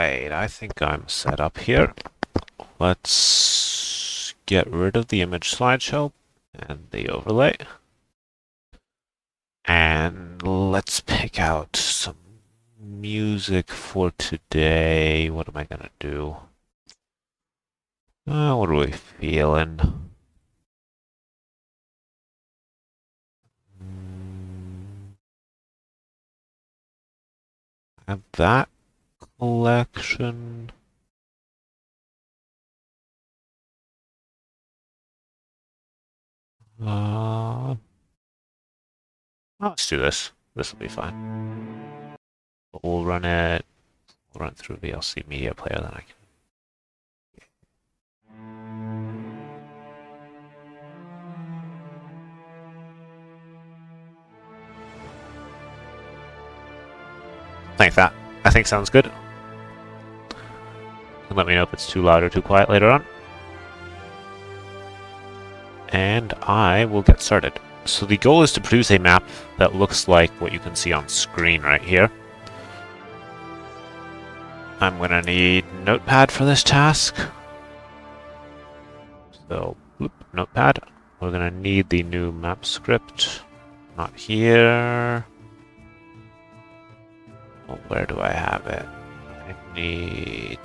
Alright, I think I'm set up here. Let's get rid of the image slideshow and the overlay. And let's pick out some music for today. What am I gonna do? What are we feeling? Have that collection. Let's do this. This will be fine. We'll run it. We'll run through VLC Media Player, then I can. I think sounds good. And let me know if it's too loud or too quiet later on. And I will get started. So the goal is to produce a map that looks like what you can see on screen right here. I'm going to need Notepad for this task. So, Notepad. We're going to need the new map script. Not here. Well, where do I have it? I need...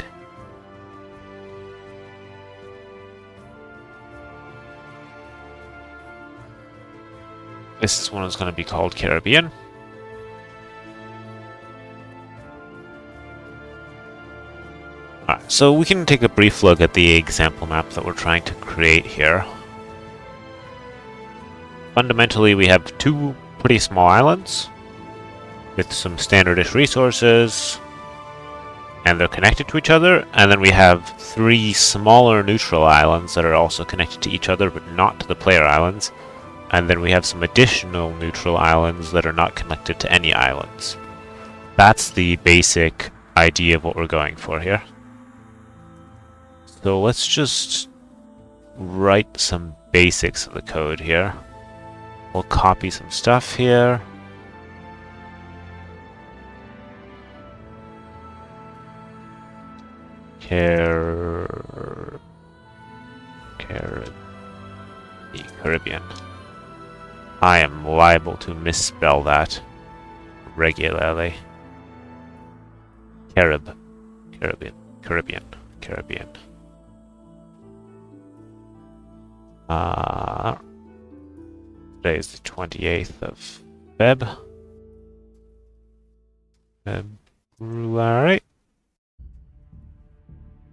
This one is going to be called Caribbean. Alright, so we can take a brief look at the example map that we're trying to create here. Fundamentally, we have two pretty small islands with some standardish resources, and they're connected to each other, and then we have three smaller neutral islands that are also connected to each other but not to the player islands. And then we have some additional neutral islands that are not connected to any islands. That's the basic idea of what we're going for here. So let's just write some basics of the code here. We'll copy some stuff here. Caribbean. I am liable to misspell that regularly. Caribbean. Today is the 28th of February.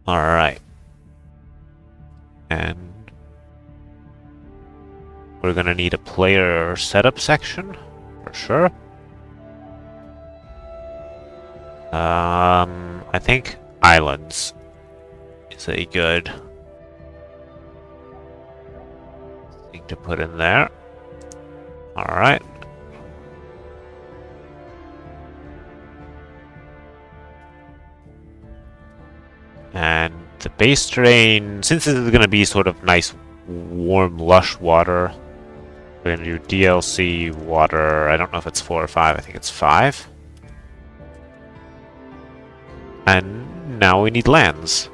Alright. And we're gonna need a player setup section, for sure. I think islands is a good thing to put in there. Alright. And the base terrain, since this is gonna be sort of nice, warm, lush water, we're going to do DLC water. I don't know if it's 4 or 5. I think it's 5. And now we need lands.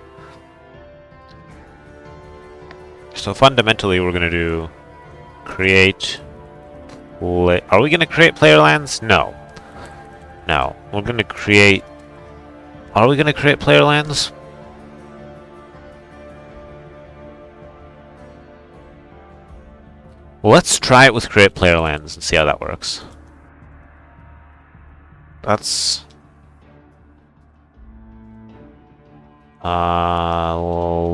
So fundamentally we're going to do create... Are we going to create player lands? No. No. We're going to create... Are we going to create player lands? Let's try it with create player lands and see how that works. That's...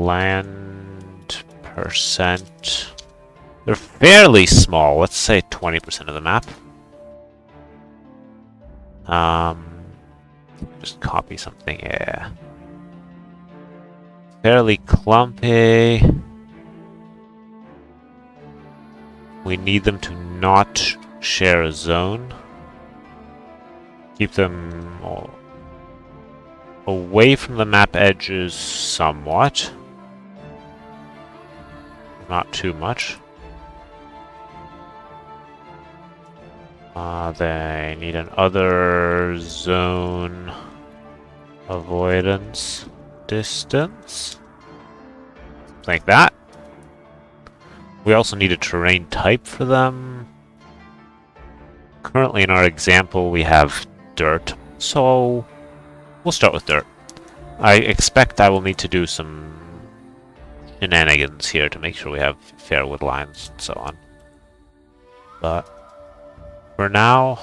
land percent... They're fairly small. Let's say 20% of the map. Just copy something, yeah. Fairly clumpy. We need them to not share a zone. Keep them away from the map edges somewhat. Not too much. They need an other zone avoidance distance. Like that. We also need a terrain type for them. Currently in our example we have dirt, so we'll start with dirt. I expect I will need to do some shenanigans here to make sure we have fair wood lines and so on. But for now,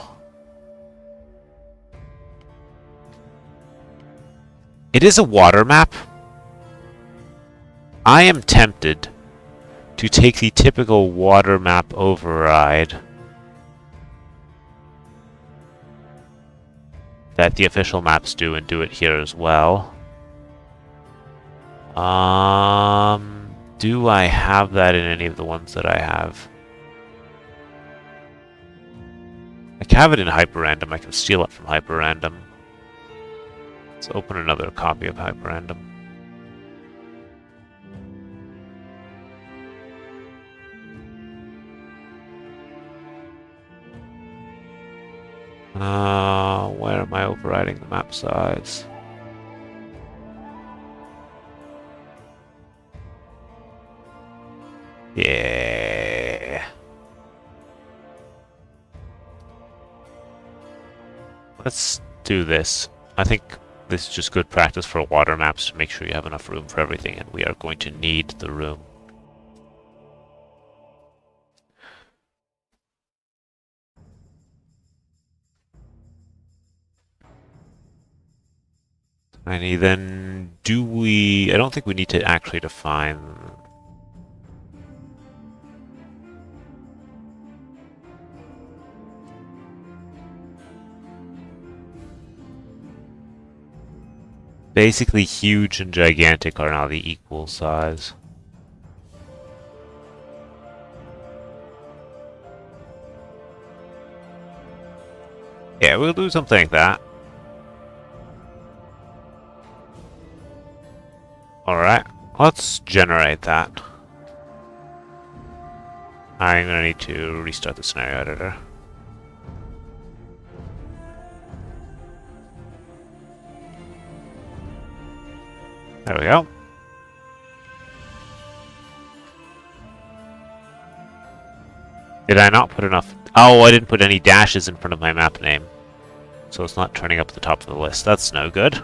it is a water map. I am tempted to take the typical water map override that the official maps do and do it here as well. Do I have that in any of the ones that I have? I can have it in Hyperrandom. I can steal it from Hyperrandom. Let's open another copy of Hyperrandom. Where am I overriding the map size? Yeah. Let's do this. I think this is just good practice for water maps to make sure you have enough room for everything, and we are going to need the room. Tiny, then do we... I don't think we need to actually define... Basically, huge and gigantic are now the equal size. Yeah, we'll do something like that. Alright, let's generate that. I'm gonna need to restart the scenario editor. There we go. Did I not put enough? Oh, I didn't put any dashes in front of my map name. So it's not turning up at the top of the list. That's no good.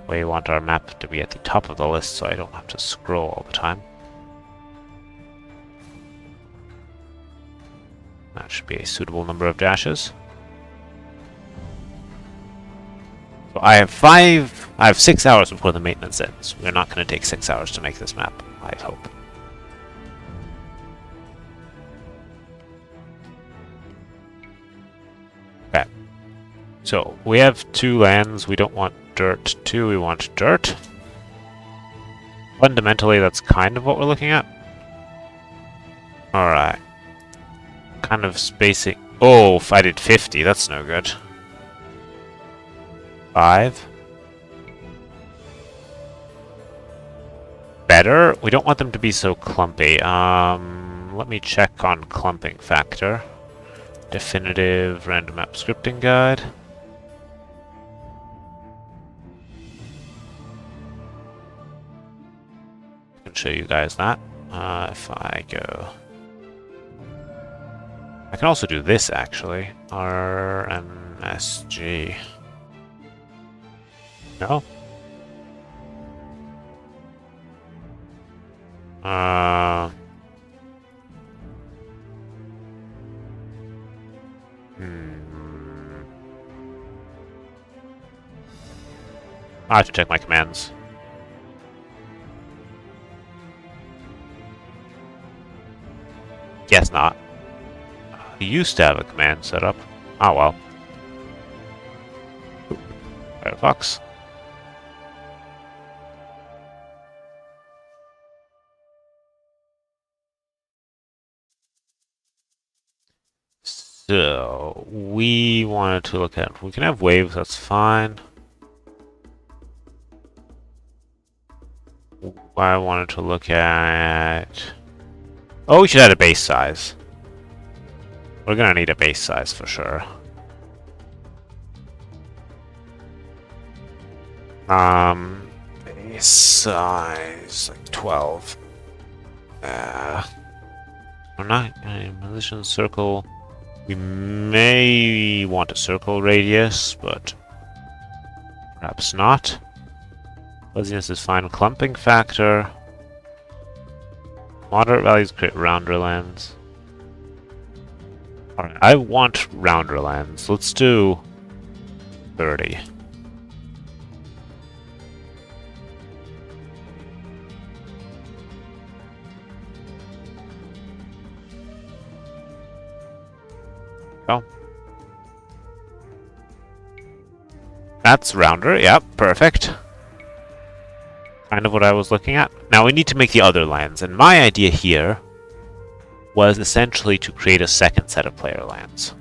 We want our map to be at the top of the list so I don't have to scroll all the time. That should be a suitable number of dashes. So I have 6 hours before the maintenance ends. We're not going to take 6 hours to make this map, I hope. Okay. So we have 2 lands. We don't want dirt 2, we want dirt. Fundamentally, that's kind of what we're looking at. Alright. Kind of spacing. Oh, if I did 50, that's no good. 5. Better. We don't want them to be so clumpy. Let me check on clumping factor. Definitive random map scripting guide. I can show you guys that. If I go... I can also do this, actually. RMSG. No? I have to check my commands. Guess not. I used to have a command set up. Oh well. Firefox. So, we wanted to look at... We can have waves, that's fine. I wanted to look at... Oh, we should add a base size. We're gonna need a base size for sure. Base size like 12. We're not a position circle. We may want a circle radius, but perhaps not. Fuzziness is fine. Clumping factor. Moderate values create rounderlands. Alright, I want rounderlands. Let's do 30. Oh. That's rounder, yep, perfect. Kind of what I was looking at. Now we need to make the other lands, and my idea here was essentially to create a second set of player lands.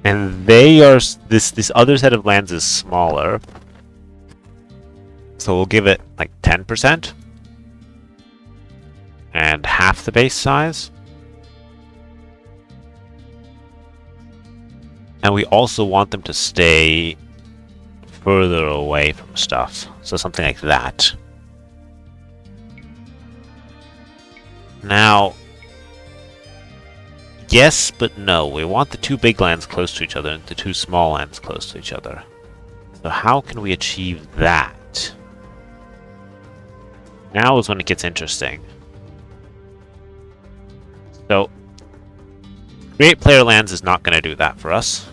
And they are this other set of lands is smaller. So we'll give it like 10% and half the base size. And we also want them to stay further away from stuff. So something like that. Now, yes, but no. We want the two big lands close to each other and the two small lands close to each other. So how can we achieve that? Now is when it gets interesting. So, create player lands is not going to do that for us.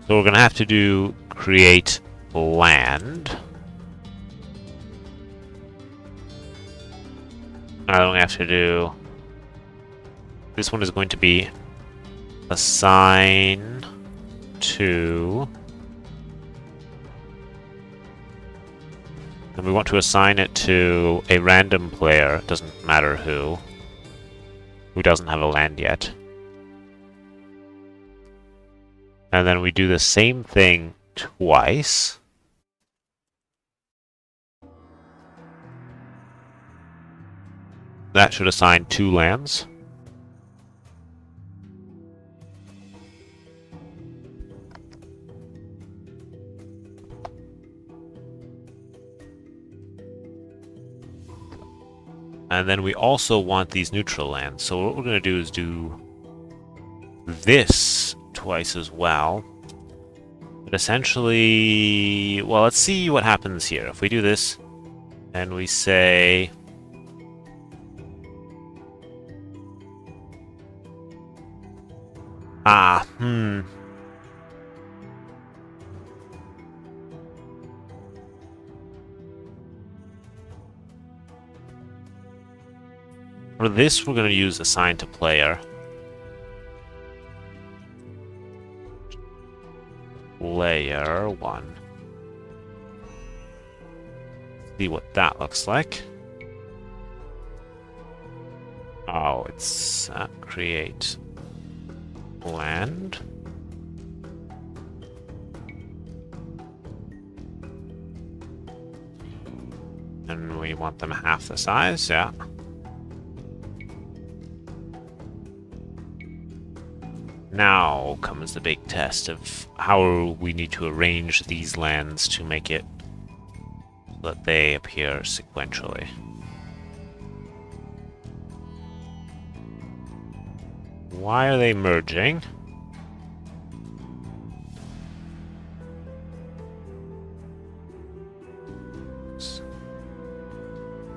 So we're going to have to do create land. Now we have to do... This one is going to be assign to... And we want to assign it to a random player, it doesn't matter who doesn't have a land yet. And then we do the same thing twice. That should assign 2 lands. And then we also want these neutral lands. So what we're going to do is do this twice as well. But essentially, well, let's see what happens here. If we do this and we say... For this, we're going to use assign to player. Player 1. See what that looks like. Oh, it's create land. And we want them half the size, yeah. Now comes the big test of how we need to arrange these lands to make it so that they appear sequentially. Why are they merging?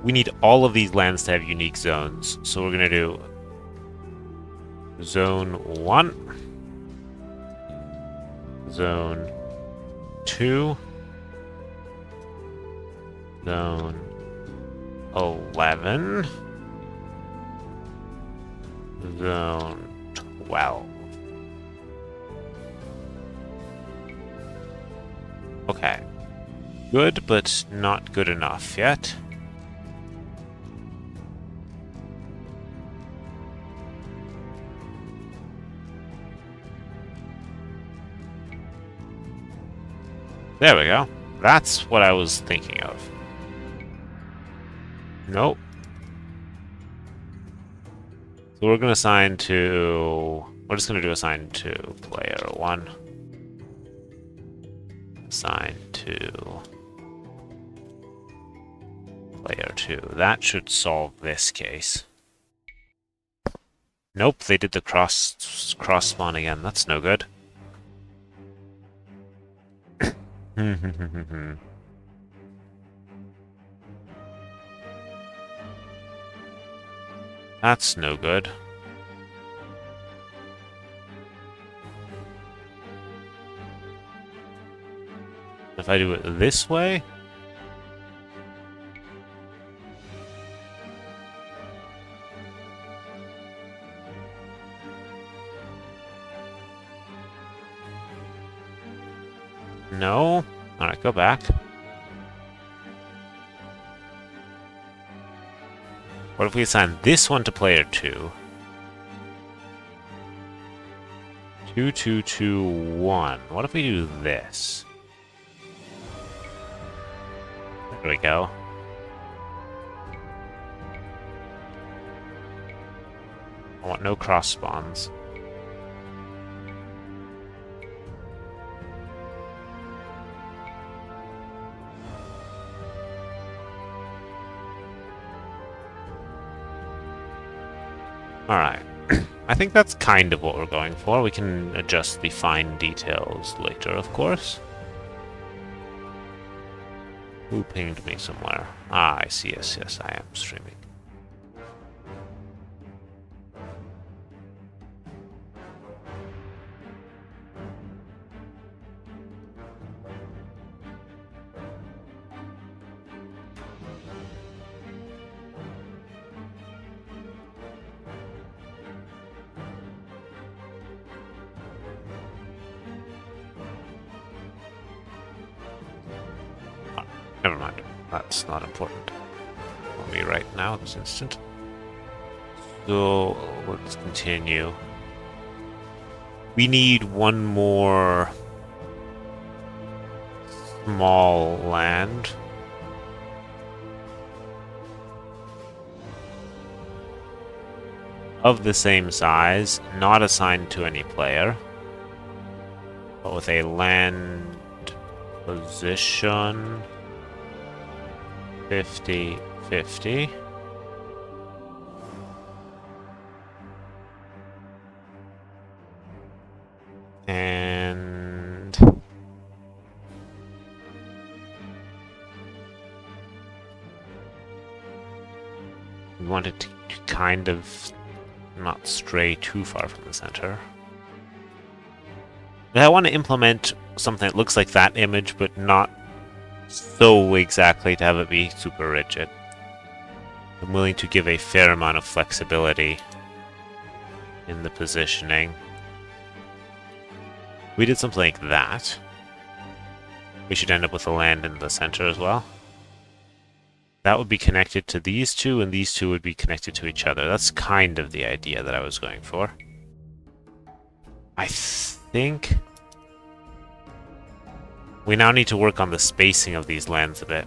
We need all of these lands to have unique zones, so we're going to do Zone 1, Zone 2, Zone 11, Zone 12. Okay. Good, but not good enough yet. There we go. That's what I was thinking of. Nope. So we're going to assign to... We're just going to do assign to player 1. assigned to player 2. That should solve this case. Nope, they did the cross spawn again. That's no good. That's no good. If I do it this way... No? Alright, go back. What if we assign this one to player 2? 2, 2, 2, 1. What if we do this? There we go. I want no cross spawns. Alright. I think that's kind of what we're going for. We can adjust the fine details later, of course. Who pinged me somewhere? Ah, I see. Yes, yes, I am streaming. Never mind. That's not important for me right now, this instant. So, let's continue. We need one more small land. Of the same size, not assigned to any player, but with a land position 50-50. And we wanted to kind of not stray too far from the center. But I want to implement something that looks like that image, but not so exactly to have it be super rigid. I'm willing to give a fair amount of flexibility in the positioning. We did something like that. We should end up with a land in the center as well. That would be connected to these two, and these two would be connected to each other. That's kind of the idea that I was going for. I think we now need to work on the spacing of these lands a bit.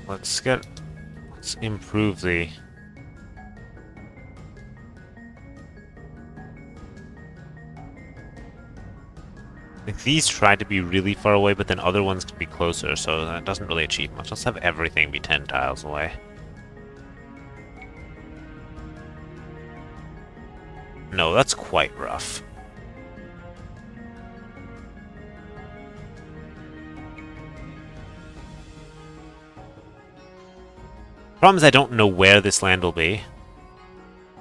Let's improve the... Like, these try to be really far away, but then other ones can be closer, so that doesn't really achieve much. Let's have everything be 10 tiles away. No, that's quite rough. Problem is I don't know where this land will be.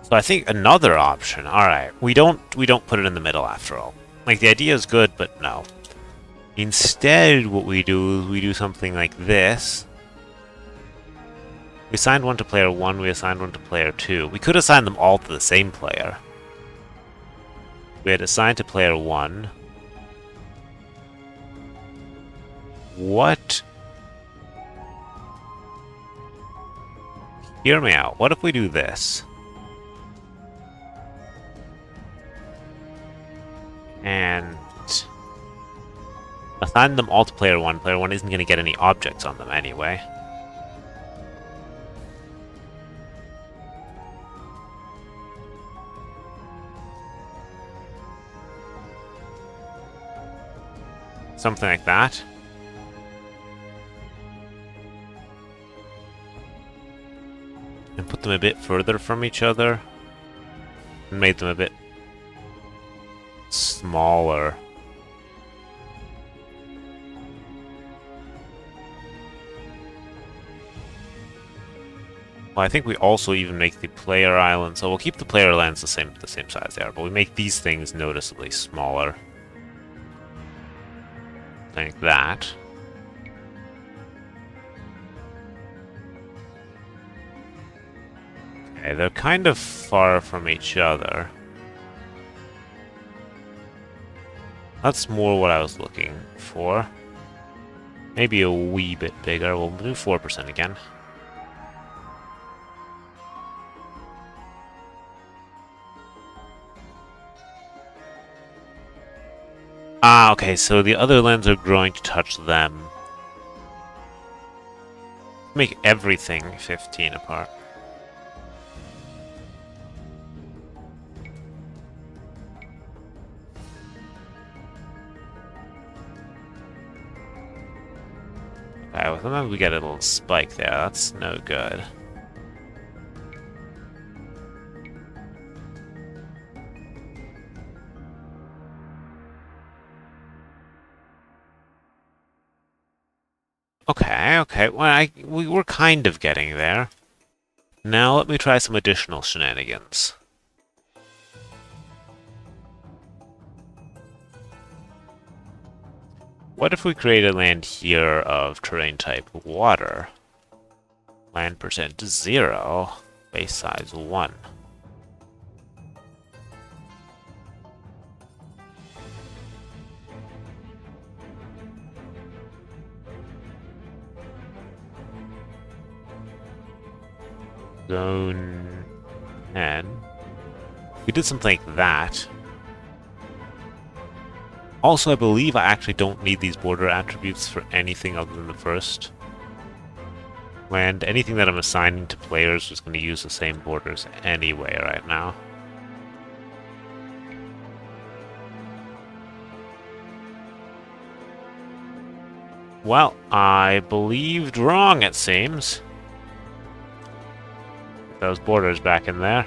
So I think another option. Alright, we don't put it in the middle after all. Like, the idea is good, but no. Instead, what we do is we do something like this. We assigned one to player 1, we assigned one to player 2. We could assign them all to the same player. We had assigned to player 1. What? Hear me out. What if we do this? And assign them all to player 1. Player 1 isn't going to get any objects on them anyway. Something like that. And put them a bit further from each other. And made them a bit smaller. Well, I think we also even make the player islands. So we'll keep the player islands the same size they are, but we make these things noticeably smaller. Like that. Okay, they're kind of far from each other. That's more what I was looking for. Maybe a wee bit bigger. We'll do 4% again. Ah, okay, so the other lands are growing to touch them. Make everything 15 apart. Okay, well, sometimes we get a little spike there. That's no good. Okay. Well, we were kind of getting there. Now let me try some additional shenanigans. What if we create a land here of terrain type water? Land percent 0, base size 1. Zone 10. We did something like that. Also, I believe I actually don't need these border attributes for anything other than the first. And anything that I'm assigning to players is going to use the same borders anyway right now. Well, I believed wrong, it seems. Put those borders back in there.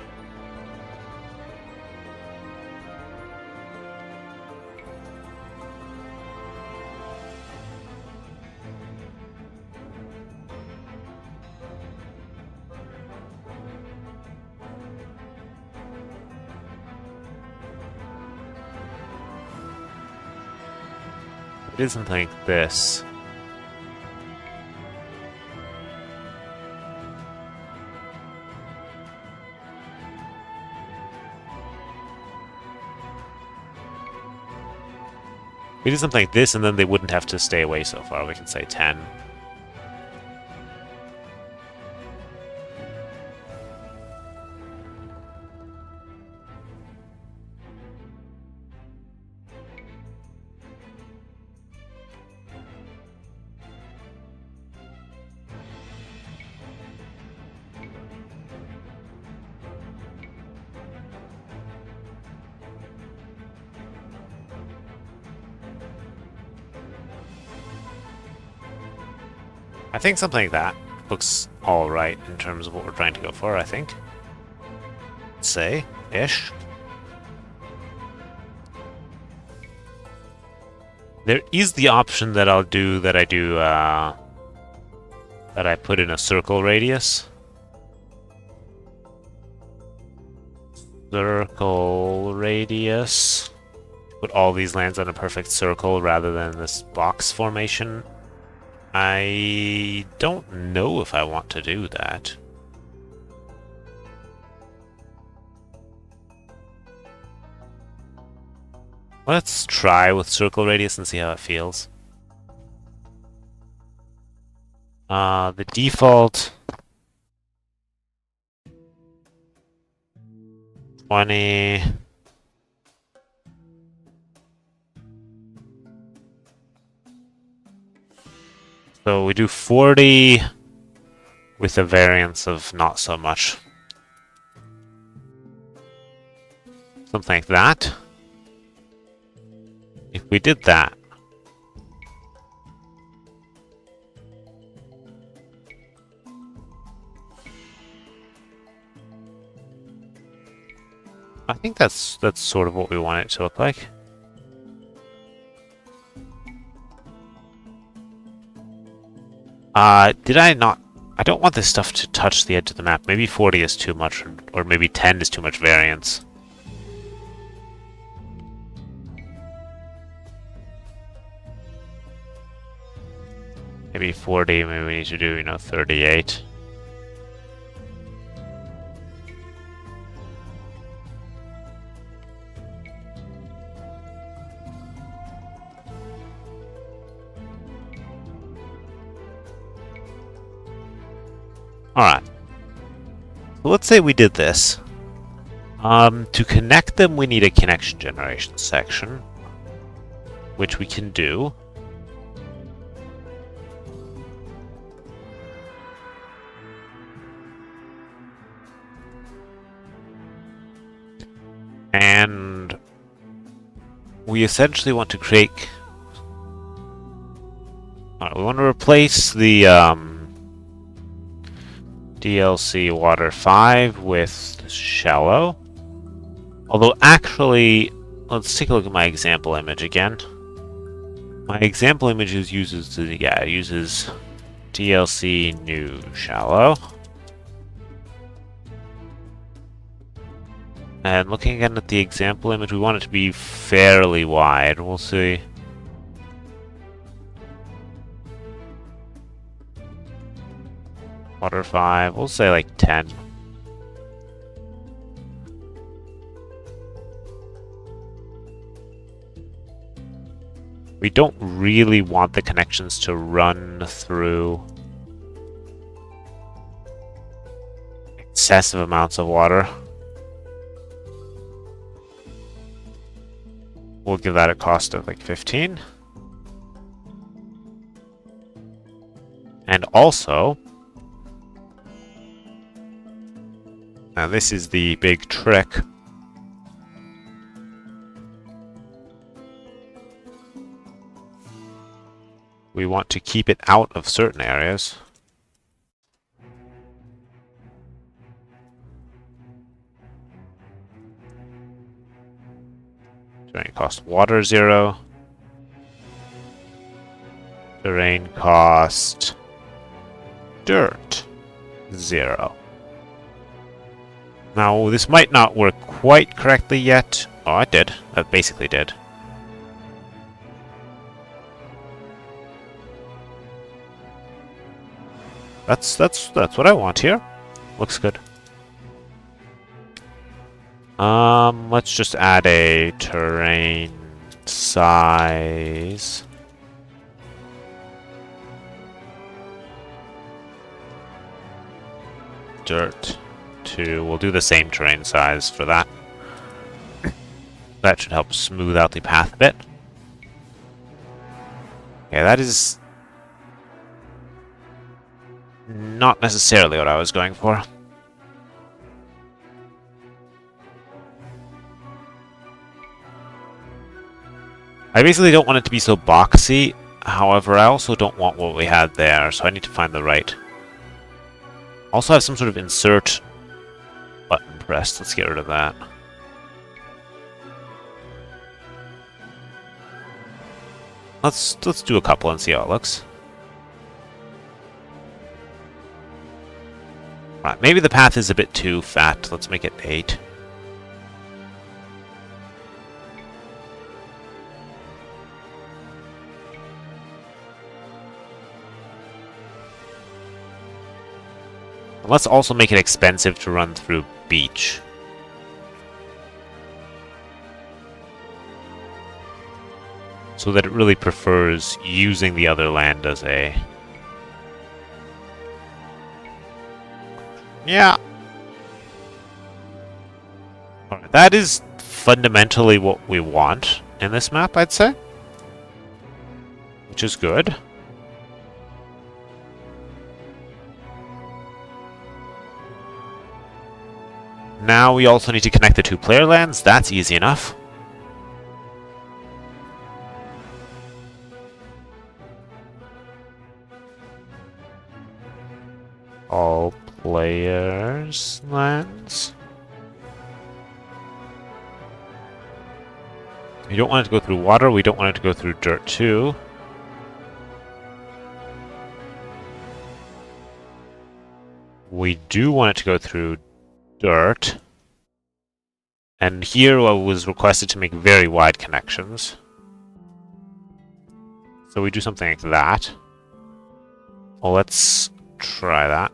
It is something like this. We do something like this, and then they wouldn't have to stay away so far. We can say 10. I think something like that looks alright in terms of what we're trying to go for, I think. Say-ish. There is the option that I put in a circle radius. Circle radius. Put all these lands on a perfect circle rather than this box formation. I don't know if I want to do that. Let's try with circle radius and see how it feels. The default 20. So we do 40 with a variance of not so much. Something like that. If we did that, I think that's sort of what we want it to look like. Did I not? I don't want this stuff to touch the edge of the map. Maybe 40 is too much, or maybe 10 is too much variance. Maybe 40, maybe we need to do, 38. Alright. So let's say we did this. To connect them, we need a connection generation section, which we can do. And we essentially want to create... Alright, we want to replace the DLC Water 5 with Shallow. Although actually, let's take a look at my example image again. My example image uses DLC New Shallow. And looking again at the example image, we want it to be fairly wide. We'll see. Water 5, we'll say like 10. We don't really want the connections to run through excessive amounts of water. We'll give that a cost of like 15. And also, now this is the big trick. We want to keep it out of certain areas. Terrain cost water 0. Terrain cost dirt 0. Now, this might not work quite correctly yet. Oh, it did. That basically did. That's what I want here. Looks good. Let's just add a terrain size. Dirt 2. We'll do the same terrain size for that. That should help smooth out the path a bit. Okay, that is not necessarily what I was going for. I basically don't want it to be so boxy. However, I also don't want what we had there, so I need to find the right. Also have some sort of insert button pressed. Let's get rid of that. Let's do a couple and see how it looks. Right, maybe the path is a bit too fat. Let's make it 8. Let's also make it expensive to run through beach. So that it really prefers using the other land as a... Yeah. Alright, that is fundamentally what we want in this map, I'd say. Which is good. Now we also need to connect the 2 player lands. That's easy enough. All players' lands. We don't want it to go through water. We don't want it to go through dirt too. We do want it to go through dirt. And here I was requested to make very wide connections. So we do something like that. Well, let's try that.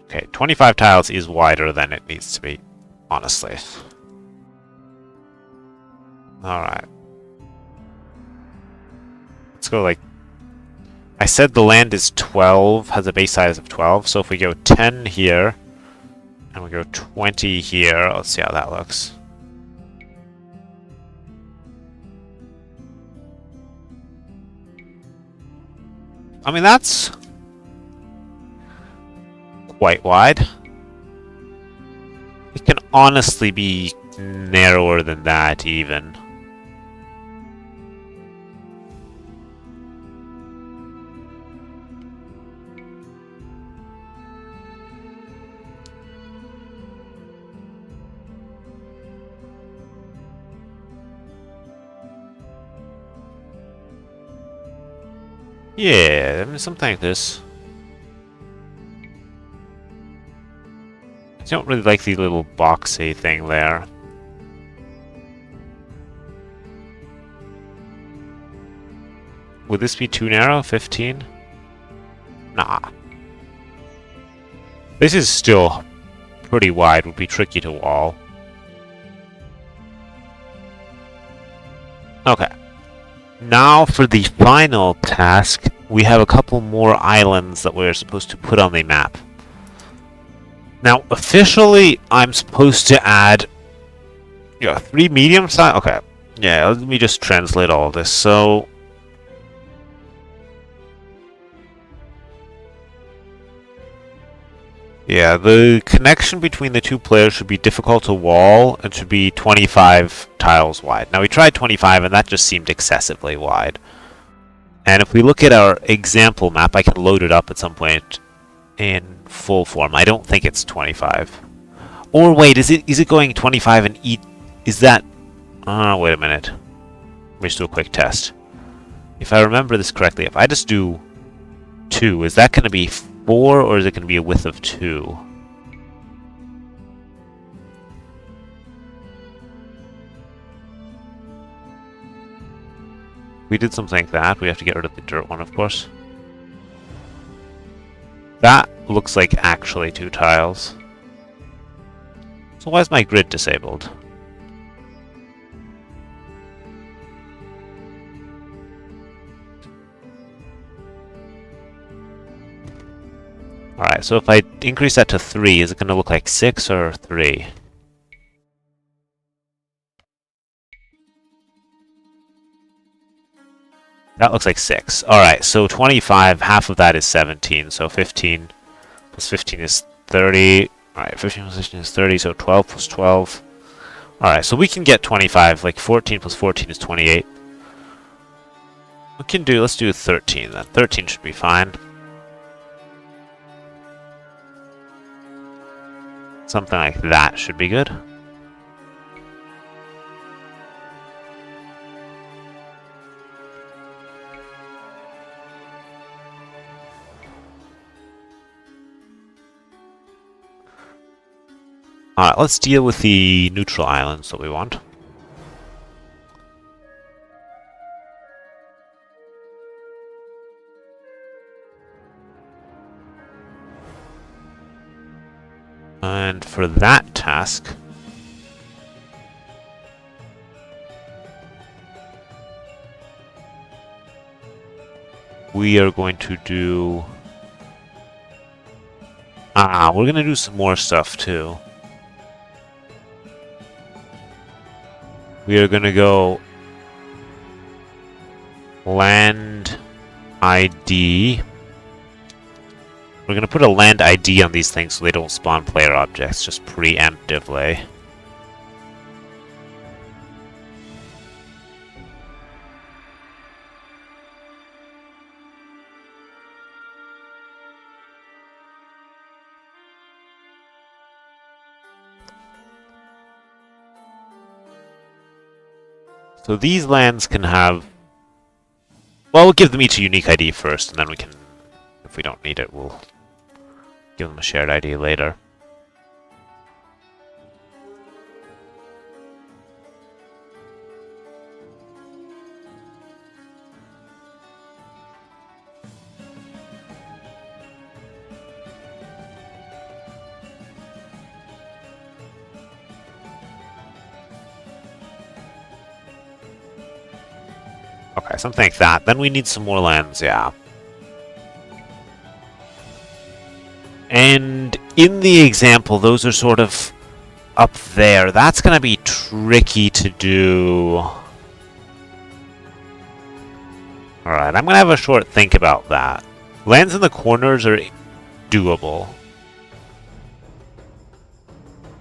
Okay, 25 tiles is wider than it needs to be, honestly. Alright. Let's go like... I said the land is 12, has a base size of 12, so if we go 10 here, and we go 20 here, let's see how that looks. I mean, that's quite wide. It can honestly be narrower than that, even. Yeah, I mean, something like this. I don't really like the little boxy thing there. Would this be too narrow? 15? Nah. This is still pretty wide, would be tricky to wall. Okay. Now for the final task, we have a couple more islands that we're supposed to put on the map. Now, officially, I'm supposed to add 3 medium size. Okay, yeah, let me just translate all of this. So, yeah, the connection between the two players should be difficult to wall and should be 25 tiles wide. Now, we tried 25, and that just seemed excessively wide. And if we look at our example map, I can load it up at some point in full form. I don't think it's 25. Or wait, is it going 25 and is that... wait a minute. Let me just do a quick test. If I remember this correctly, if I just do 2, is that going to be 4 or is it going to be a width of 2? We did something like that. We have to get rid of the dirt one, of course. That looks like actually 2 tiles. So why is my grid disabled? Alright, so if I increase that to 3, is it going to look like 6 or 3? That looks like 6. Alright, so 25, half of that is 17, so 15 plus 15 is 30. Alright, 15 plus 15 is 30, so 12 plus 12. Alright, so we can get 25, like 14 plus 14 is 28. Let's do 13 then. 13 should be fine. Something like that should be good. Alright, let's deal with the neutral islands that we want. And for that task, we are going to do... we're going to do some more stuff too. We are going to go land ID. We're going to put a land ID on these things so they don't spawn player objects, just preemptively. So these lands can have... Well, we'll give them each a unique ID first, and then we can... If we don't need it, we'll give them a shared ID later. Okay, something like that. Then we need some more lands, yeah. And in the example, those are sort of up there. That's going to be tricky to do. Alright, I'm going to have a short think about that. Lands in the corners are doable.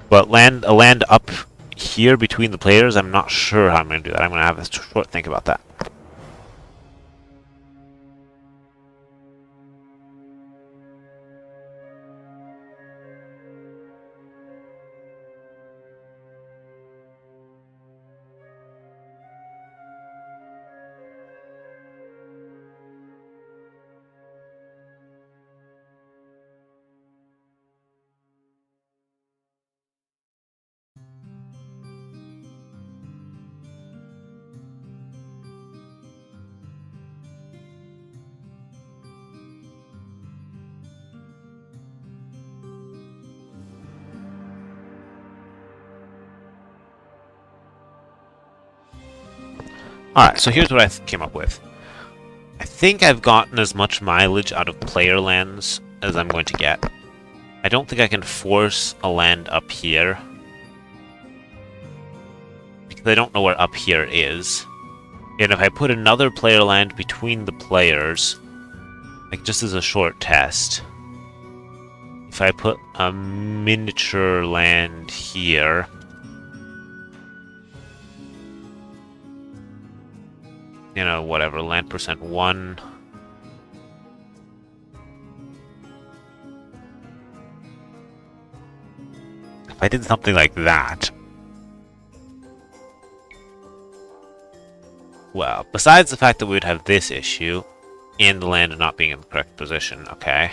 But a land up here between the players, I'm not sure how I'm going to do that. I'm going to have a short think about that. Alright, so here's what I came up with. I think I've gotten as much mileage out of player lands as I'm going to get. I don't think I can force a land up here, because I don't know where up here is. And if I put another player land between the players, like just as a short test, if I put a miniature land here, you know, whatever, land percent 1. If I did something like that. Well, besides the fact that we would have this issue, and the land not being in the correct position, okay.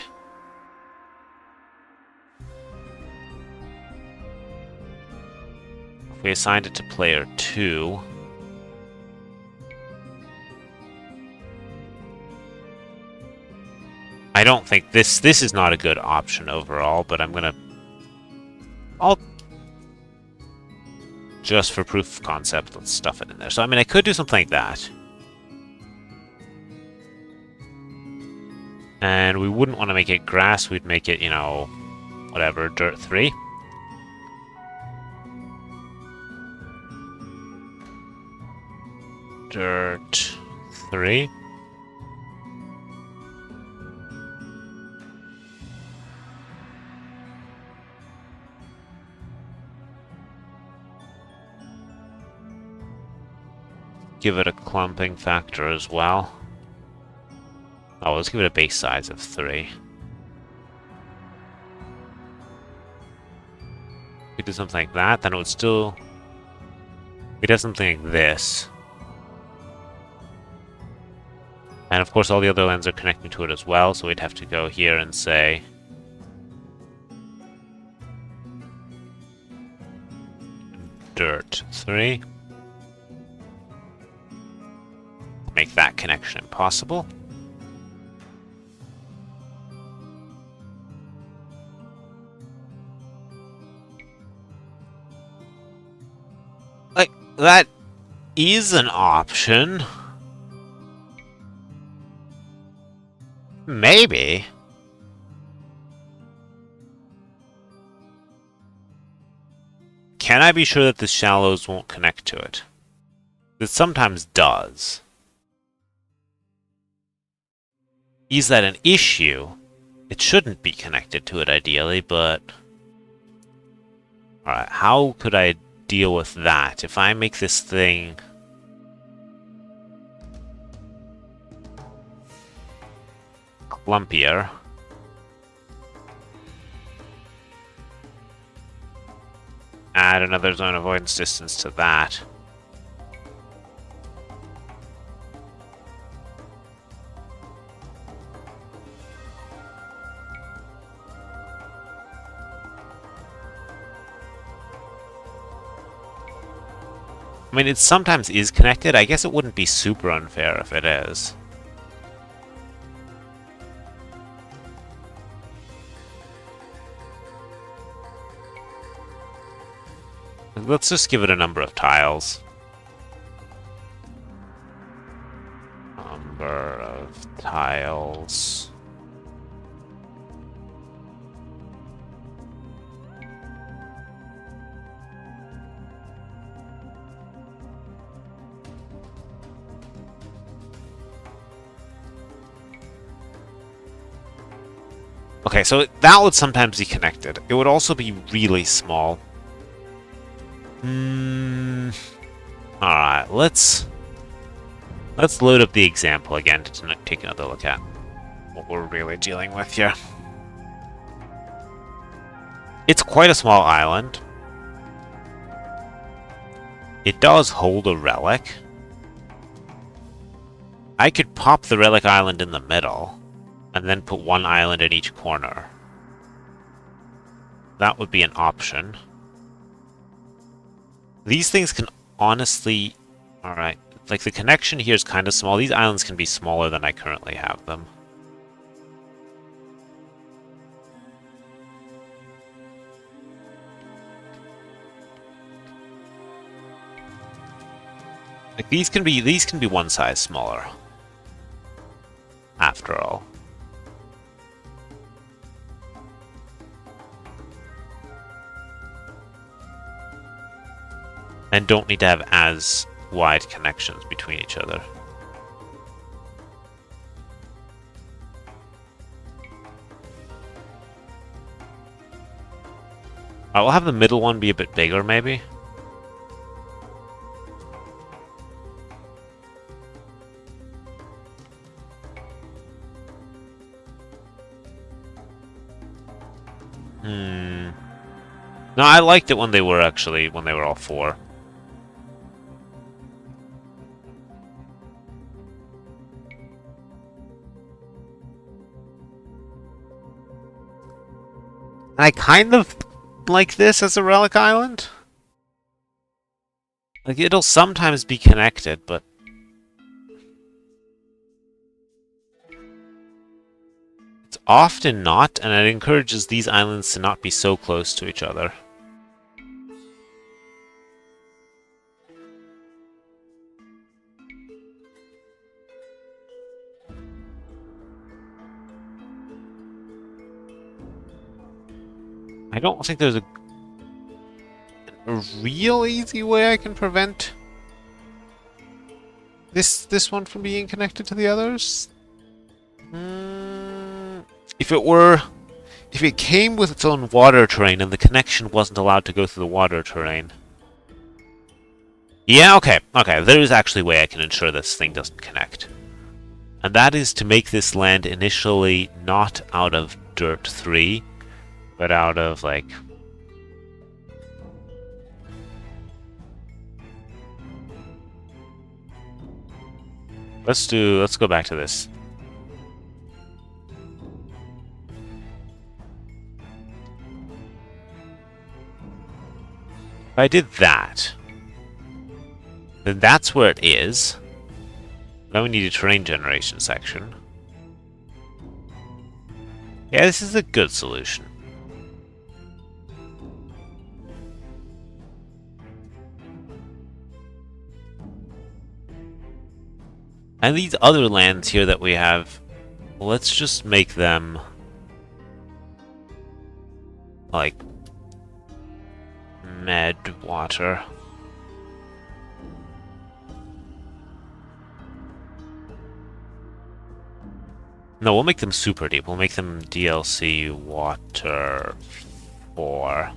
If we assigned it to player 2... I don't think this is not a good option overall, but I'll just for proof of concept, let's stuff it in there. So I mean, I could do something like that. And we wouldn't want to make it grass, we'd make it, you know, whatever, dirt 3. Dirt 3. Give it a clumping factor as well. Oh, let's give it a base size of 3. If we do something like that, then it would still... We'd have something like this. And of course all the other lands are connecting to it as well, so we'd have to go here and say... Dirt 3. Make that connection impossible. Like, that is an option. Maybe. Can I be sure that the shallows won't connect to it? It sometimes does. Is that an issue? It shouldn't be connected to it ideally, but... Alright, how could I deal with that? If I make this thing... clumpier... Add another zone avoidance distance to that. I mean, it sometimes is connected. I guess it wouldn't be super unfair if it is. Let's just give it a number of tiles. Number of tiles. Okay, so that would sometimes be connected. It would also be really small. Alright, let's load up the example again to take another look at what we're really dealing with here. It's quite a small island. It does hold a relic. I could pop the relic island in the middle, and then put one island in each corner. That would be an option. These things can honestly... Alright, like the connection here is kind of small. These islands can be smaller than I currently have them. Like these can be one size smaller. After all. And don't need to have as wide connections between each other. I will have the middle one be a bit bigger, maybe. No, I liked it when they were all four. I kind of like this as a relic island. Like, it'll sometimes be connected, but... it's often not, and it encourages these islands to not be so close to each other. I don't think there's a real easy way I can prevent this one from being connected to the others. If it came with its own water terrain and the connection wasn't allowed to go through the water terrain. Yeah, okay, there is actually a way I can ensure this thing doesn't connect. And that is to make this land initially not out of Dirt 3, but out of, like... Let's go back to this. If I did that, then that's where it is. Now we need a terrain generation section. Yeah, this is a good solution. And these other lands here that we have, let's just make them like med water. No, we'll make them super deep. We'll make them DLC water 4.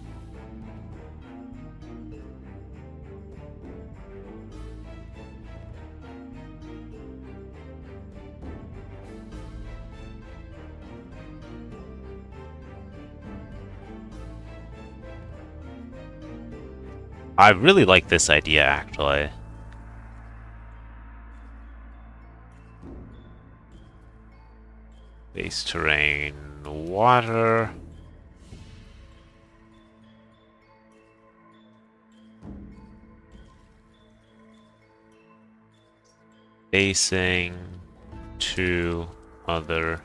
I really like this idea, actually. Base terrain, water. facing two other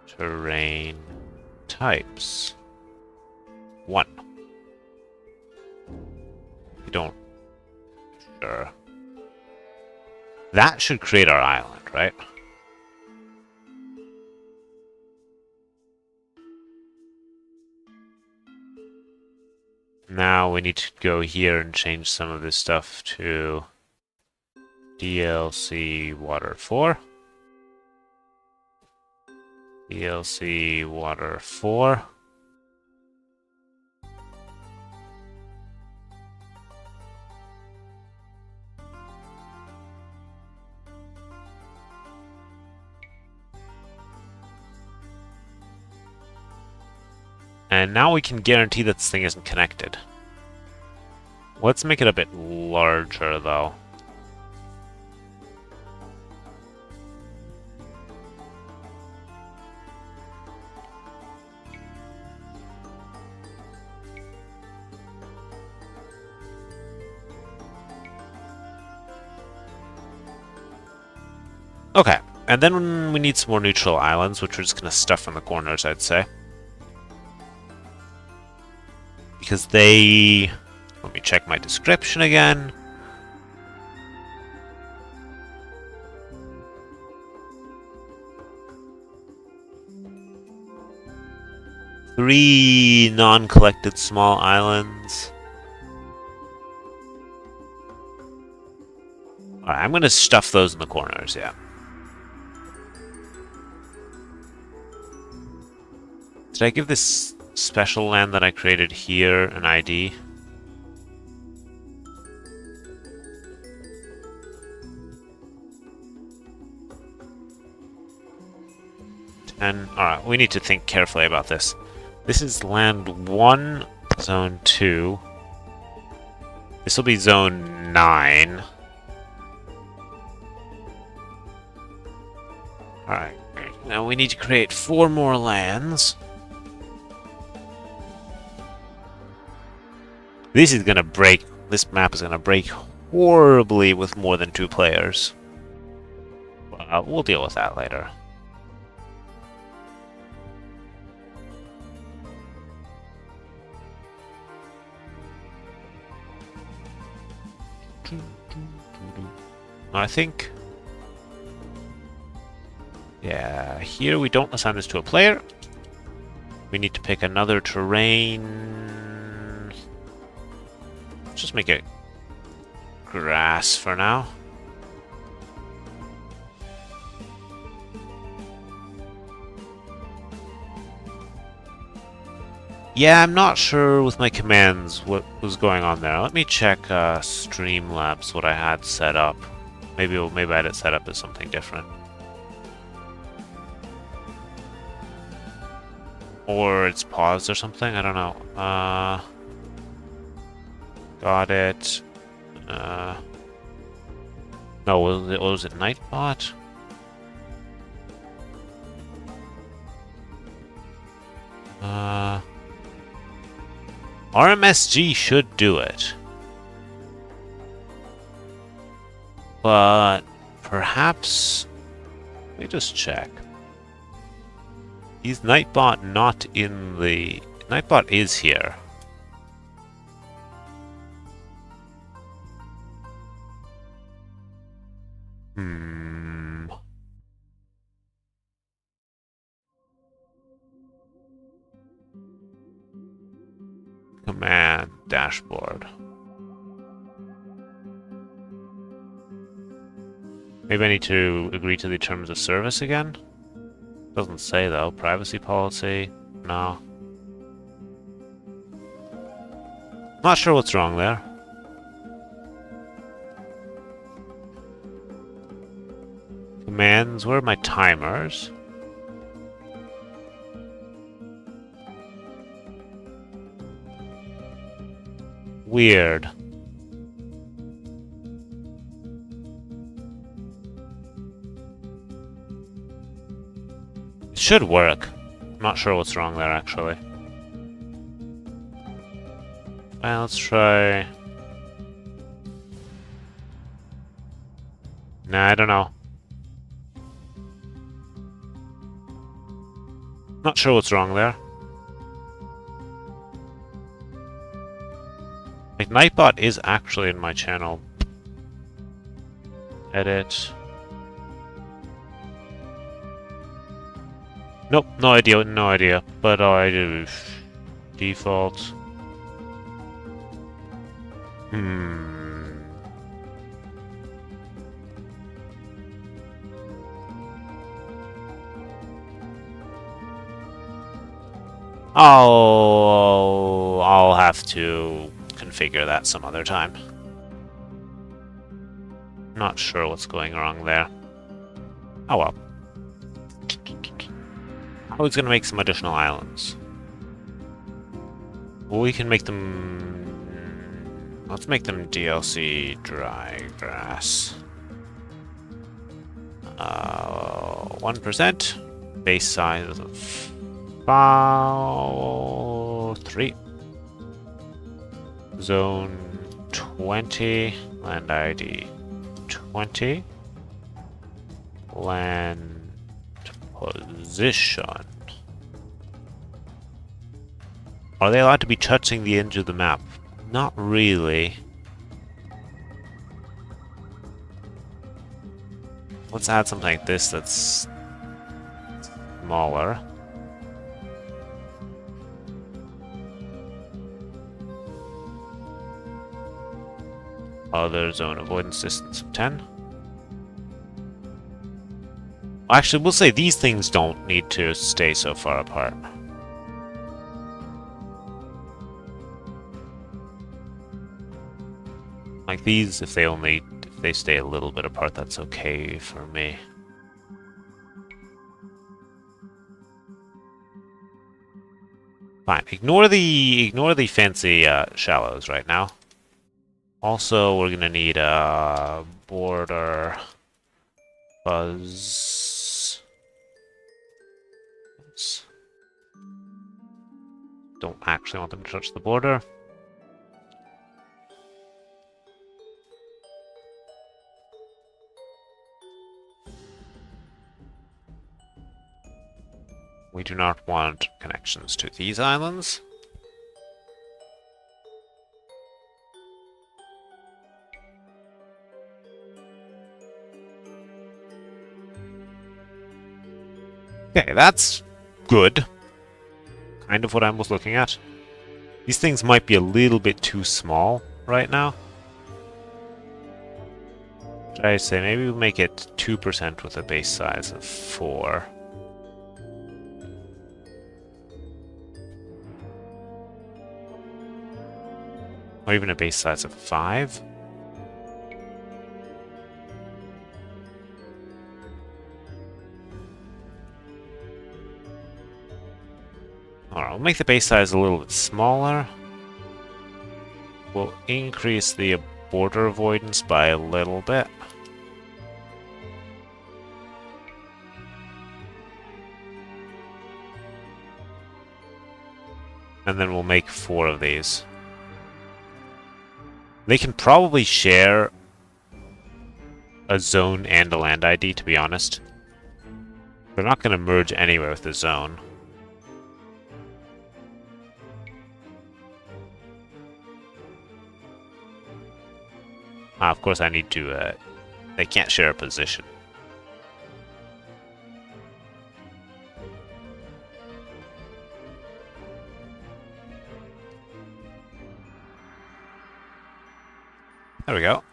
terrain types. 1. You don't. Sure. That should create our island, right? Now we need to go here and change some of this stuff to DLC Water 4. DLC Water 4. And now we can guarantee that this thing isn't connected. Let's make it a bit larger, though. Okay, and then we need some more neutral islands, which we're just going to stuff in the corners, I'd say. Because they... Let me check my description again. Three non-collected small islands. Alright, I'm going to stuff those in the corners, yeah. Did I give this special land that I created here an ID? Alright, we need to think carefully about this. This is land 1, zone 2. This will be zone 9. Alright, now we need to create 4 more lands. This is gonna break. This map is gonna break horribly with more than 2 players. We'll deal with that later. I think... Yeah, here we don't assign this to a player. We need to pick another terrain. Let's just make it grass for now. Yeah, I'm not sure with my commands what was going on there. Let me check Streamlabs, what I had set up. Maybe I had it set up as something different. Or it's paused or something, I don't know. Got it. No, was it Nightbot? RMSG should do it. But perhaps... Let me just check. Is Nightbot not in the... Nightbot is here. Command dashboard. Maybe I need to agree to the terms of service again? Doesn't say though. Privacy policy? No. Not sure what's wrong there. Commands, where are my timers? Weird. It should work. I'm not sure what's wrong there, actually. Well, let's try... Nah, I don't know. Not sure what's wrong there. Like, Nightbot is actually in my channel. Edit. Nope, no idea, no idea. But I do default. I'll have to configure that some other time. Not sure what's going wrong there. Oh well. I was gonna make some additional islands. Well, we can make them... Let's make them DLC dry grass. 1%. Base size of about 3. Zone 20. Land ID 20. Land position. Are they allowed to be touching the edge of the map? Not really. Let's add something like this that's smaller. Other zone avoidance distance of 10. Actually, we'll say these things don't need to stay so far apart. Like these, if they stay a little bit apart, that's okay for me. Fine. Ignore the fancy shallows right now. Also, we're gonna need a border fuzz. Don't actually want them to touch the border. We do not want connections to these islands. Okay, that's good. Kind of what I was looking at. These things might be a little bit too small right now. Should I say maybe we'll make it 2% with a base size of 4. Or even a base size of 5. Alright, we'll make the base size a little bit smaller. We'll increase the border avoidance by a little bit. And then we'll make 4 of these. They can probably share a zone and a land ID, to be honest. They're not going to merge anywhere with the zone. Of course I need to, they can't share a position. There we go.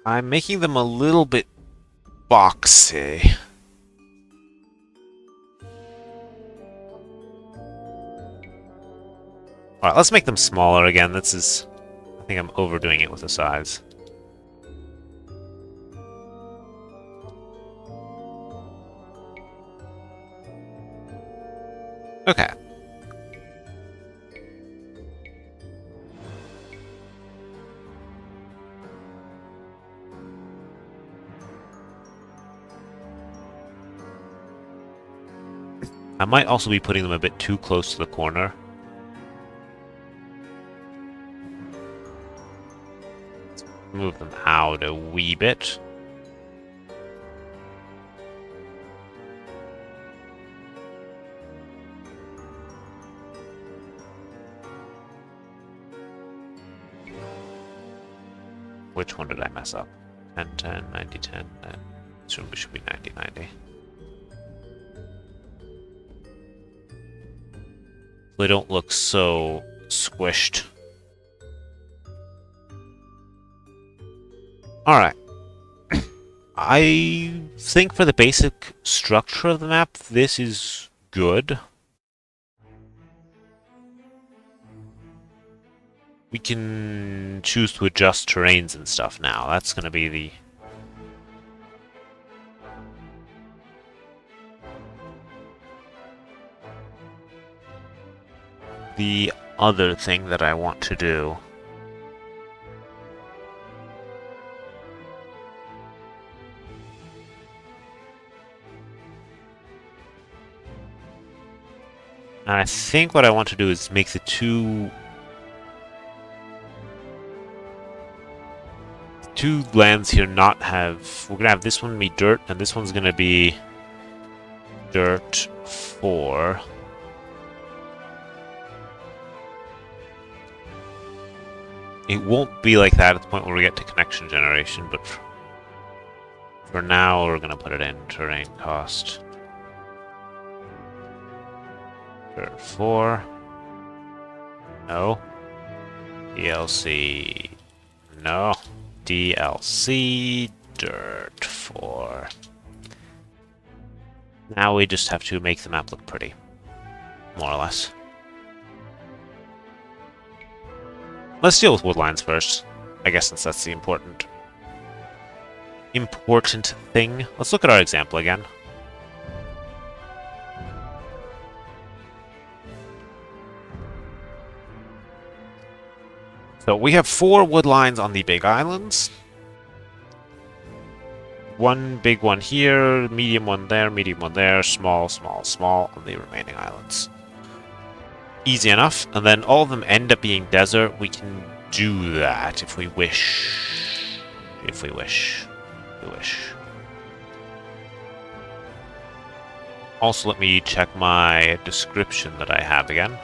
I'm making them a little bit boxy. Alright, let's make them smaller again. I think I'm overdoing it with the size. Okay. I might also be putting them a bit too close to the corner. move them out a wee bit. Which one did I mess up? 10, 10, 90, 10, and soon we should be 90, 90. They don't look so squished. Alright. I think for the basic structure of the map, this is good. We can choose to adjust terrains and stuff now. That's going to be the other thing that I want to do. And I think what I want to do is make the two lands here not have... We're going to have this one be dirt, and this one's going to be dirt 4. It won't be like that at the point where we get to connection generation, but for now we're going to put it in terrain cost. Dirt 4. No. DLC. No. DLC. Dirt 4. Now we just have to make the map look pretty. More or less. Let's deal with woodlines first. I guess since that's the important thing. Let's look at our example again. So we have 4 wood lines on the big islands. One big one here, medium one there, small, small, small on the remaining islands. Easy enough, and then all of them end up being desert. We can do that if we wish. If we wish. We wish. Also, let me check my description that I have again.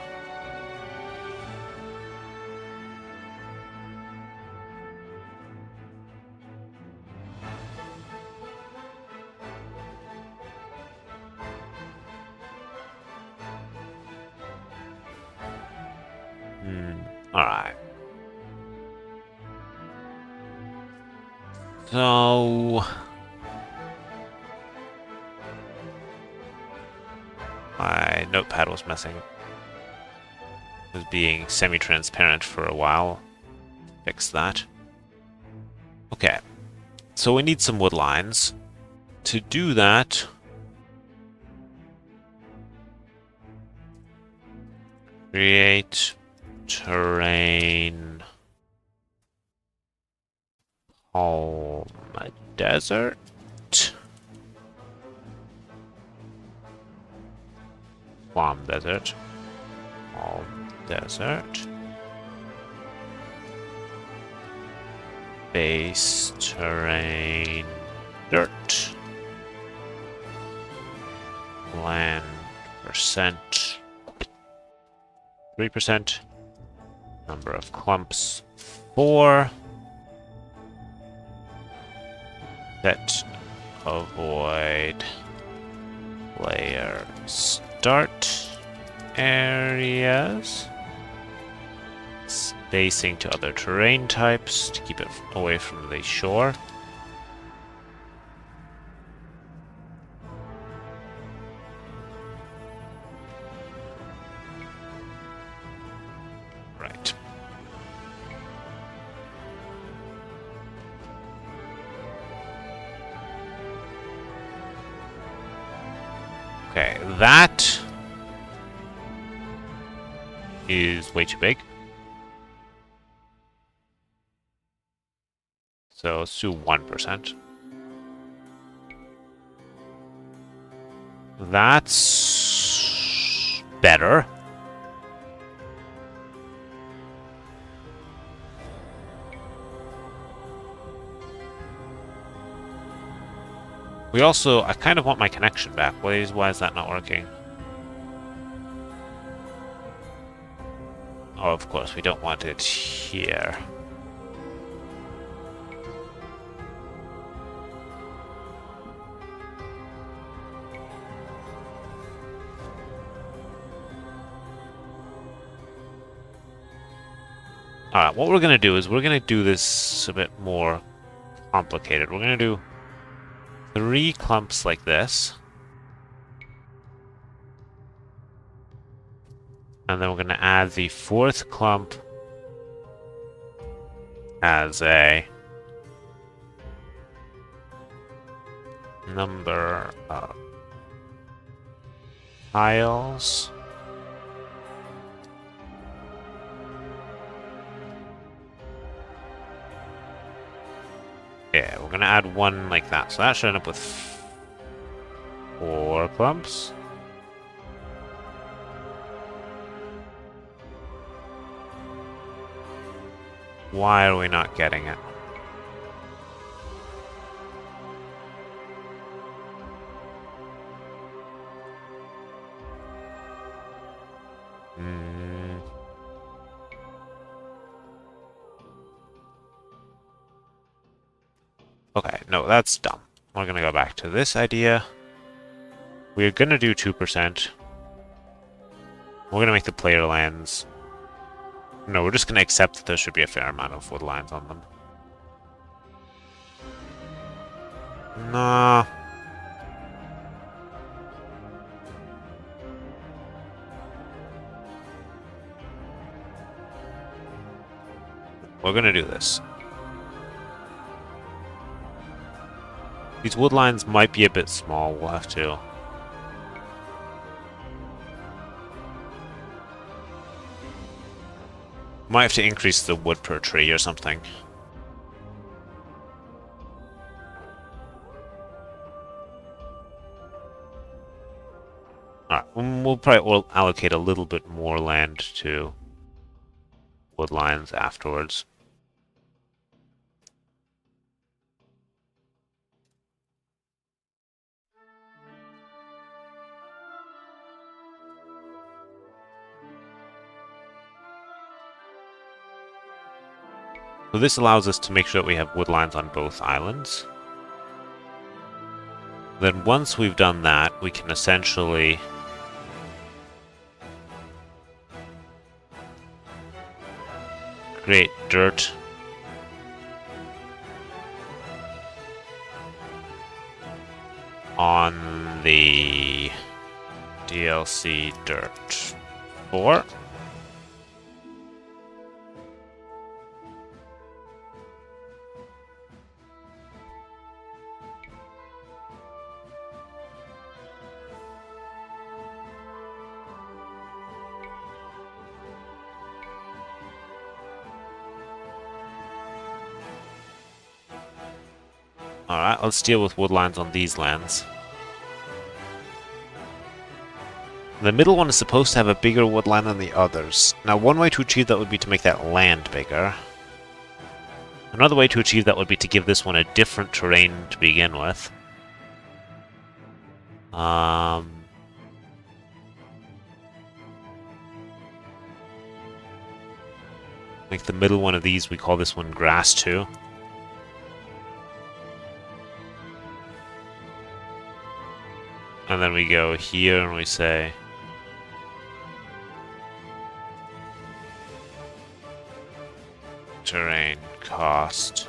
Alright. So... my notepad was messing. It was being semi-transparent for a while. Fix that. Okay. So we need some wood lines. To do that... create... terrain Palm Desert. Palm Desert. Palm Desert. Base terrain dirt. Land percent 3%. Number of clumps 4. Set avoid player start areas. Spacing to other terrain types to keep it away from the shore. Right. Okay, that is way too big. So let's do 1%. That's better. We also, I kind of want my connection back. Why is that not working? Oh, of course, we don't want it here. Alright, what we're going to do is we're going to do this a bit more complicated. We're going to do 3 clumps like this. And then we're going to add the 4th clump as a number of tiles. Yeah, we're going to add 1 like that. So that should end up with 4 clumps. Why are we not getting it? Okay, no, that's dumb. We're gonna go back to this idea. We're gonna do 2%. We're gonna make the player lands. No, we're just gonna accept that there should be a fair amount of wood lines on them. Nah. We're gonna do this. These wood lines might be a bit small, we'll have to... Might have to increase the wood per tree or something. Alright, we'll probably allocate a little bit more land to wood lines afterwards. So this allows us to make sure that we have wood lines on both islands. Then once we've done that, we can essentially create dirt on the DLC Dirt 4. Alright, let's deal with wood lines on these lands. The middle one is supposed to have a bigger wood line than the others. Now, one way to achieve that would be to make that land bigger. Another way to achieve that would be to give this one a different terrain to begin with. Make the middle one of these, we call this one Grass 2. And then we go here and we say terrain cost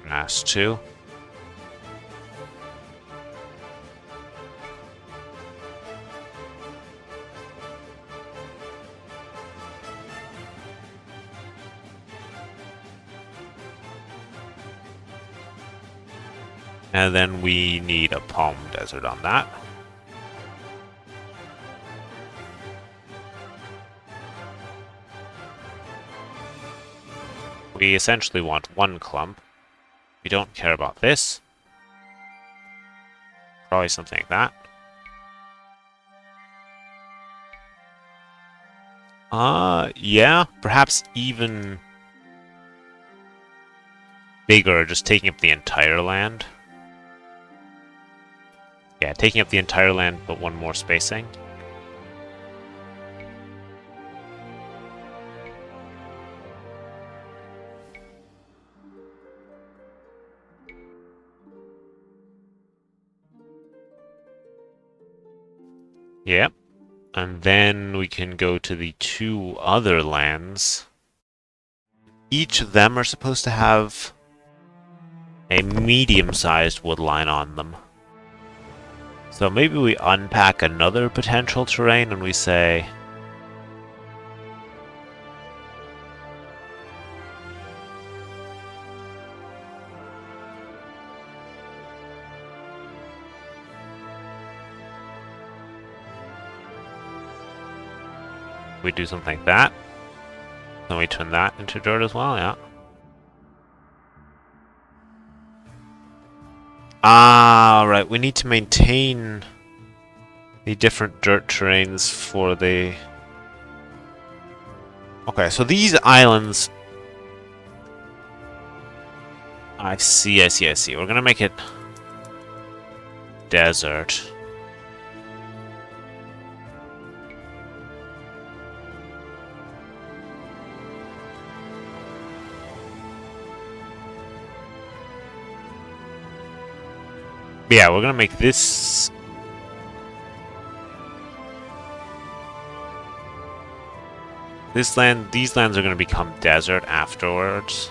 Grass 2. And then we need a palm desert on that. We essentially want 1 clump. We don't care about this. Probably something like that. Yeah, perhaps even bigger, just taking up the entire land. Yeah, taking up the entire land, but one more spacing. Yep. And then we can go to the two other lands. Each of them are supposed to have a medium-sized wood line on them. So maybe we unpack another potential terrain and we say... we do something like that. Then we turn that into dirt as well, yeah. Ah, right. We need to maintain the different dirt terrains for the... Okay, so these islands... I see. We're gonna make it desert. Yeah, we're gonna make this... these lands are gonna become desert afterwards.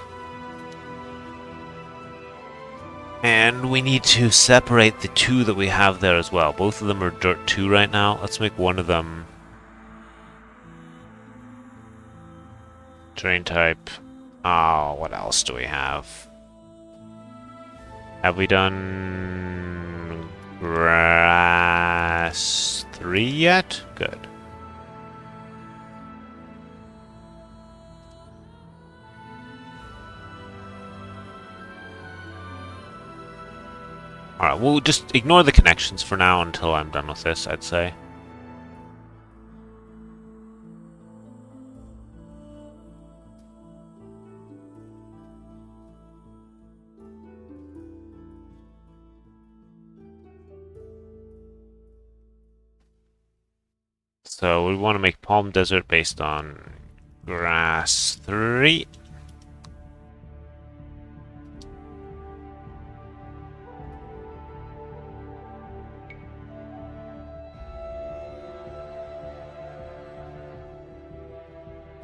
And we need to separate the two that we have there as well. Both of them are dirt 2 right now. Let's make one of them terrain type. Oh, what else do we have? Have we done grass 3 yet? Good. Alright, we'll just ignore the connections for now until I'm done with this, I'd say. So we want to make Palm Desert based on grass 3.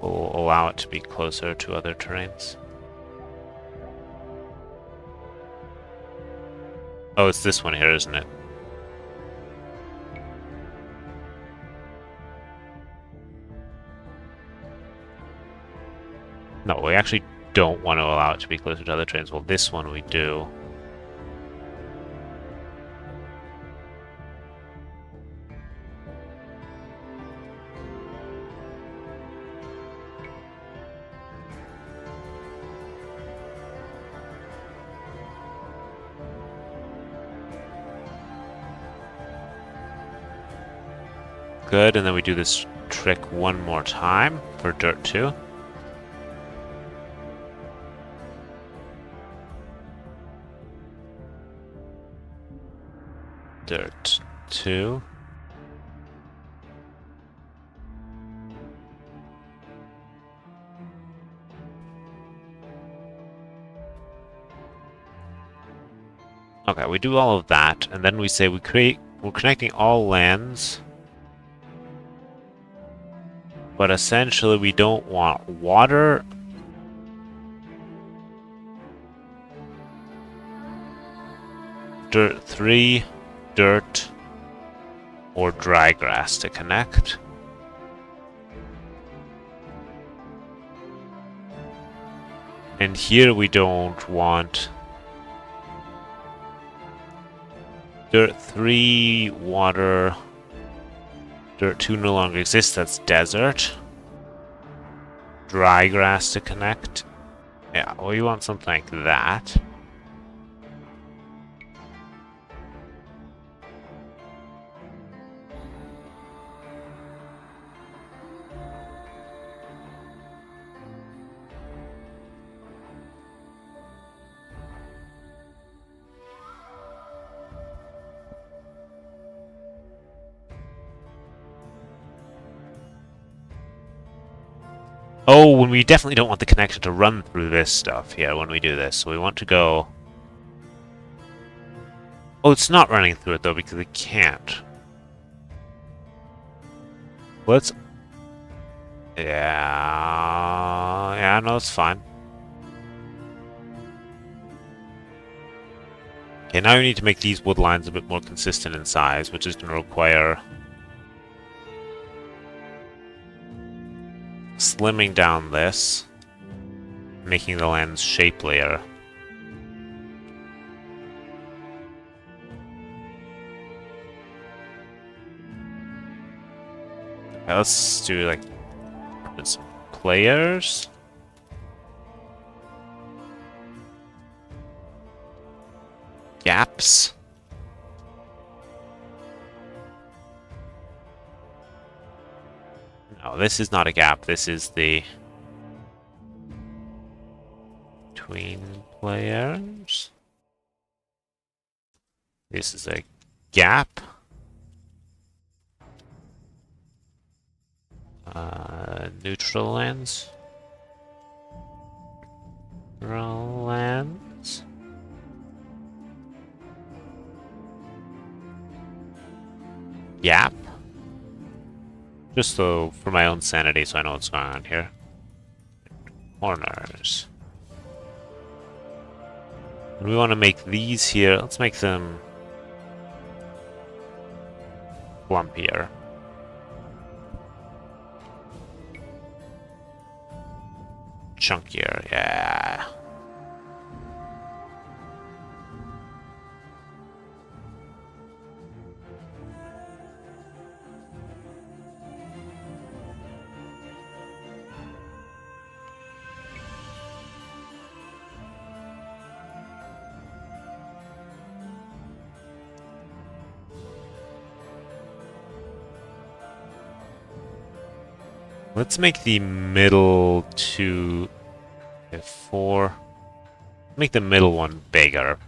We'll allow it to be closer to other terrains. Oh, it's this one here, isn't it? No, we actually don't want to allow it to be closer to other trains. Well, this one we do. Good, and then we do this trick one more time for dirt 2. Dirt 2. Okay, we do all of that, and then we say we're connecting all lands, but essentially we don't want water, dirt 3, dirt, or dry grass to connect. And here we don't want dirt 3, water, dirt 2 no longer exists, that's desert. Dry grass to connect. Yeah, well you want something like that. Oh, and we definitely don't want the connection to run through this stuff here when we do this. So we want to go... Oh, it's not running through it, though, because it can't. Let's... Yeah... Yeah, no, it's fine. Okay, now we need to make these wood lines a bit more consistent in size, which is going to require... slimming down this, making the lens shapelier. Okay, let's do like some players. Gaps. No, this is not a gap. This is the between players. This is a gap. Neutral lens. Neutral lens. Gap. Just so for my own sanity, so I know what's going on here. Corners. And we want to make these here. Let's make them plumpier. Chunkier, yeah. Let's make the middle two... Okay, 4. Make the middle one bigger.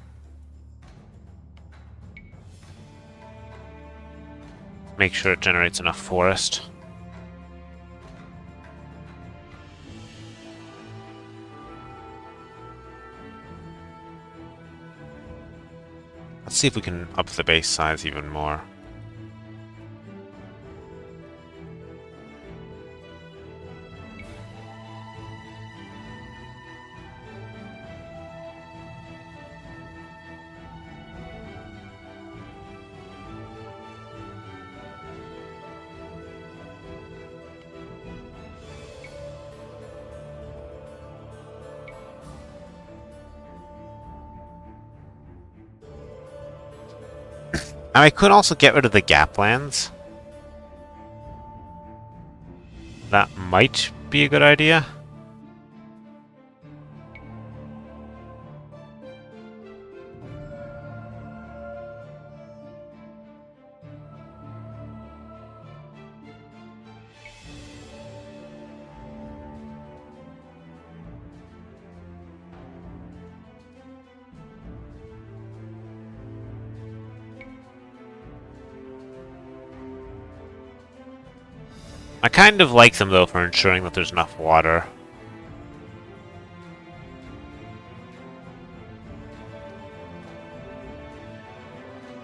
Make sure it generates enough forest. Let's see if we can up the base size even more. I could also get rid of the gap lands. That might be a good idea. I kind of like them, though, for ensuring that there's enough water.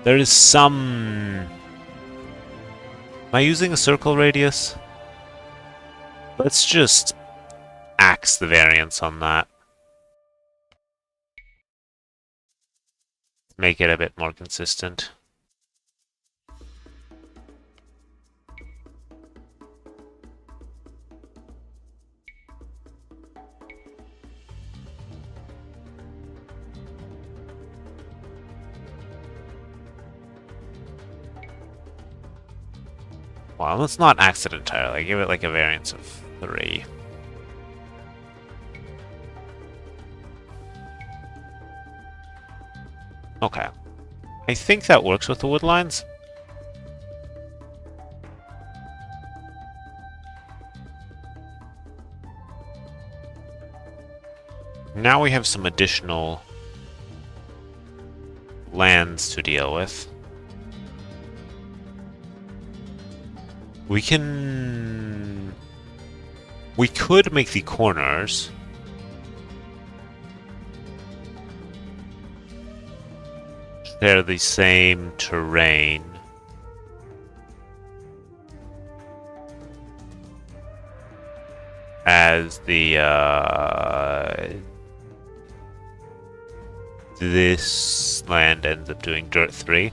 There is some... Am I using a circle radius? Let's just axe the variance on that. Make it a bit more consistent. Well, let's not axe it entirely. Give it like a variance of 3. Okay. I think that works with the wood lines. Now we have some additional lands to deal with. We can We could make the corners share the same terrain as the this land ends up doing Dirt 3.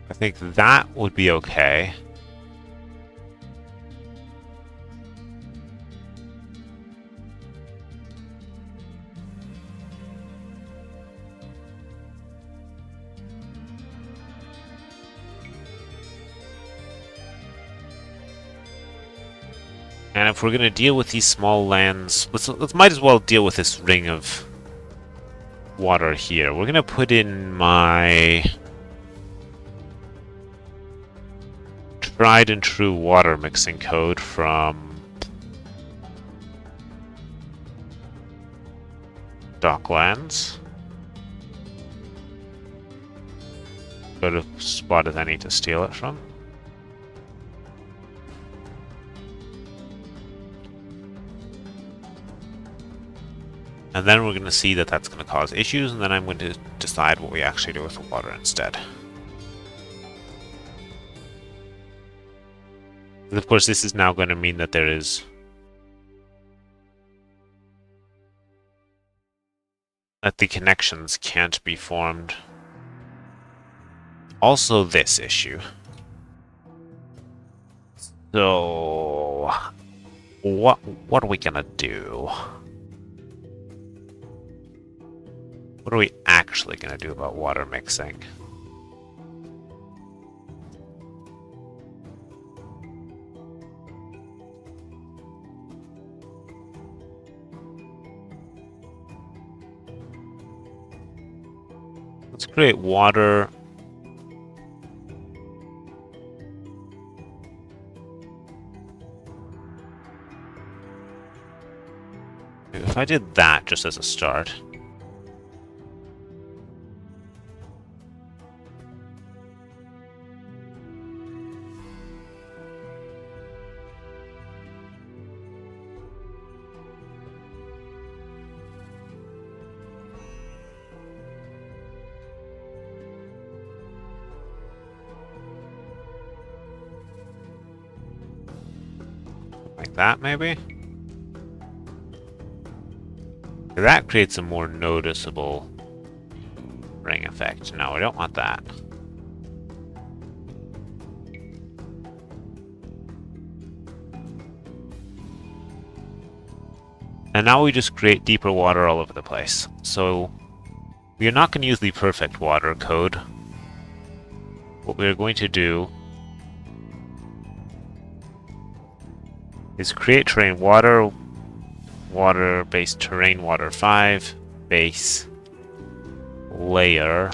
I think that would be okay. And if we're going to deal with these small lands, let's might as well deal with this ring of water here. We're going to put in my tried and true water mixing code from Docklands. Go to spot as I need to steal it from. And then we're going to see that that's going to cause issues, and then I'm going to decide what we actually do with the water instead. And of course, this is now going to mean that there is that the connections can't be formed. Also this issue. So what are we gonna do? What are we actually gonna do about water mixing? Let's create water. If I did that just as a start. Like that, maybe? That creates a more noticeable ring effect. No, we don't want that. And now we just create deeper water all over the place. So we are not going to use the perfect water code. What we're going to do is create terrain water, water base terrain water 5, base layer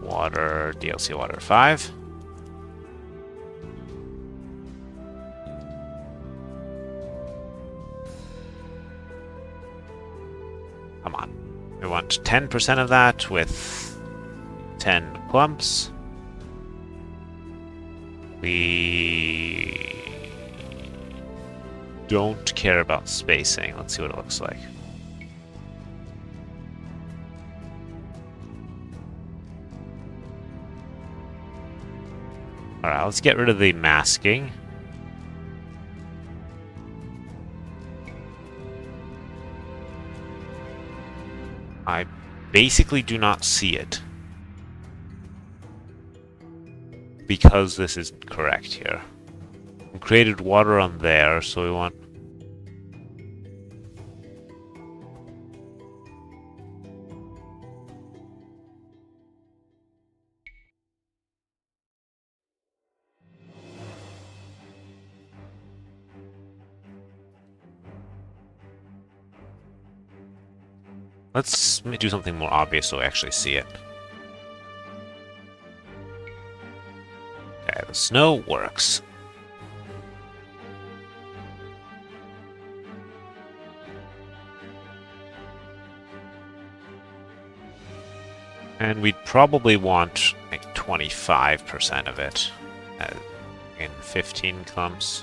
water DLC water 5. Come on. We want 10% of that with 10 clumps. We don't care about spacing. Let's see what it looks like. Alright, let's get rid of the masking. I basically do not see it, because this isn't correct here. We created water on there, so we want... Let's do something more obvious so we actually see it. Okay, the snow works. And we'd probably want like 25% of it in 15 clumps.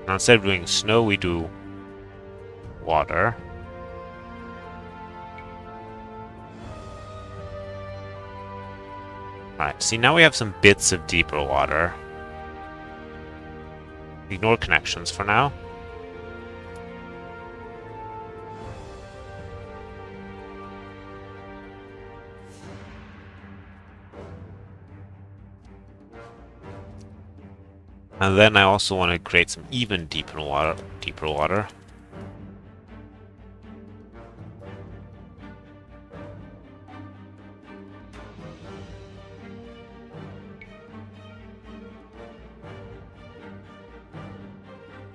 Now, instead of doing snow, we do water. Alright, see, now we have some bits of deeper water. Ignore connections for now. And then I also want to create some even deeper water.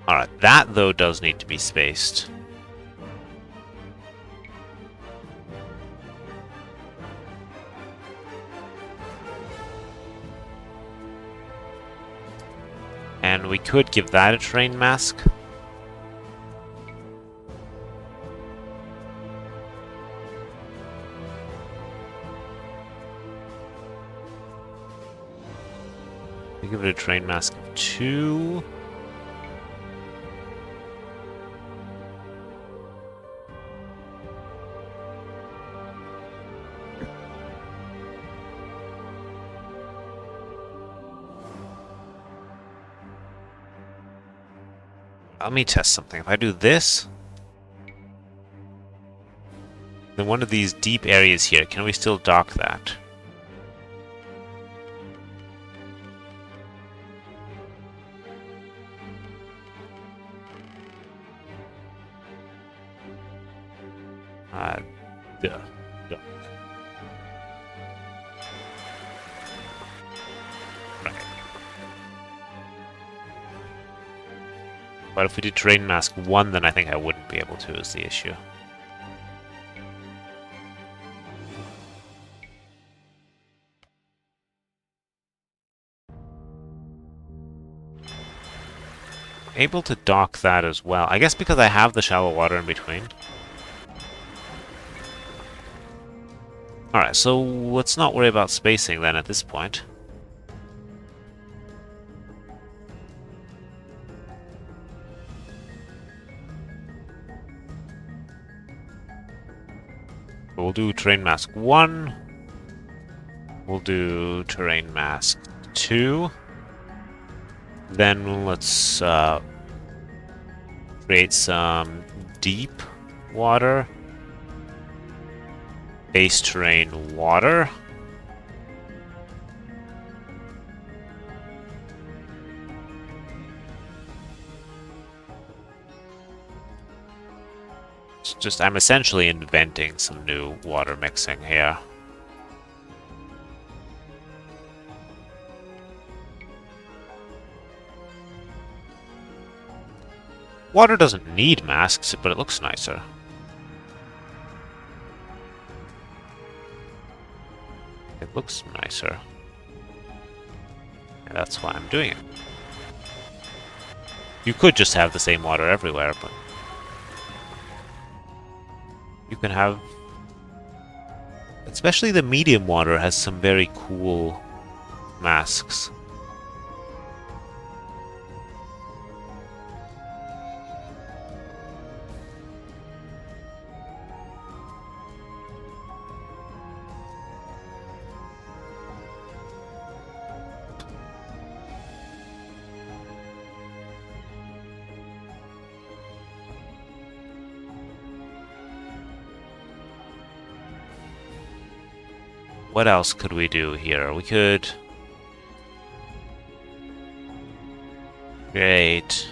Alright, that though does need to be spaced. And we could give that a terrain mask. We give it a terrain mask of 2. Let me test something. If I do this, then one of these deep areas here, can we still dock that? Duh. Right. But if we did terrain mask 1, then I think I wouldn't be able to, is the issue. Able to dock that as well. I guess because I have the shallow water in between. Alright, so let's not worry about spacing then at this point. We'll do terrain mask 1. We'll do terrain mask 2. Then let's create some deep water. Base terrain water. It's just, I'm essentially inventing some new water mixing here. Water doesn't need masks, but it looks nicer. It looks nicer. And that's why I'm doing it. You could just have the same water everywhere, but you can have... Especially the medium water has some very cool masks. What else could we do here? We could create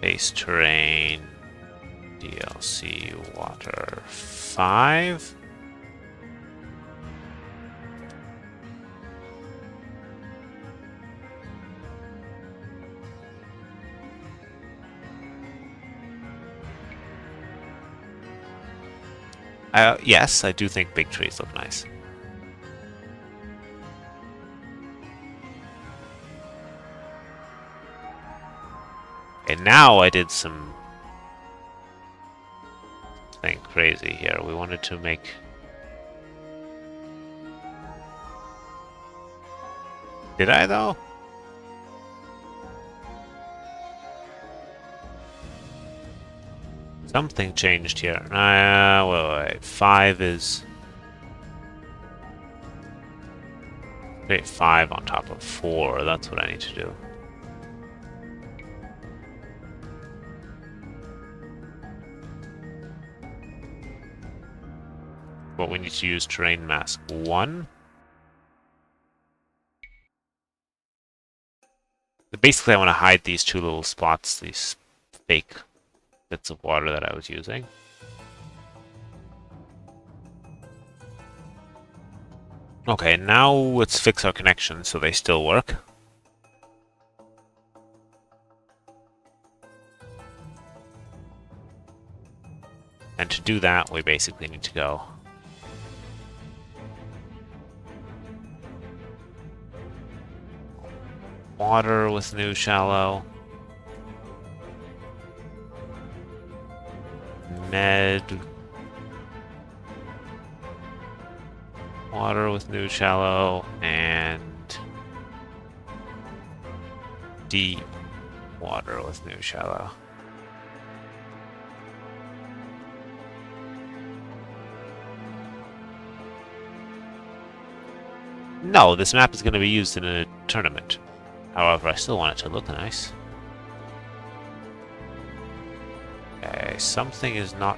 base terrain DLC water 5. Yes, I do think big trees look nice. And now I did something crazy here. We wanted to make... Did I, though? Something changed here. Wait. 5 is... Create 5 on top of 4. That's what I need to do. But we need to use terrain mask 1. Basically, I want to hide these 2 little spots, these fake bits of water that I was using. Okay, now let's fix our connections so they still work. And to do that, we basically need to go water with new shallow. Med. Water with new shallow. And deep water with new shallow. No, this map is going to be used in a tournament. However, I still want it to look nice. Okay, something is not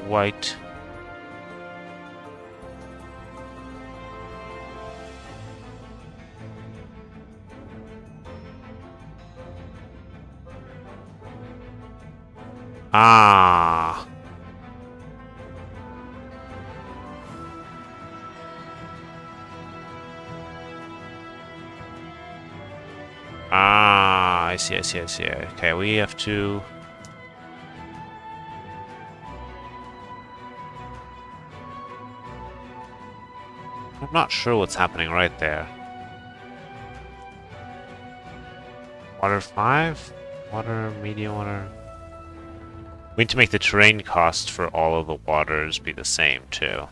quite... Ah! Ah, I see. Okay, we have to... I'm not sure what's happening right there. Water 5? Water, medium water... We need to make the terrain cost for all of the waters be the same, too.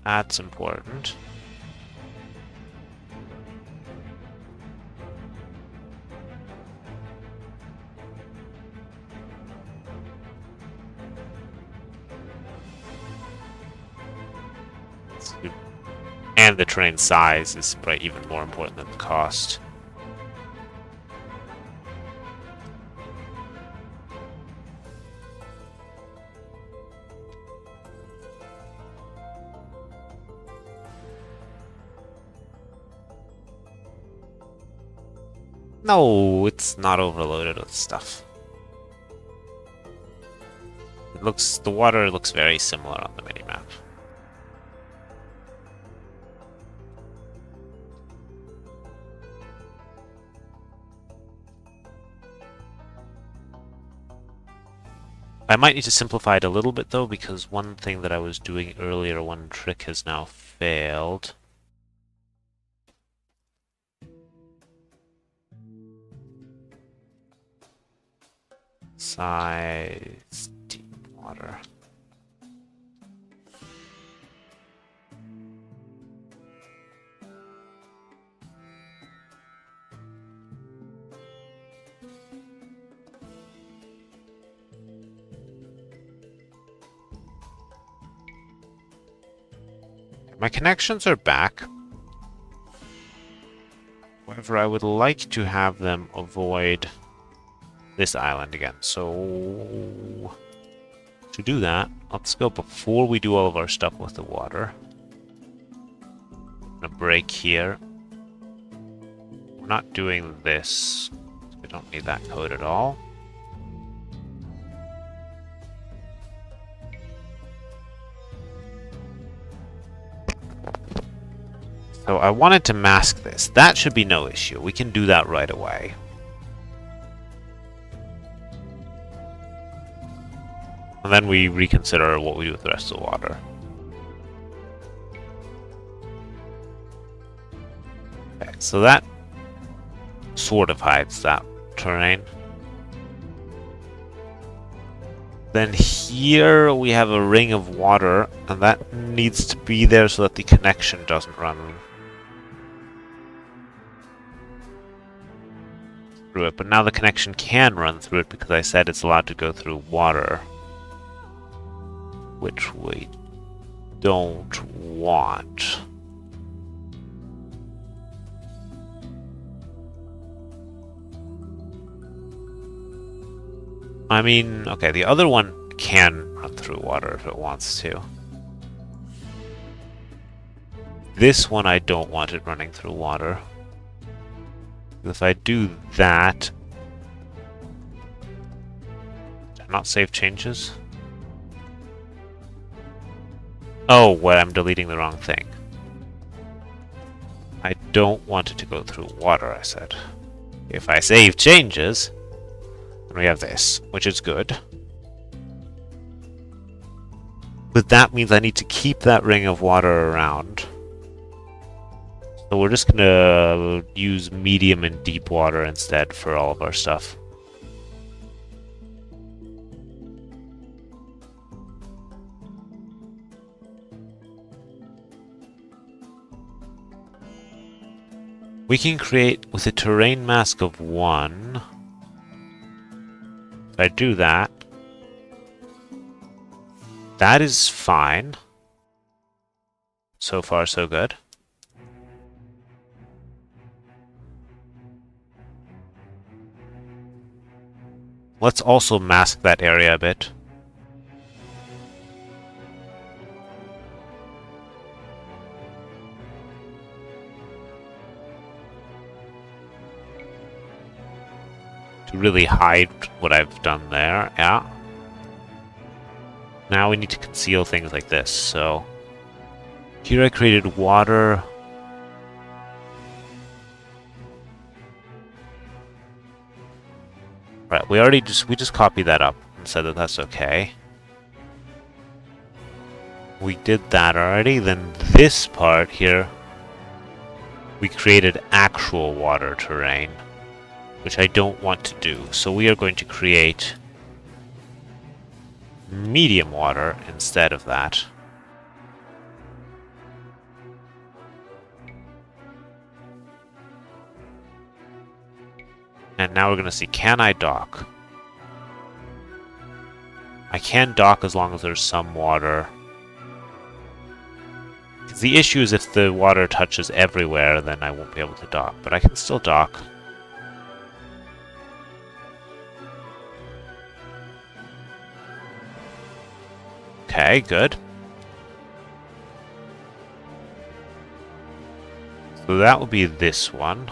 That's important. And the terrain size is probably even more important than the cost. No, it's not overloaded with stuff. The water looks very similar on the minimap. I might need to simplify it a little bit though, because one thing that I was doing earlier, one trick has now failed. Size, deep water. My connections are back. However, I would like to have them avoid this island again. So to do that, let's go before we do all of our stuff with the water. I'm gonna break here. We're not doing this. We don't need that code at all. So I wanted to mask this. That should be no issue. We can do that right away. And then we reconsider what we do with the rest of the water. Okay, so that sort of hides that terrain. Then here we have a ring of water, and that needs to be there so that the connection doesn't run through it. But now the connection can run through it because I said it's allowed to go through water, which we don't want. I mean, okay, the other one can run through water if it wants to. This one I don't want it running through water. If I do that... Did I not save changes? Oh, well, I'm deleting the wrong thing. I don't want it to go through water, I said. If I save changes... And we have this, which is good. But that means I need to keep that ring of water around. So we're just gonna use medium and deep water instead for all of our stuff. We can create with a terrain mask of 1. If I do that, that is fine. So far, so good. Let's also mask that area a bit. To really hide what I've done there, yeah. Now we need to conceal things like this, so... Here I created water. Right, we just copied that up and said that that's okay. We did that already, then this part here, we created actual water terrain, which I don't want to do. So we are going to create medium water instead of that. And now we're going to see, can I dock? I can dock as long as there's some water. Because the issue is if the water touches everywhere, then I won't be able to dock. But I can still dock. Okay, good. So that will be this one.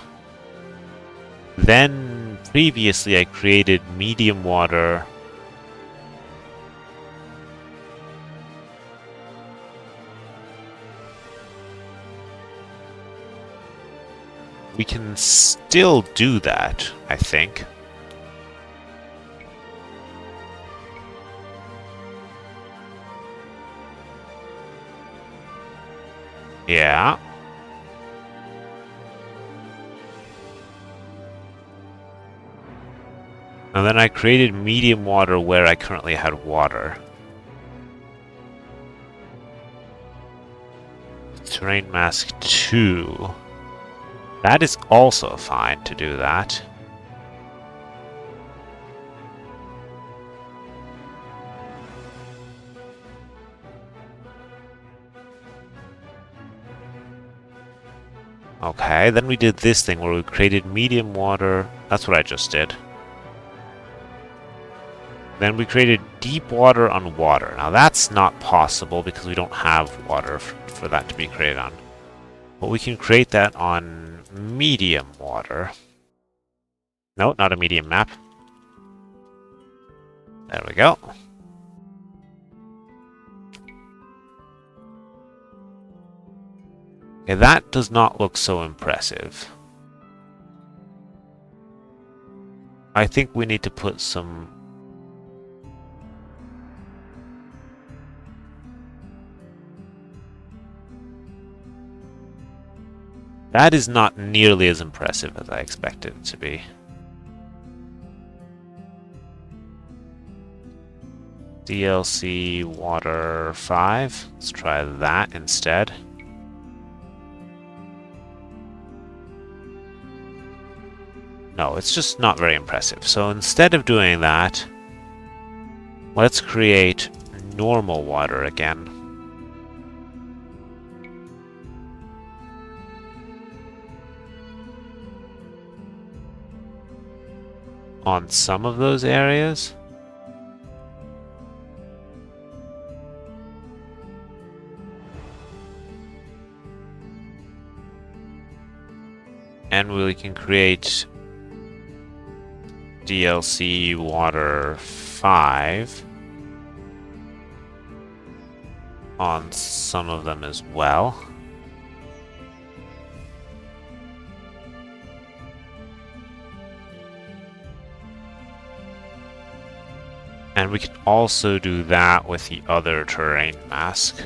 Then, previously I created medium water. We can still do that, I think. Yeah. And then I created medium water where I currently had water. Terrain mask 2. That is also fine to do that. Okay, then we did this thing where we created medium water. That's what I just did. Then we created deep water on water. Now that's not possible because we don't have water for that to be created on. But we can create that on medium water. No, not a medium map. There we go. Okay, that does not look so impressive. I think we need to put some... That is not nearly as impressive as I expected it to be. DLC Water 5. Let's try that instead. No, it's just not very impressive. So instead of doing that, let's create normal water again. On some of those areas. And we can create DLC Water 5 on some of them as well. And we can also do that with the other terrain mask.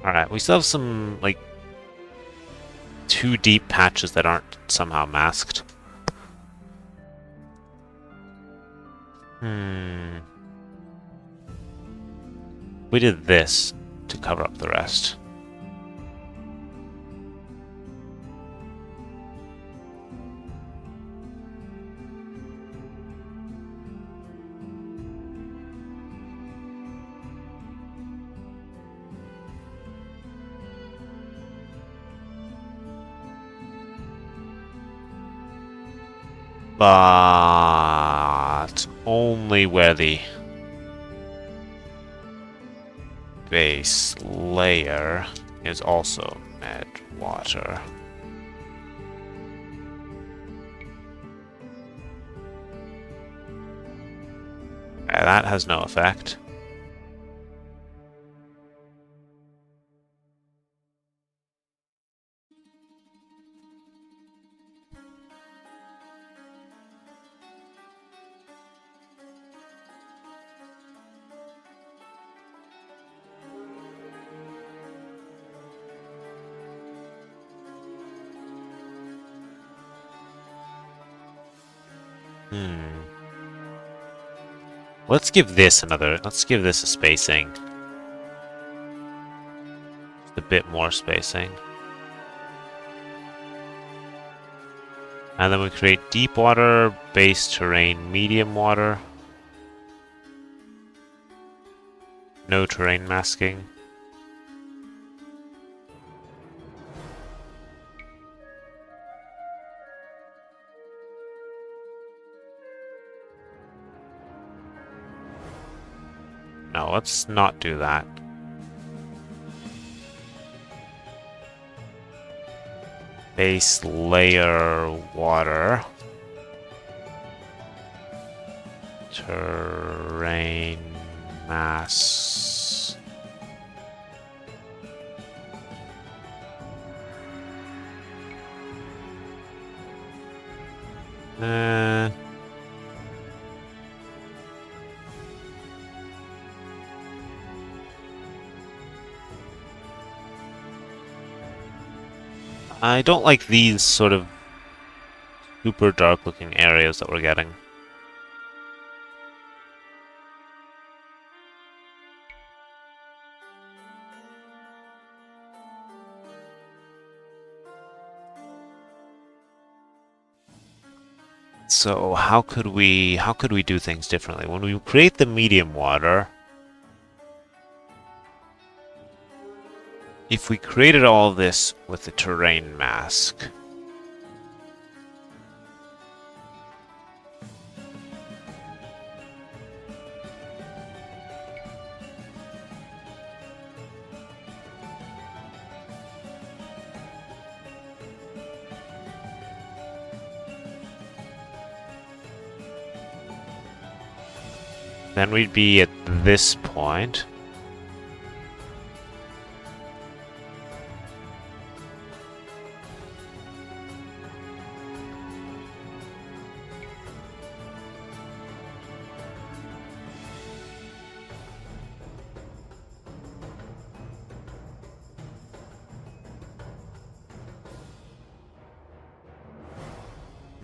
Alright, we still have some, like, 2 deep patches that aren't somehow masked. We did this to cover up the rest. But only where the base layer is also med water. That has no effect. Let's give this a spacing. Just a bit more spacing. And then we create deep water, base terrain, medium water. No terrain masking. No, let's not do that. Base layer water. Terrain mass. I don't like these sort of super dark looking areas that we're getting. So how could we do things differently? When we create the medium water, if we created all this with the terrain mask, then we'd be at this point.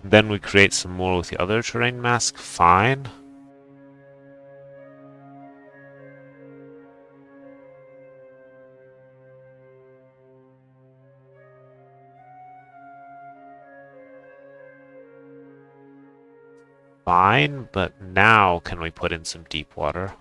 Then we create some more with the other terrain mask. Fine. Fine, but now can we put in some deep water?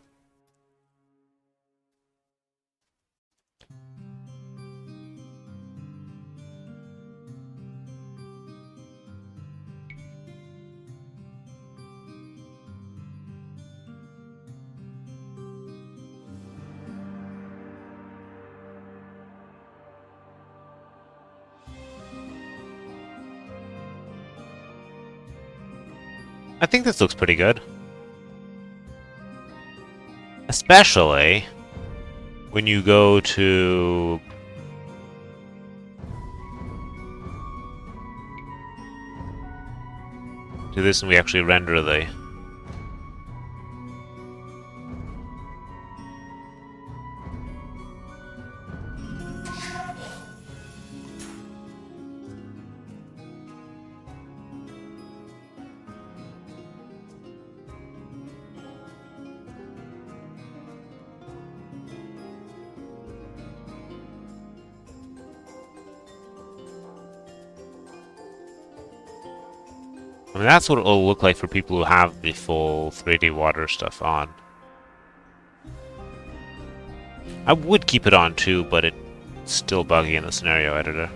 I think this looks pretty good. Especially when you go to this and we actually render the I mean, that's what it'll look like for people who have the full 3D water stuff on. I would keep it on too, but it's still buggy in the scenario editor.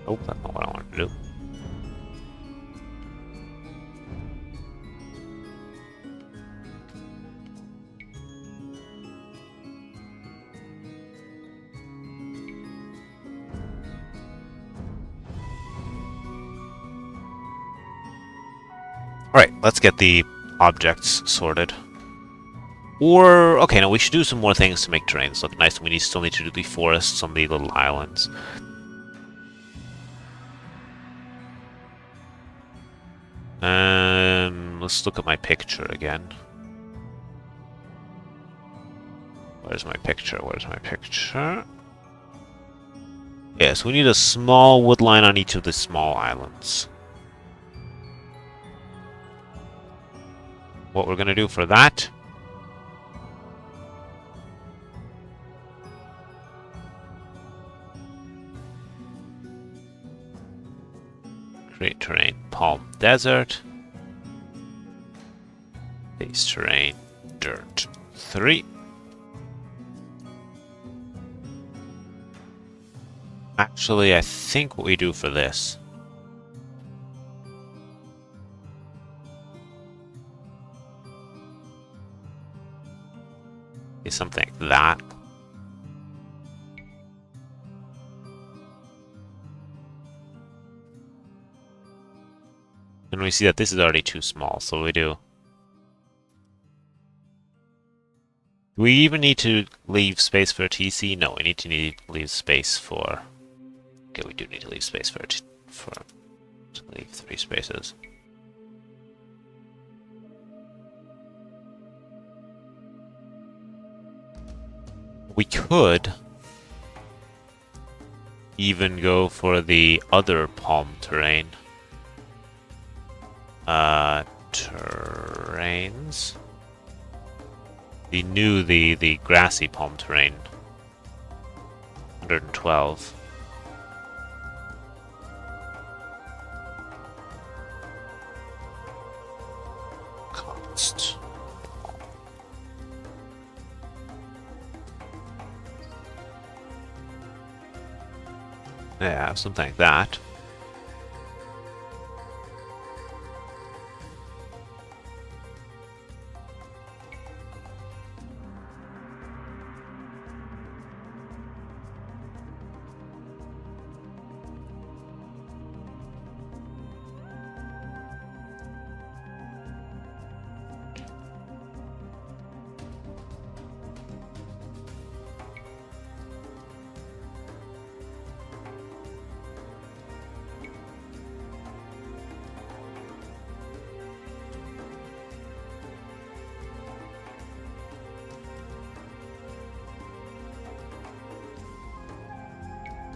Oh, that's not what I wanted to do. Alright, let's get the objects sorted. Or, okay, no, we should do some more things to make terrains look nice. We still need to do the forests on the little islands. Let's look at my picture again. Where's my picture? Where's my picture? Yes, we need a small wood line on each of the small islands. What we're going to do for that create terrain palm desert, base terrain dirt 3. Actually, I think what we do for this is something like that. And we see that this is already too small, so we do. Do we even need to leave space for a TC? No, we need to leave space for. Okay, we do need to leave space for to leave 3 spaces. We could even go for the other palm terrain. Terrains. The grassy palm terrain. 112. Cost. Yeah, something like that.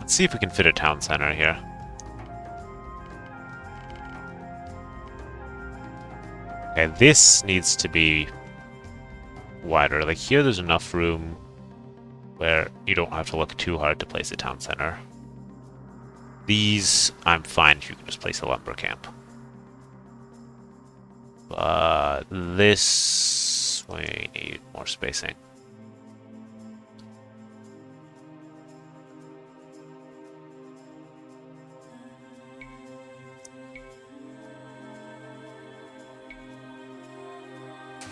Let's see if we can fit a town center here. Okay, this needs to be wider. Like here, there's enough room where you don't have to look too hard to place a town center. These, I'm fine if you can just place a lumber camp. But this, we need more spacing.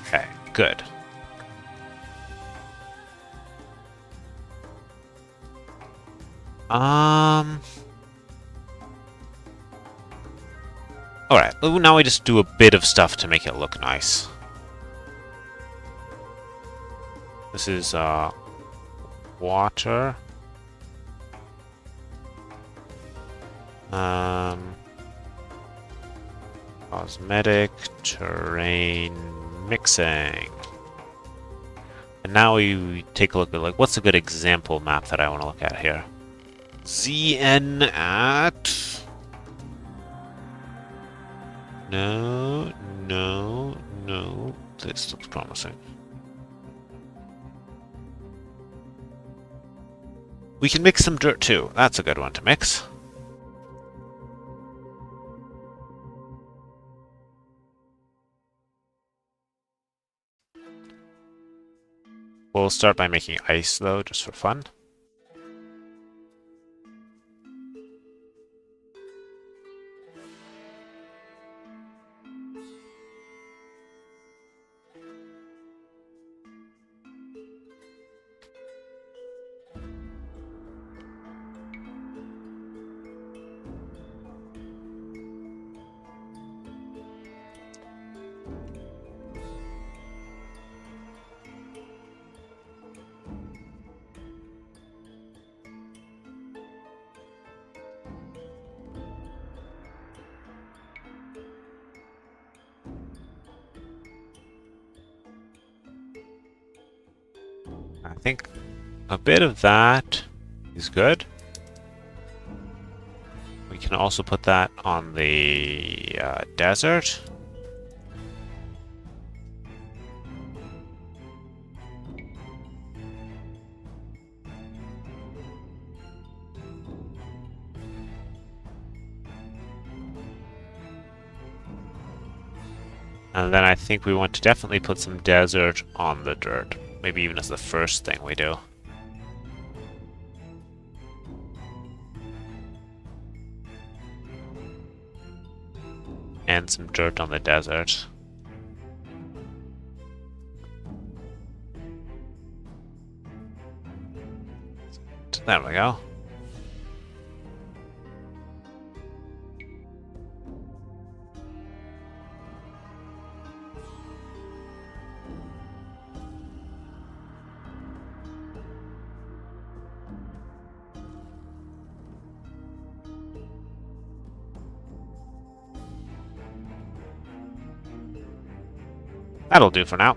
Okay, good. Alright, now we just do a bit of stuff to make it look nice. This is, water. Cosmetic, terrain, mixing. And now we take a look at, like, what's a good example map that I want to look at here? ZN at... No, no, no. This looks promising. We can mix some dirt too. That's a good one to mix. We'll start by making ice though, just for fun. I think a bit of that is good. We can also put that on the desert. And then I think we want to definitely put some desert on the dirt. Maybe even as the first thing we do. And some dirt on the desert. There we go. That'll do for now.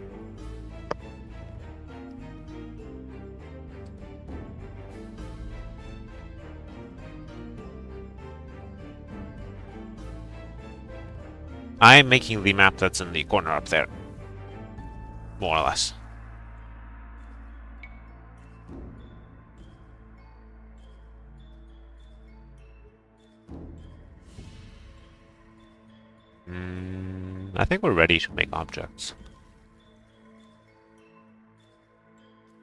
I'm making the map that's in the corner up there. More or less. I think we're ready to make objects.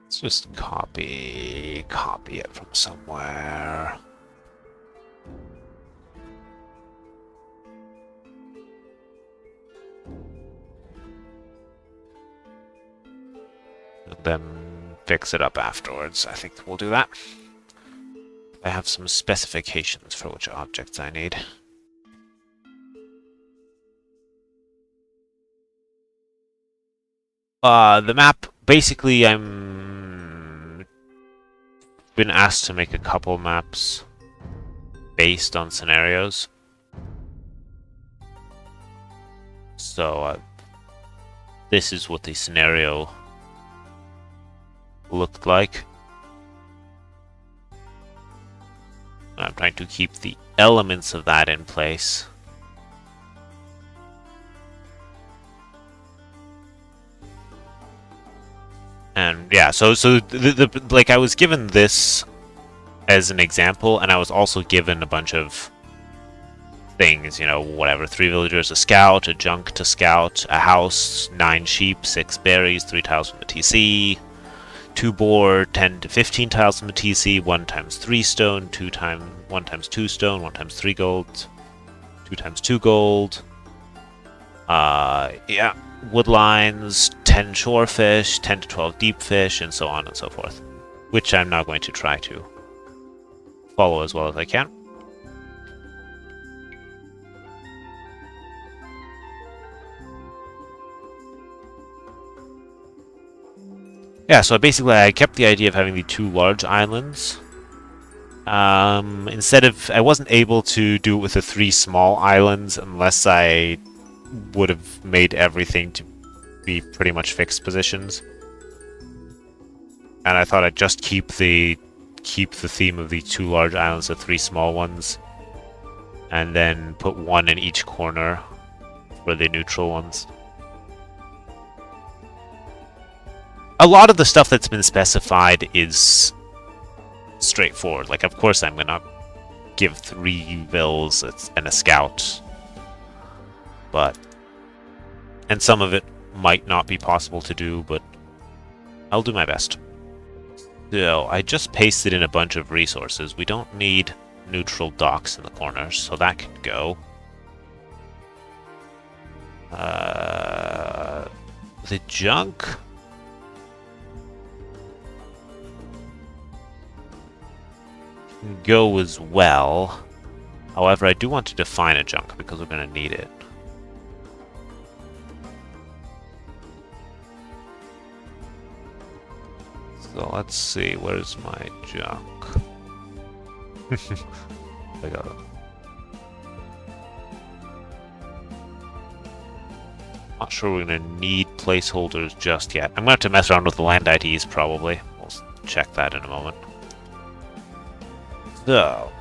Let's just copy it from somewhere. And then fix it up afterwards. I think we'll do that. I have some specifications for which objects I need. The map, basically I'm been asked to make a couple maps based on scenarios. So this is what the scenario looked like. I'm trying to keep the elements of that in place. And yeah, so like I was given this as an example, and I was also given a bunch of things, you know, whatever. 3 villagers, a scout, a junk to scout, a house, 9 sheep, 6 berries, 3 tiles from the TC, 2 board, 10 to 15 tiles from the TC, 1 times 3 stone, 1 times 2 stone, 1 times 3 gold, 2 times 2 gold. Yeah, wood lines, 10 shore fish, 10 to 12 deep fish, and so on and so forth. Which I'm now going to try to follow as well as I can. Yeah, so basically I kept the idea of having the 2 large islands. Instead of... I wasn't able to do it with the 3 small islands unless I would have made everything to be pretty much fixed positions. And I thought I'd just keep the theme of the 2 large islands, the 3 small ones, and then put 1 in each corner for the neutral ones. A lot of the stuff that's been specified is straightforward. Like, of course I'm gonna give 3 vills and a scout, and some of it might not be possible to do, but I'll do my best. So, I just pasted in a bunch of resources. We don't need neutral docks in the corners, so that can go. The junk... can go as well. However, I do want to define a junk because we're going to need it. So let's see, where's my junk? I got it. Not sure we're going to need placeholders just yet. I'm going to have to mess around with the land IDs probably. We'll check that in a moment. So,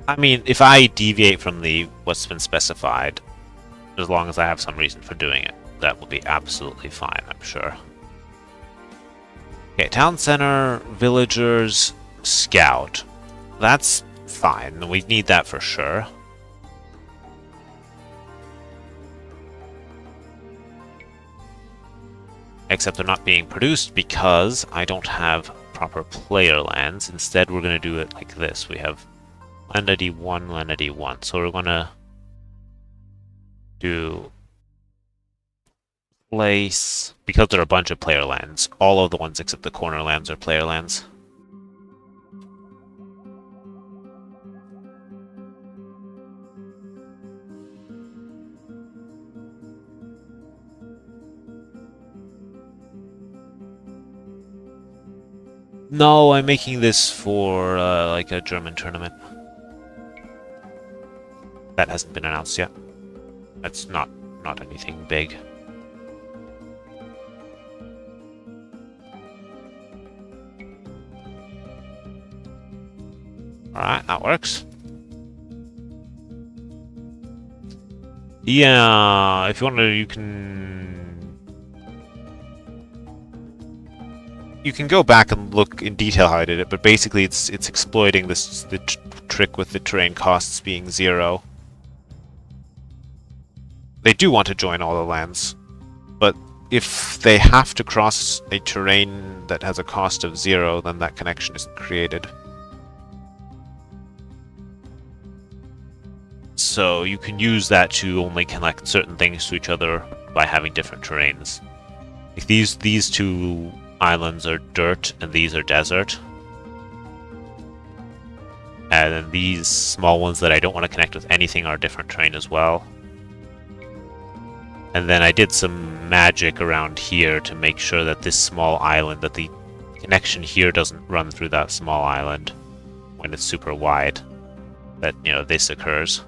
I mean, if I deviate from what's been specified, as long as I have some reason for doing it, that will be absolutely fine, I'm sure. Okay, town center, villagers, scout. That's fine. We need that for sure. Except they're not being produced because I don't have proper player lands. Instead, we're going to do it like this. We have land ID 1, land ID 1. So we're going to do place, because there are a bunch of player lands. All of the ones except the corner lands are player lands. No, I'm making this for like a German tournament. That hasn't been announced yet. That's not anything big. Alright, that works. Yeah, if you want to, you can go back and look in detail how I did it, but basically it's exploiting the trick with the terrain costs being 0. They do want to join all the lands, but if they have to cross a terrain that has a cost of 0, then that connection isn't created. So you can use that to only connect certain things to each other by having different terrains. Like these 2 islands are dirt and these are desert. And then these small ones that I don't want to connect with anything are different terrain as well. And then I did some magic around here to make sure that this small island, that the connection here doesn't run through that small island when it's super wide. That, you know, this occurs.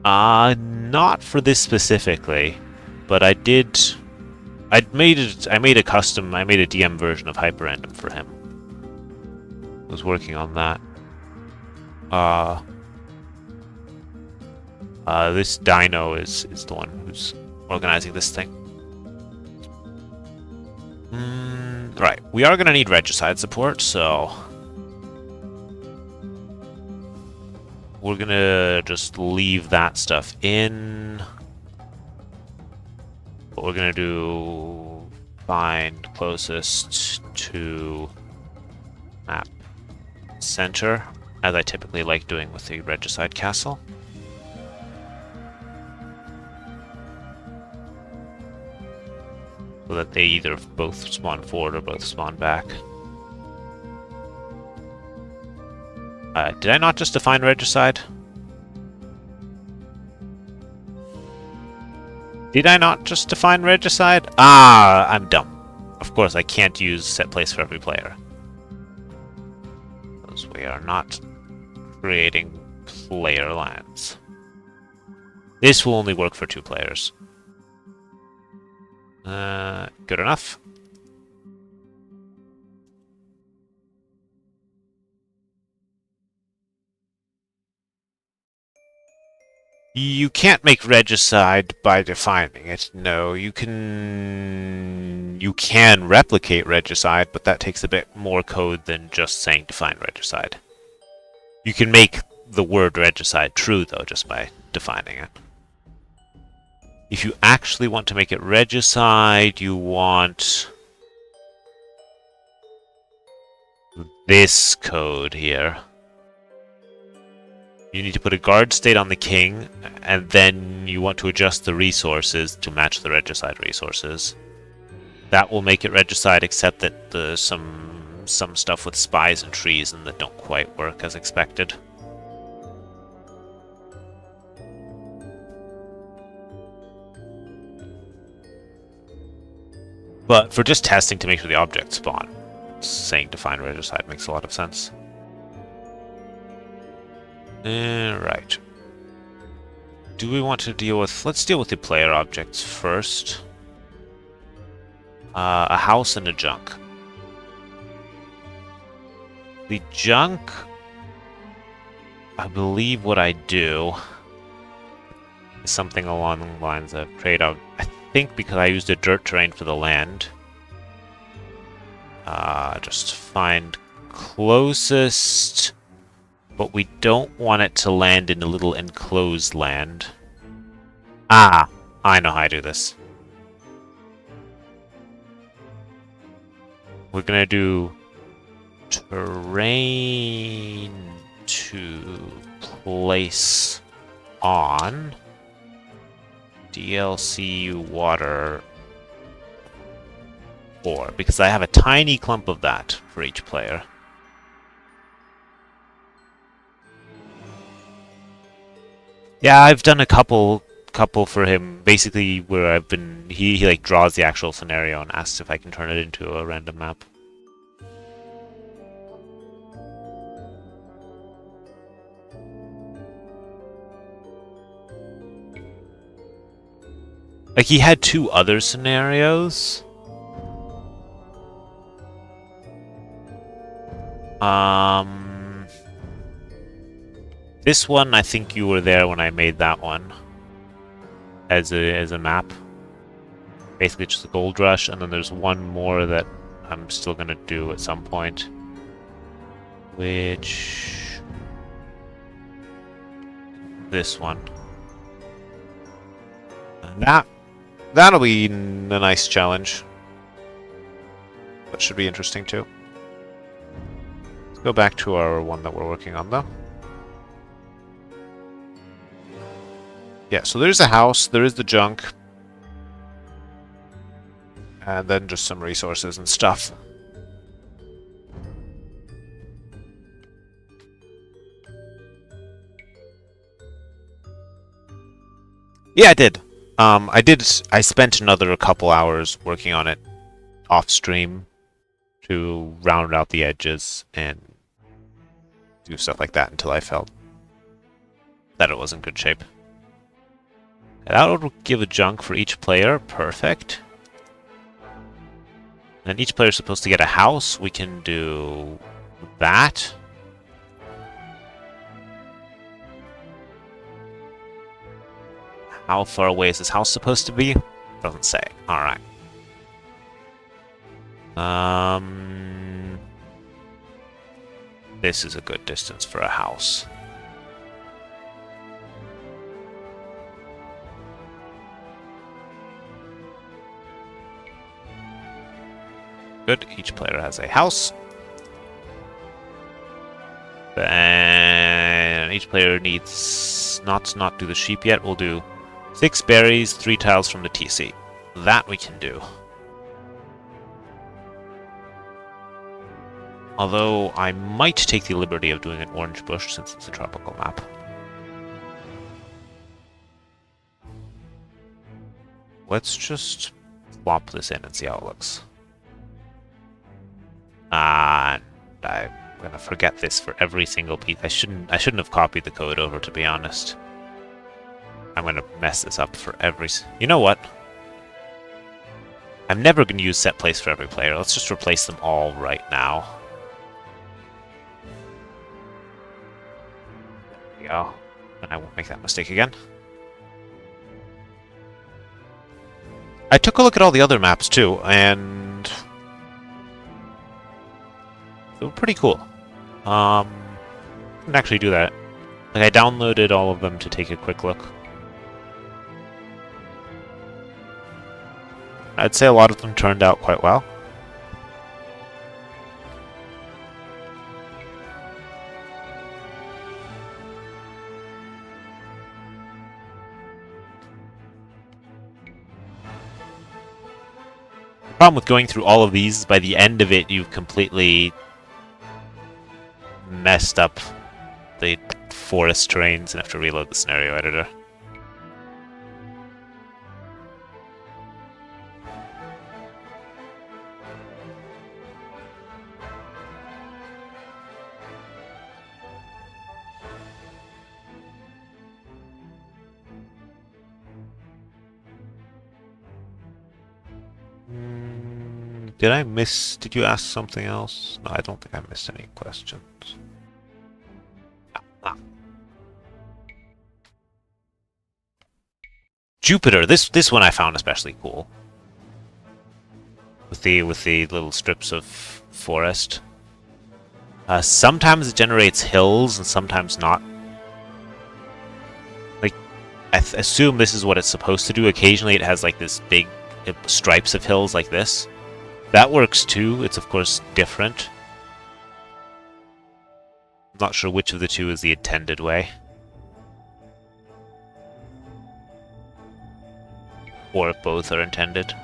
Not for this specifically. but I made a DM version of Hyperrandom for him. I was working on that. This Dino is the one who's organizing this thing. Right, we are gonna need regicide support, so we're gonna just leave that stuff in. What we're gonna do, find closest to map center, as I typically like doing with the regicide castle. So that they either both spawn forward or both spawn back. Did I not just define regicide? Did I not just define regicide? Ah, I'm dumb. Of course, I can't use set place for every player. Because we are not creating player lands. This will only work for 2 players. Good enough. You can't make regicide by defining it. No, you can replicate regicide, but that takes a bit more code than just saying define regicide. You can make the word regicide true though just by defining it. If you actually want to make it regicide, you want this code here. You need to put a guard state on the king, and then you want to adjust the resources to match the regicide resources. That will make it regicide, except that there's some stuff with spies and trees and that don't quite work as expected. But for just testing to make sure the objects spawn, saying define regicide makes a lot of sense. Right. Do we want to deal with... Let's deal with the player objects first. A house and a junk. The junk... I believe what I do is something along the lines of trade out... I think because I used a dirt terrain for the land. Just find closest... But we don't want it to land in a little enclosed land. Ah, I know how I do this. We're gonna do terrain to place on DLC water 4, because I have a tiny clump of that for each player. Yeah, I've done a couple for him, basically where I've been... He like draws the actual scenario and asks if I can turn it into a random map. Like, he had 2 other scenarios. This one, I think you were there when I made that one. As a map. Basically just a gold rush, and then there's one more that I'm still gonna do at some point. Which... This one. And that'll be a nice challenge. That should be interesting too. Let's go back to our one that we're working on though. Yeah, so there's a house, there is the junk. And then just some resources and stuff. Yeah, I did. I spent another couple hours working on it off stream to round out the edges and do stuff like that until I felt that it was in good shape. That would give a junk for each player. Perfect. And each player is supposed to get a house. We can do that. How far away is this house supposed to be? Doesn't say. Alright. This is a good distance for a house. Good. Each player has a house. And each player needs not do the sheep yet. We'll do 6 berries, 3 tiles from the TC. That we can do. Although I might take the liberty of doing an orange bush since it's a tropical map. Let's just plop this in and see how it looks. And I'm gonna forget this for every single piece. I shouldn't have copied the code over, to be honest. I'm gonna mess this up for every... You know what? I'm never gonna use set place for every player. Let's just replace them all right now. There we go. And I won't make that mistake again. I took a look at all the other maps too, and they were pretty cool. I can actually do that. Like, I downloaded all of them to take a quick look. I'd say a lot of them turned out quite well. The problem with going through all of these is by the end of it, you've completely messed up the forest terrains and have to reload the scenario editor. Did you ask something else? No, I don't think I missed any questions. Jupiter, this one I found especially cool. With the little strips of forest. Sometimes it generates hills and sometimes not. Like, I assume this is what it's supposed to do. Occasionally it has like this big stripes of hills like this. That works too. It's of course different. I'm not sure which of the two is the intended way. Or if both are intended.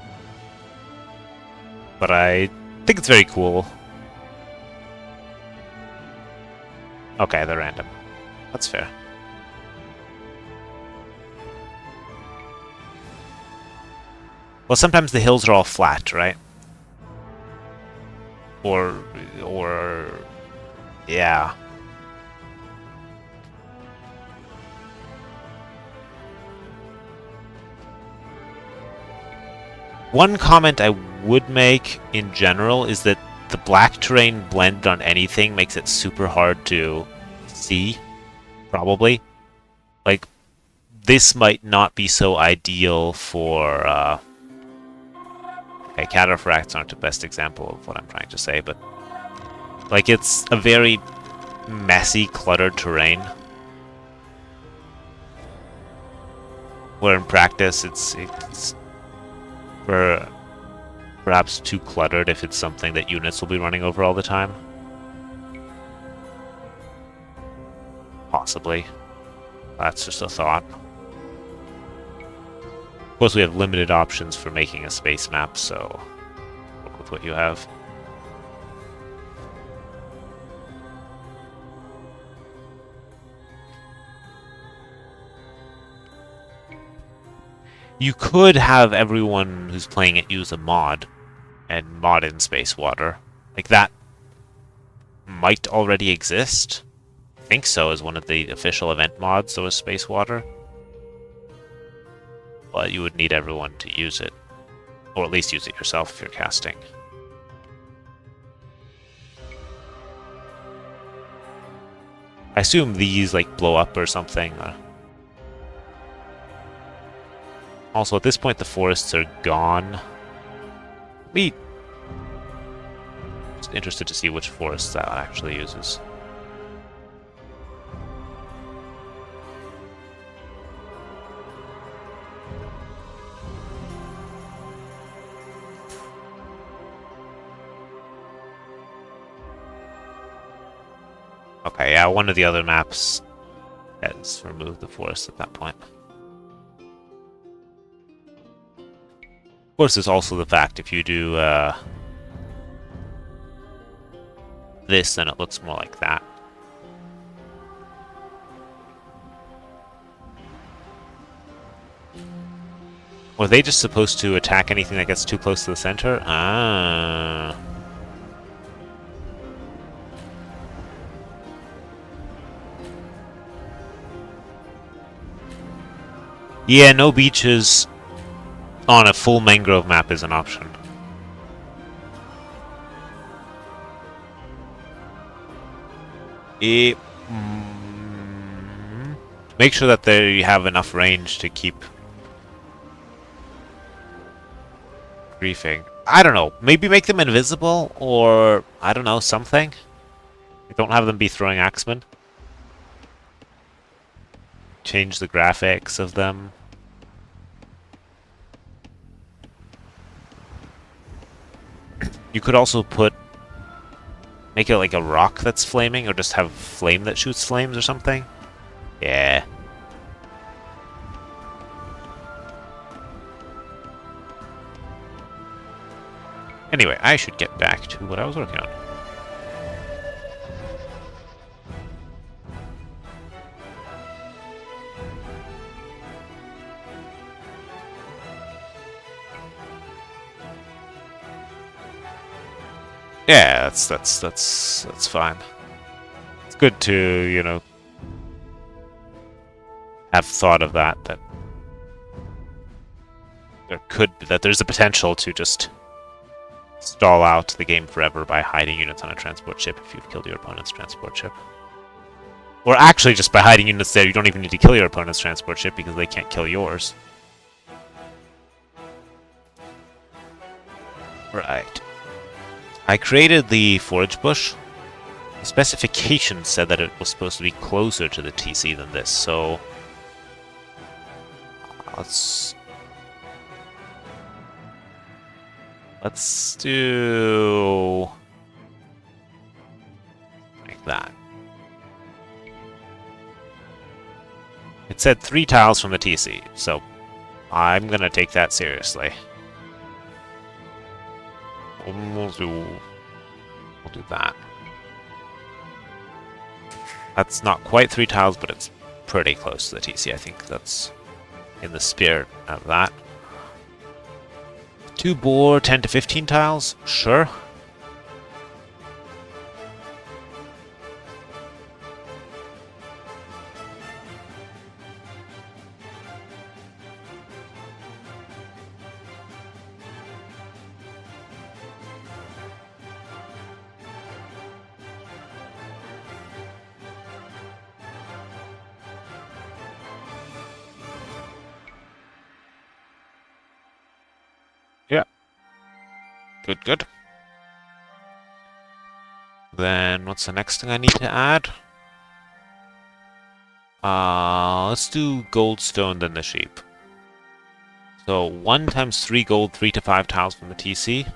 But I think it's very cool. Okay, they're random. That's fair. Well, sometimes the hills are all flat, right? Or... yeah. One comment I would make in general is that the black terrain blended on anything makes it super hard to see, probably. Like, this might not be so ideal for, okay, cataracts aren't the best example of what I'm trying to say, but... like, it's a very messy, cluttered terrain. Where in practice, it's perhaps too cluttered if it's something that units will be running over all the time. Possibly. That's just a thought. Of course, we have limited options for making a space map, so work with what you have. You could have everyone who's playing it use a mod and mod in Space Water. Like, that might already exist. I think so, as one of the official event mods, there was Space Water. but you would need everyone to use it. Or at least use it yourself if you're casting. I assume these like blow up or something. Also, at this point, the forests are gone. Just interested to see which forests that actually uses. Okay, yeah, one of the other maps has removed the forest at that point. Of course, there's also the fact if you do this, then it looks more like that. Were they just supposed to attack anything that gets too close to the center? Ah. Yeah, no beaches on a full mangrove map is an option. Make sure that you have enough range to keep griefing. I don't know. Maybe make them invisible, or I don't know, something. Don't have them be throwing axemen. Change the graphics of them. You could also make it like a rock that's flaming, or just have flame that shoots flames or something. Yeah. Anyway, I should get back to what I was working on. Yeah, that's fine. It's good to, you know, have thought of that there's a potential to just stall out the game forever by hiding units on a transport ship if you've killed your opponent's transport ship. Or actually just by hiding units there, you don't even need to kill your opponent's transport ship because they can't kill yours. Right. I created the forage bush. The specifications said that it was supposed to be closer to the TC than this, so let's do like that. It said 3 tiles from the TC, so I'm gonna take that seriously. We'll do that. That's not quite 3 tiles, but it's pretty close to the TC. I think that's in the spirit of that. 2 boar, 10 to 15 tiles? Sure. Yeah. Good. Then what's the next thing I need to add? Let's do goldstone, then the sheep. So 1 times 3 gold, 3 to 5 tiles from the TC.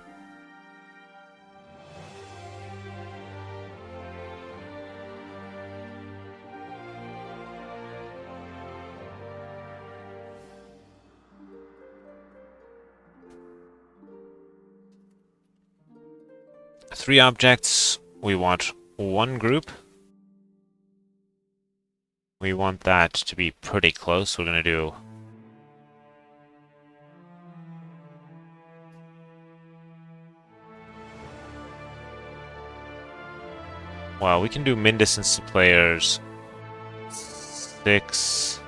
Three objects. We want 1 group. We want that to be pretty close. We're going to do... Well, we can do min distance to players 6.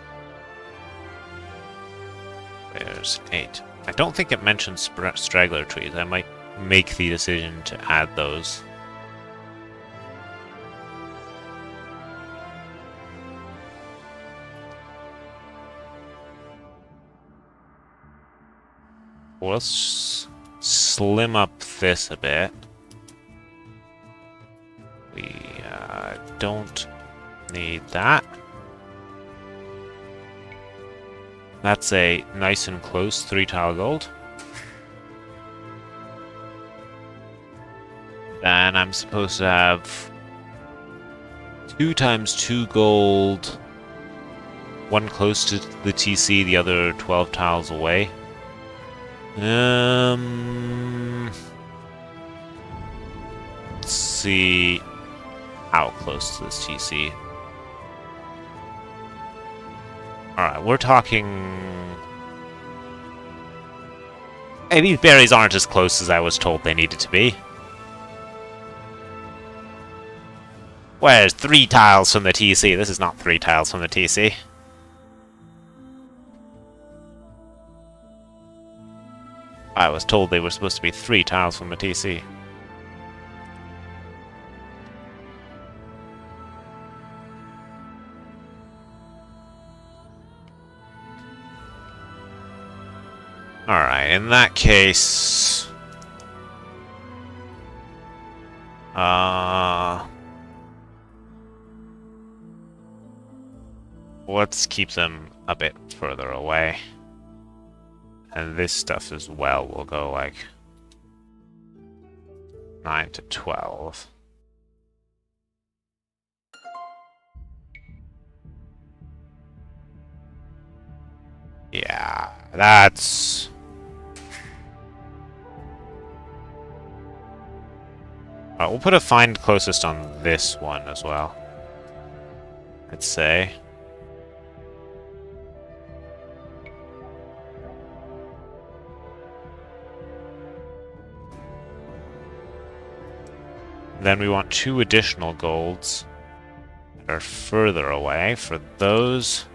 there's 8. I don't think it mentions straggler trees. I might make the decision to add those. Well, let's slim up this a bit. We don't need that. That's a nice and close 3-tile gold. Then I'm supposed to have 2 times 2 gold, one close to the TC, the other 12 tiles away. Let's see how close to this TC. Alright, we're talking... Hey, these berries aren't as close as I was told they needed to be. Where's 3 tiles from the TC? This is not 3 tiles from the TC. I was told they were supposed to be 3 tiles from the TC. Alright, in that case... let's keep them a bit further away. And this stuff as well will go like 9 to 12. Yeah, that's... Alright, we'll put a find closest on this one as well. Let's say. Then we want 2 additional golds that are further away. For those,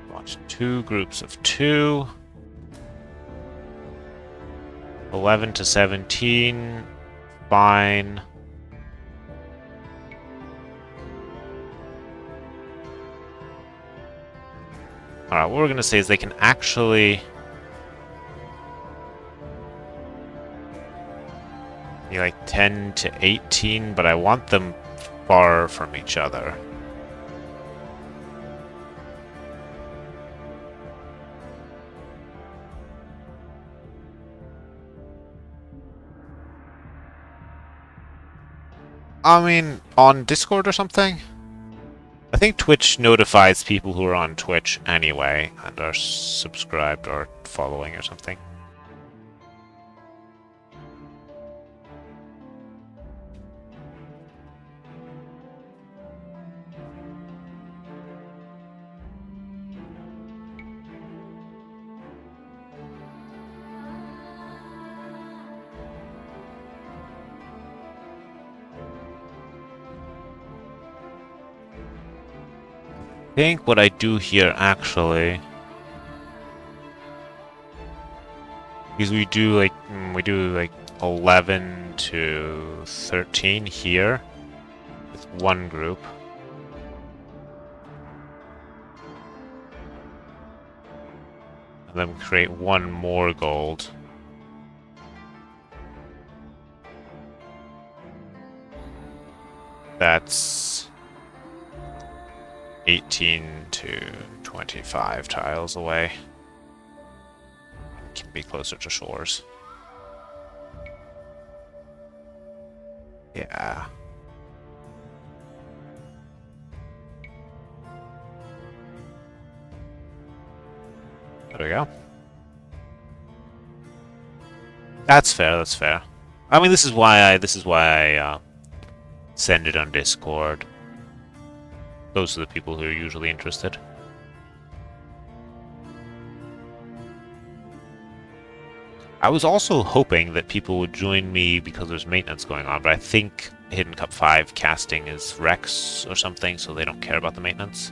we want 2 groups of 2. 11 to 17. Fine. Alright, what we're going to say is they can actually... be like 10 to 18, but I want them far from each other. I mean, on Discord or something? I think Twitch notifies people who are on Twitch anyway, and are subscribed or following or something. I think what I do here actually is we do like 11 to 13 here with one group. And then create one more gold. That's 18 to 25 tiles away. Can be closer to shores. Yeah. There we go. That's fair, that's fair. I mean, this is why I send it on Discord. Those are the people who are usually interested. I was also hoping that people would join me because there's maintenance going on, but I think Hidden Cup 5 casting is Rex or something, so they don't care about the maintenance.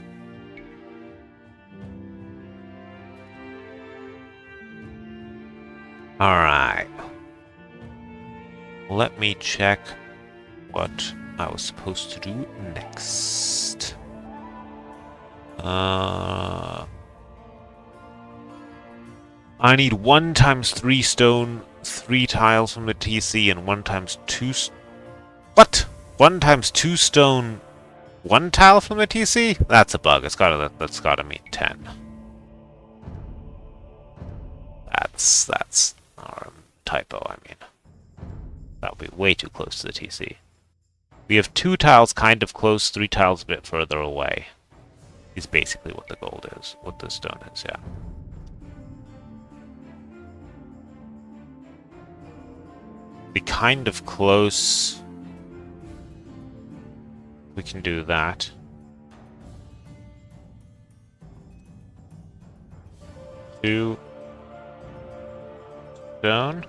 Alright. Let me check what I was supposed to do next. I need 1 times 3 stone, 3 tiles from the TC, and 1 times 2 what? 1 times 2 stone, 1 tile from the TC? That's a bug. That's gotta mean 10. That's our typo, I mean. That would be way too close to the TC. We have 2 tiles kind of close, 3 tiles a bit further away. Is basically what the gold is, what the stone is, yeah. Be kind of close. We can do that. Two stone.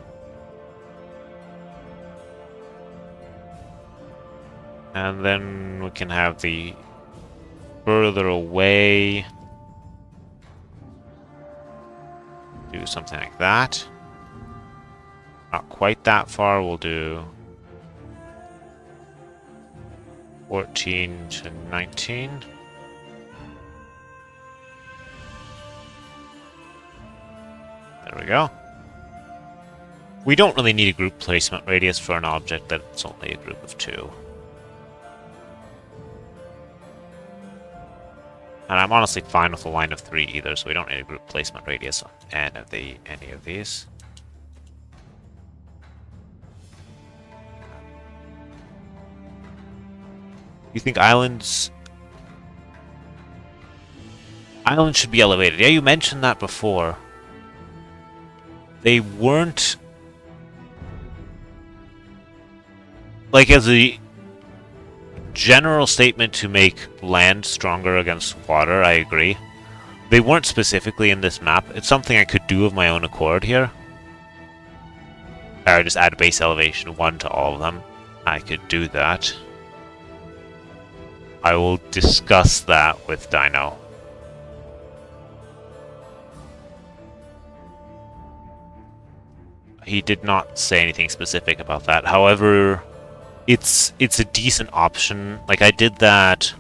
And then we can have the further away do something like that. Not quite that far, we'll do 14 to 19. There we go. We don't really need a group placement radius for an object that's only a group of 2. And I'm honestly fine with a line of 3 either, so we don't need a group placement radius on any of these. You think islands should be elevated? Yeah, you mentioned that before. They weren't, like, as a general statement to make land stronger against water, I agree. They weren't specifically in this map. It's something I could do of my own accord here. Or just add base elevation 1 to all of them. I could do that. I will discuss that with Dino. He did not say anything specific about that. However, it's a decent option. Like, I did that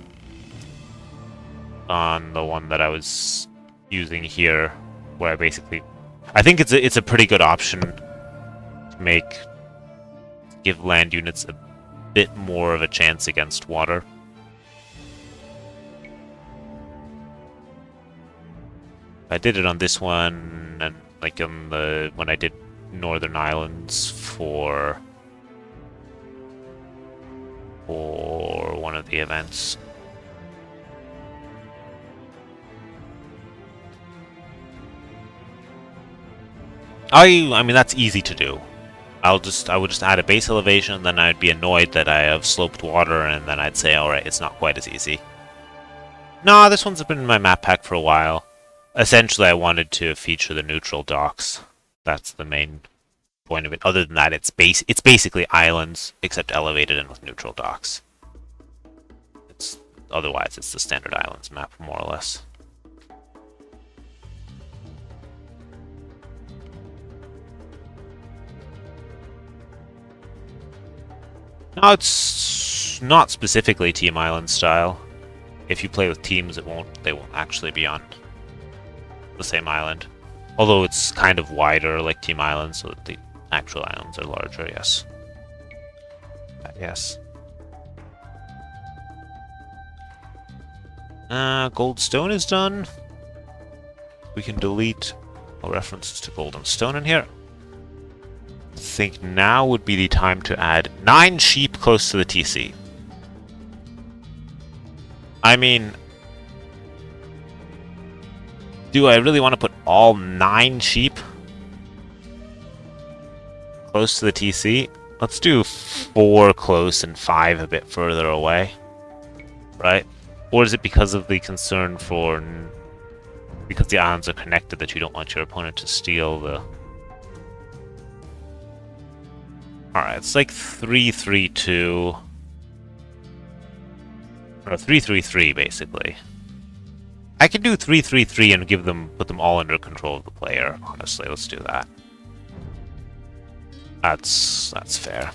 on the one that I was using here, where I think it's a pretty good option to give land units a bit more of a chance against water. I did it on this one, and like on when I did Northern Islands for one of the events. I mean that's easy to do. I would just add a base elevation, and then I'd be annoyed that I have sloped water, and then I'd say, alright, it's not quite as easy. Nah, this one's been in my map pack for a while. Essentially, I wanted to feature the neutral docks. That's the main point of it. Other than that, it's basically islands, except elevated and with neutral docks. Otherwise, it's the standard islands map, more or less. No, it's not specifically Team Island style. If you play with teams, they won't actually be on the same island. Although it's kind of wider like Team Island, so that the actual islands are larger, yes. Yes. Gold stone is done. We can delete all references to gold and stone in here. I think now would be the time to add 9 sheep close to the TC. I mean, do I really want to put all 9 sheep close to the TC? Let's do 4 close and 5 a bit further away. Right? Or is it because of the concern because the islands are connected that you don't want your opponent to steal the... Alright, it's like 3-3-2. Or 3-3-3, basically. I can do 3-3-3 and put them all under control of the player, honestly. Let's do that. That's fair.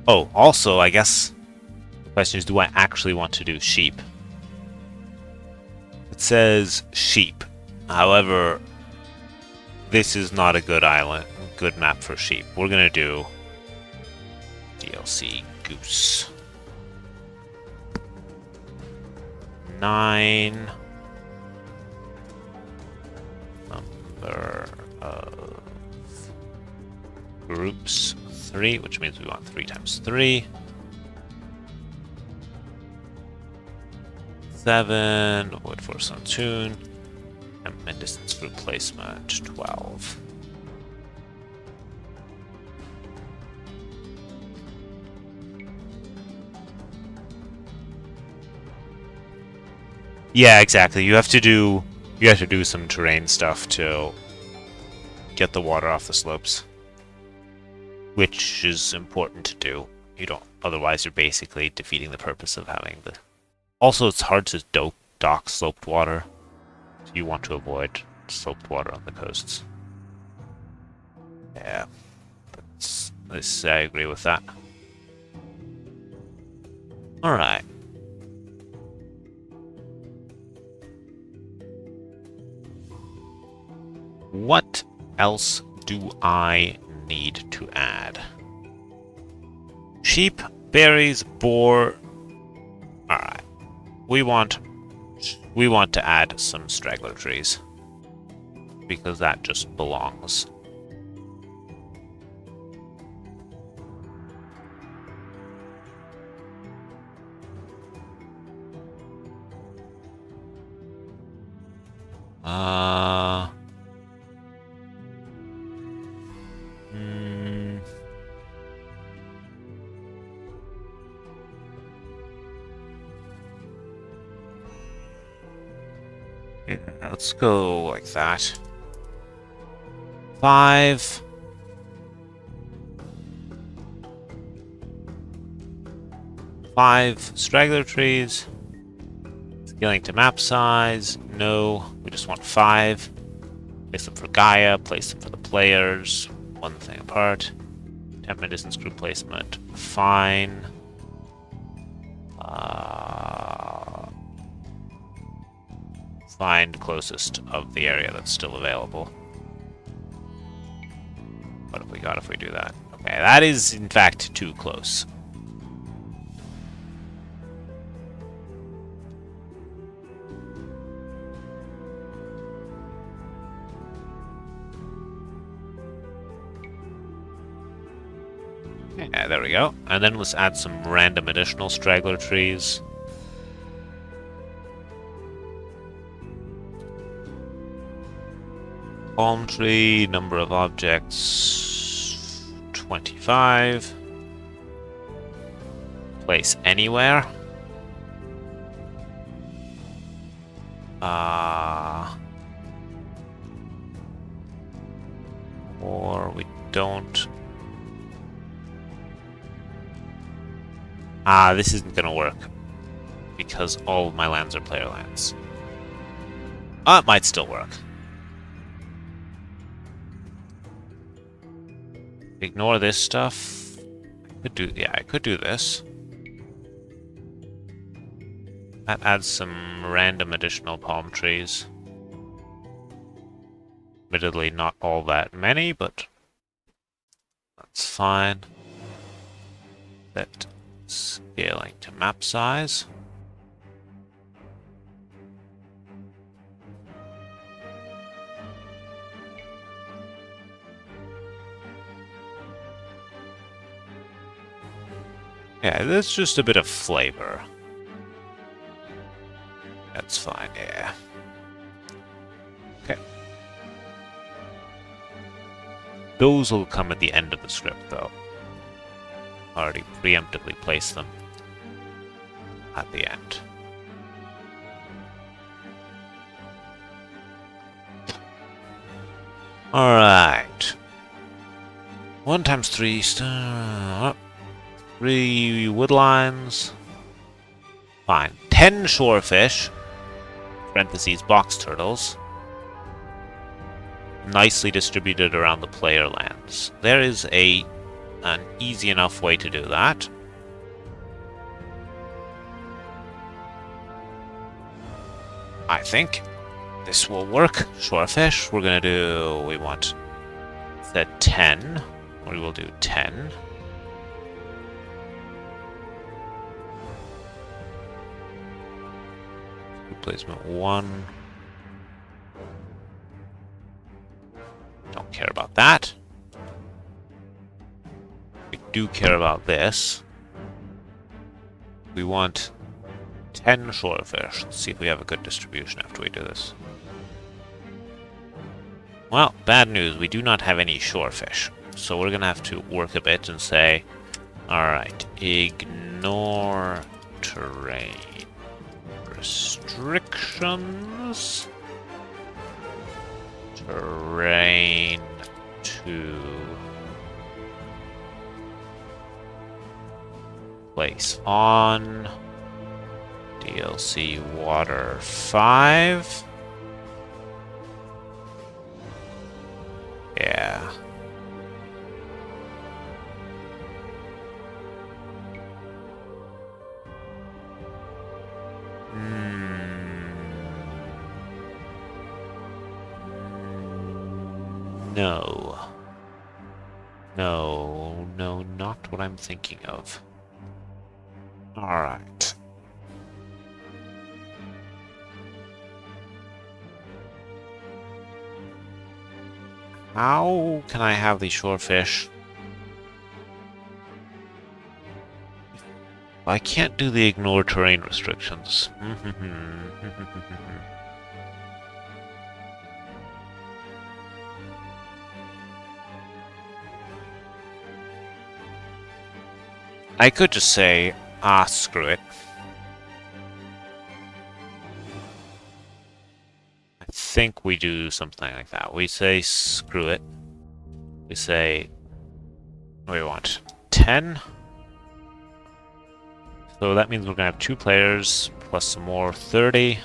Oh, also, I guess the question is, do I actually want to do sheep? It says sheep. However, this is not a good map for sheep. We're gonna do DLC goose. 9 number of groups 3, which means we want 3 times 3. 7 wood for Suntoon, and distance group placement 12. Yeah, exactly. You have to do some terrain stuff to get the water off the slopes, which is important to do. Otherwise you're basically defeating the purpose of having the. Also, it's hard to dock sloped water, so you want to avoid sloped water on the coasts. Yeah, I agree with that. All right. What else do I need to add? Sheep, berries, boar. Alright. We want to add some straggler trees, because that just belongs. Yeah, let's go like that. 5. Straggler trees. Scaling to map size. No, we just want 5. Place them for Gaia, place them for the players. One thing apart. Temperament distance group placement. Fine. Find closest of the area that's still available. What have we got if we do that? Okay, that is in fact too close. Yeah, there we go. And then let's add some random additional straggler trees. Palm tree, number of objects 25. Place anywhere. Or we don't. This isn't gonna work because all of my lands are player lands. It might still work. Ignore this stuff. I could do this. That adds some random additional palm trees. Admittedly, not all that many, but that's fine. Set scaling to map size. Yeah, there's just a bit of flavor. That's fine, yeah. Okay. Those will come at the end of the script, though. Already preemptively placed them at the end. Alright. 1 times 3 star. 3 wood lines. Fine. 10 shorefish. Parentheses box turtles. nicely distributed around the player lands. There is an easy enough way to do that. I think this will work. Shorefish, we're gonna do, we want the 10. We will do 10. Placement 1. Don't care about that. We do care about this. We want 10 shorefish. Let's see if we have a good distribution after we do this. Well, bad news. We do not have any shorefish. So we're going to have to work a bit and say, alright, ignore terrain restrictions. Terrain to place on DLC water 5. Yeah. No. No, not what I'm thinking of. Alright. How can I have the shorefish? I can't do the ignore terrain restrictions. I could just say, screw it. I think we do something like that. We say, screw it. We say, what do we want? 10? So that means we're going to have 2 players, plus some more, 30.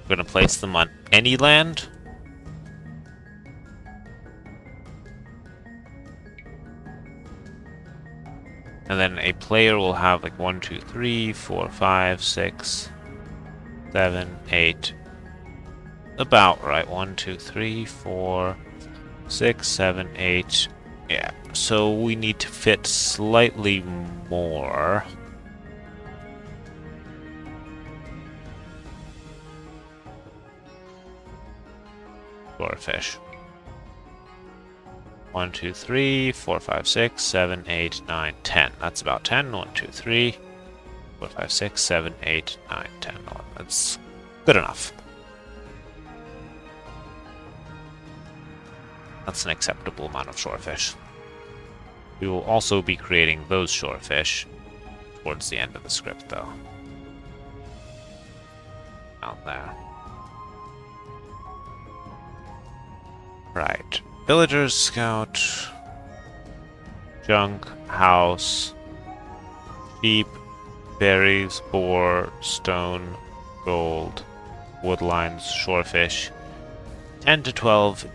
We're going to place them on any land. And then a player will have like 1, 2, 3, 4, 5, 6, 7, 8. About right. 1, 2, 3, 4, 6, 7, 8. Yeah. So we need to fit slightly more. Fish. 1, 2, 3, 4, 5, 6, 7, 8, 9, 10. That's about 10. 1, 2, 3, 4, 5, 6, 7, 8, 9, 10. That's good enough. That's an acceptable amount of shorefish. We will also be creating those shorefish towards the end of the script, though. Out there. Right. Villagers, scout, junk, house, sheep, berries, boar, stone, gold, woodlines, shorefish, 10 to 12,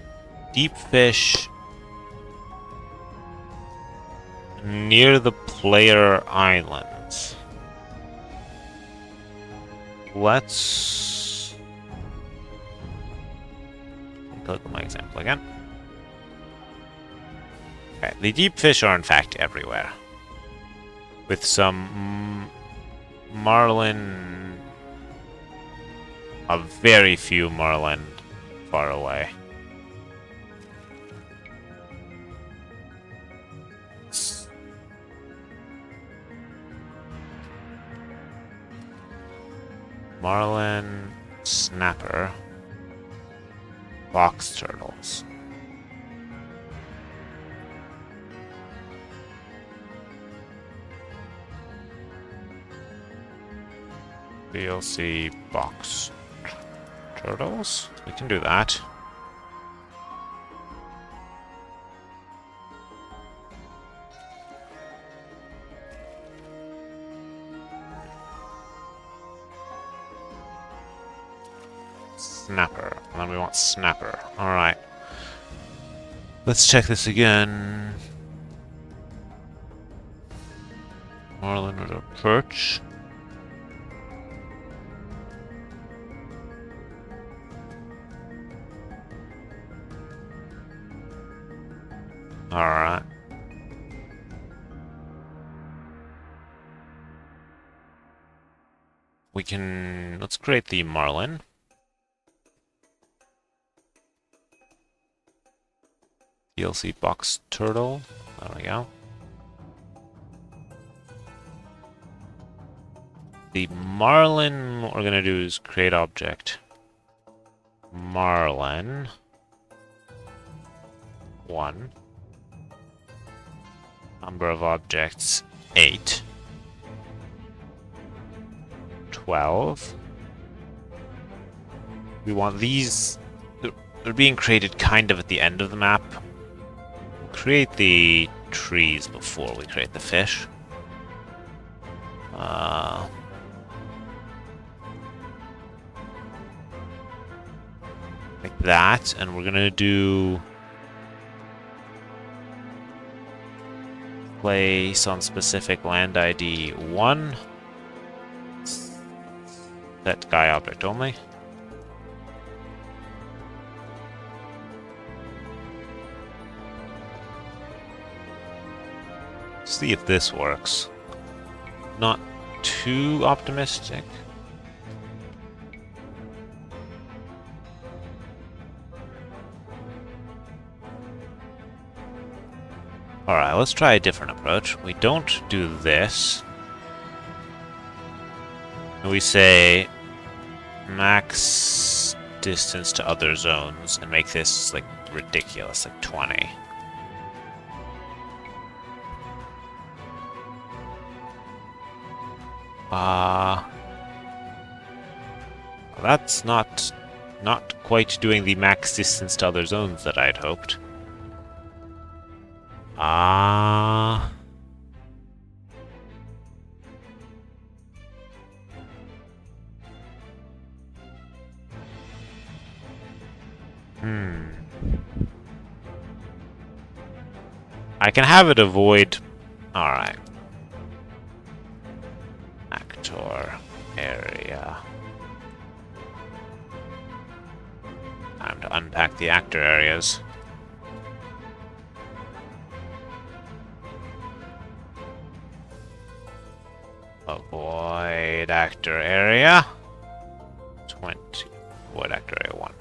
deep fish near the player islands. Let's take a look at my example again. Okay, the deep fish are in fact everywhere, with some marlin, a very few marlin far away. Marlin, snapper, box turtles. DLC box turtles? We can do that. Snapper. And then we want Snapper. Alright. Let's check this again. Marlin or Perch. Alright. We can... let's create the Marlin. DLC box turtle. There we go. The Marlin, what we're gonna do is create object. Marlin. 1. Number of objects, 8. 12. We want these... they're being created kind of at the end of the map. Create the trees before we create the fish. Like that, and we're gonna do... place on specific land ID 1. Set guy object only. See if this works. Not too optimistic. Alright, let's try a different approach. We don't do this. We say max distance to other zones and make this like ridiculous, like 20. That's not quite doing the max distance to other zones that I'd hoped. I can have it avoid... Alright. Actor area. Time to unpack the actor areas. Avoid actor area. 20. Avoid actor area 1.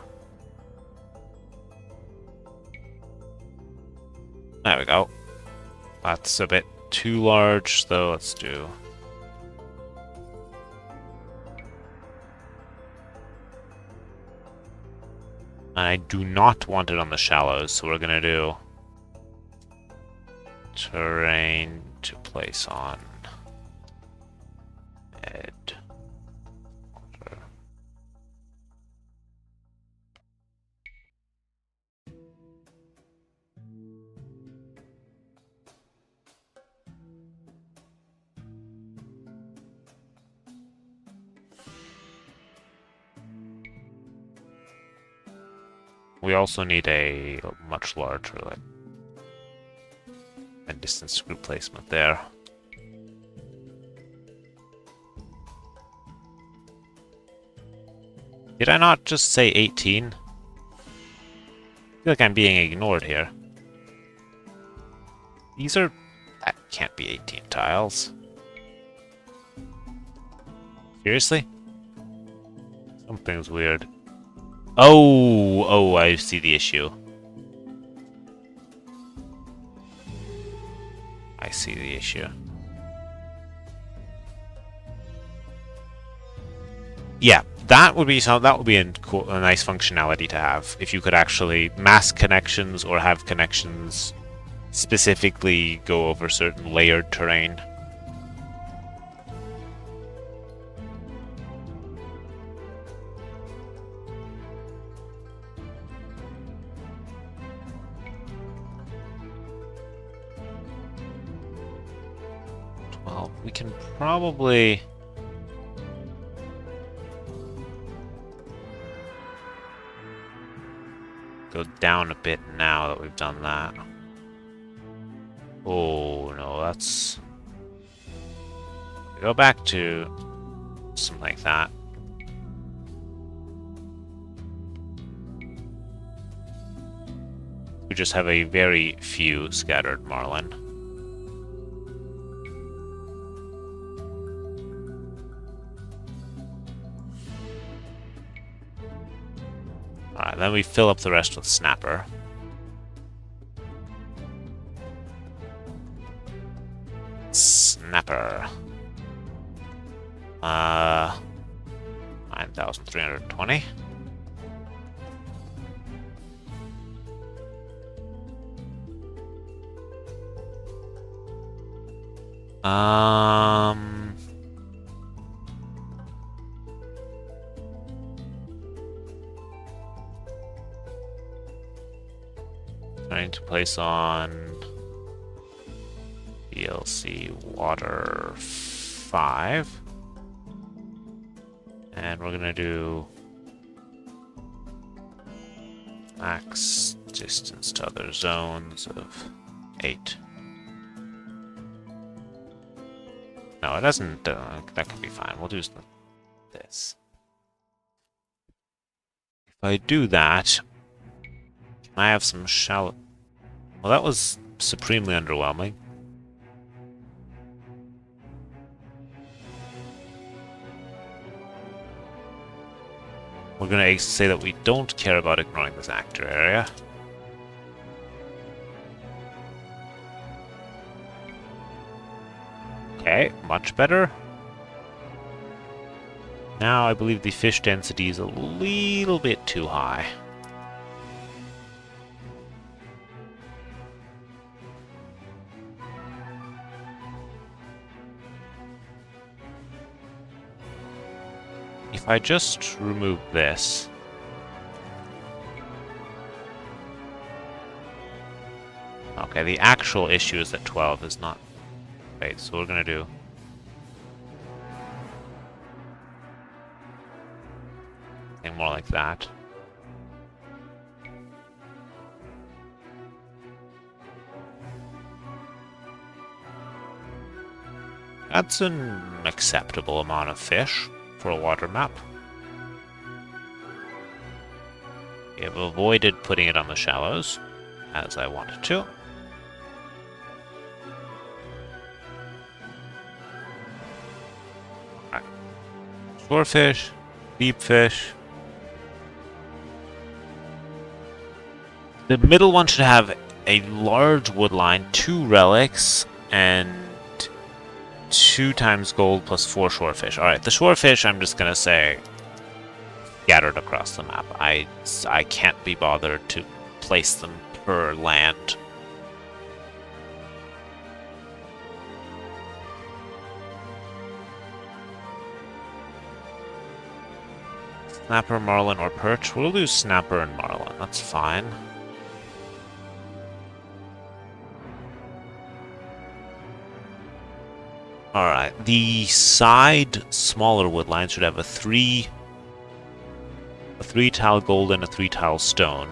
There we go. That's a bit too large, though. Let's do... I do not want it on the shallows, so we're gonna do... terrain to place on... bed. Water. We also need a much larger, like, and distance group placement there. Did I not just say 18? I feel like I'm being ignored here. These are... that can't be 18 tiles. Seriously? Something's weird. Oh, I see the issue. I see the issue. Yeah, that would be a nice functionality to have if you could actually mask connections or have connections specifically go over certain layered terrain. Well, we can probably... go down a bit now that we've done that. Oh no, that's... Go back to something like that. We just have a very few scattered marlin. Alright, then we fill up the rest with snapper. Snapper. 9,320. Trying to place on DLC water 5. And we're gonna do max distance to other zones of 8. No, it doesn't. That can be fine. We'll do this. If I do that, I have some shallow. Well, that was supremely underwhelming. We're gonna say that we don't care about ignoring this actor area. Okay, much better. Now I believe the fish density is a little bit too high. If I just remove this... Okay, the actual issue is that 12 is not... Wait, so we're gonna do... something more like that. That's an acceptable amount of fish for a water map. We have avoided putting it on the shallows, as I wanted to. Right. Shore fish, deep fish. The middle one should have a large wood line, 2 relics, and 2 times gold plus 4 shorefish. Alright, the shorefish I'm just gonna say scattered across the map. I can't be bothered to place them per land. Snapper, marlin, or perch? We'll do snapper and marlin, that's fine. Alright, the side smaller wood line should have a 3 tile gold and a 3 tile stone.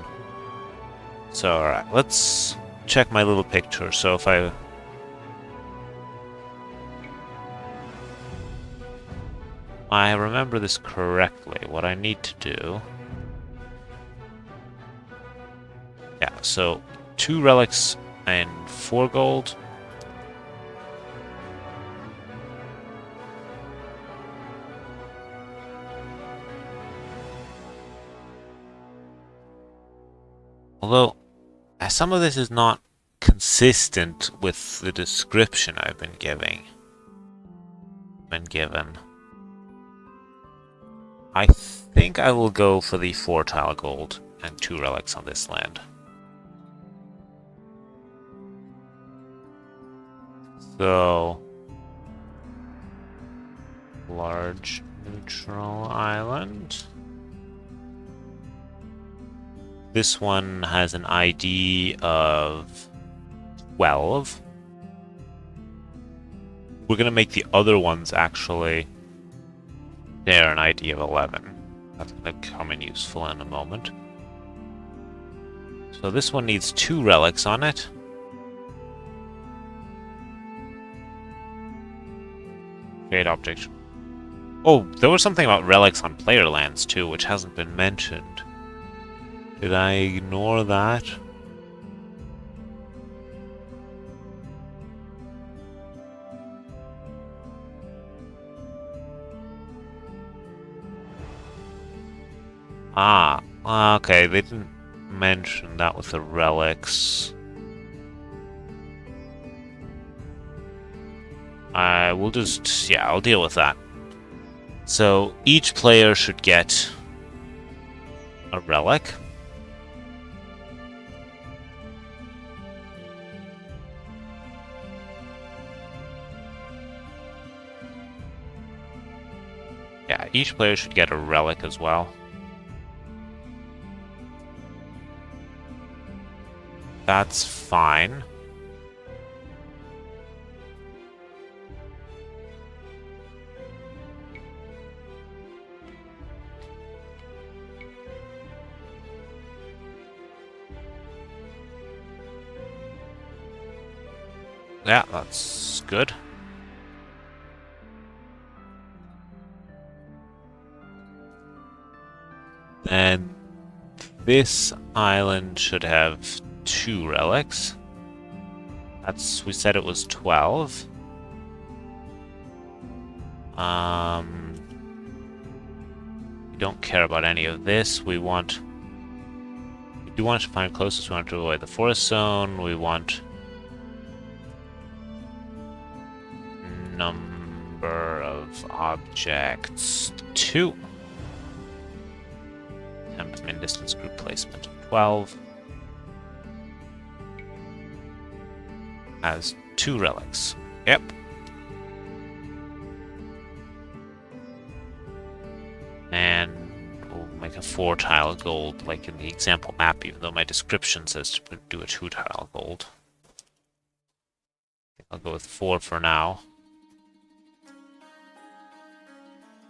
So alright, let's check my little picture. So if I remember this correctly, what I need to do... Yeah, so 2 relics and 4 gold. Although, some of this is not consistent with the description I've been given. I think I will go for the 4 tile gold and 2 relics on this land. So, large neutral island. This one has an ID of 12. We're gonna make the other ones actually share an ID of 11. That's gonna come in useful in a moment. So this one needs 2 relics on it. Create object. Oh, there was something about relics on player lands too, which hasn't been mentioned. Did I ignore that? Ah, okay, they didn't mention that with the relics. I will just, yeah, I'll deal with that. So each player should get a relic. Yeah, each player should get a relic as well. That's fine. Yeah, that's good. And this island should have 2 relics. We said it was 12. We don't care about any of this. We do want to find closest. We want to avoid the forest zone. We want number of objects 2. Temp min distance group placement 12. Has 2 relics. Yep. And we'll make a 4-tile gold, like in the example map, even though my description says to do a 2-tile gold. I'll go with 4 for now.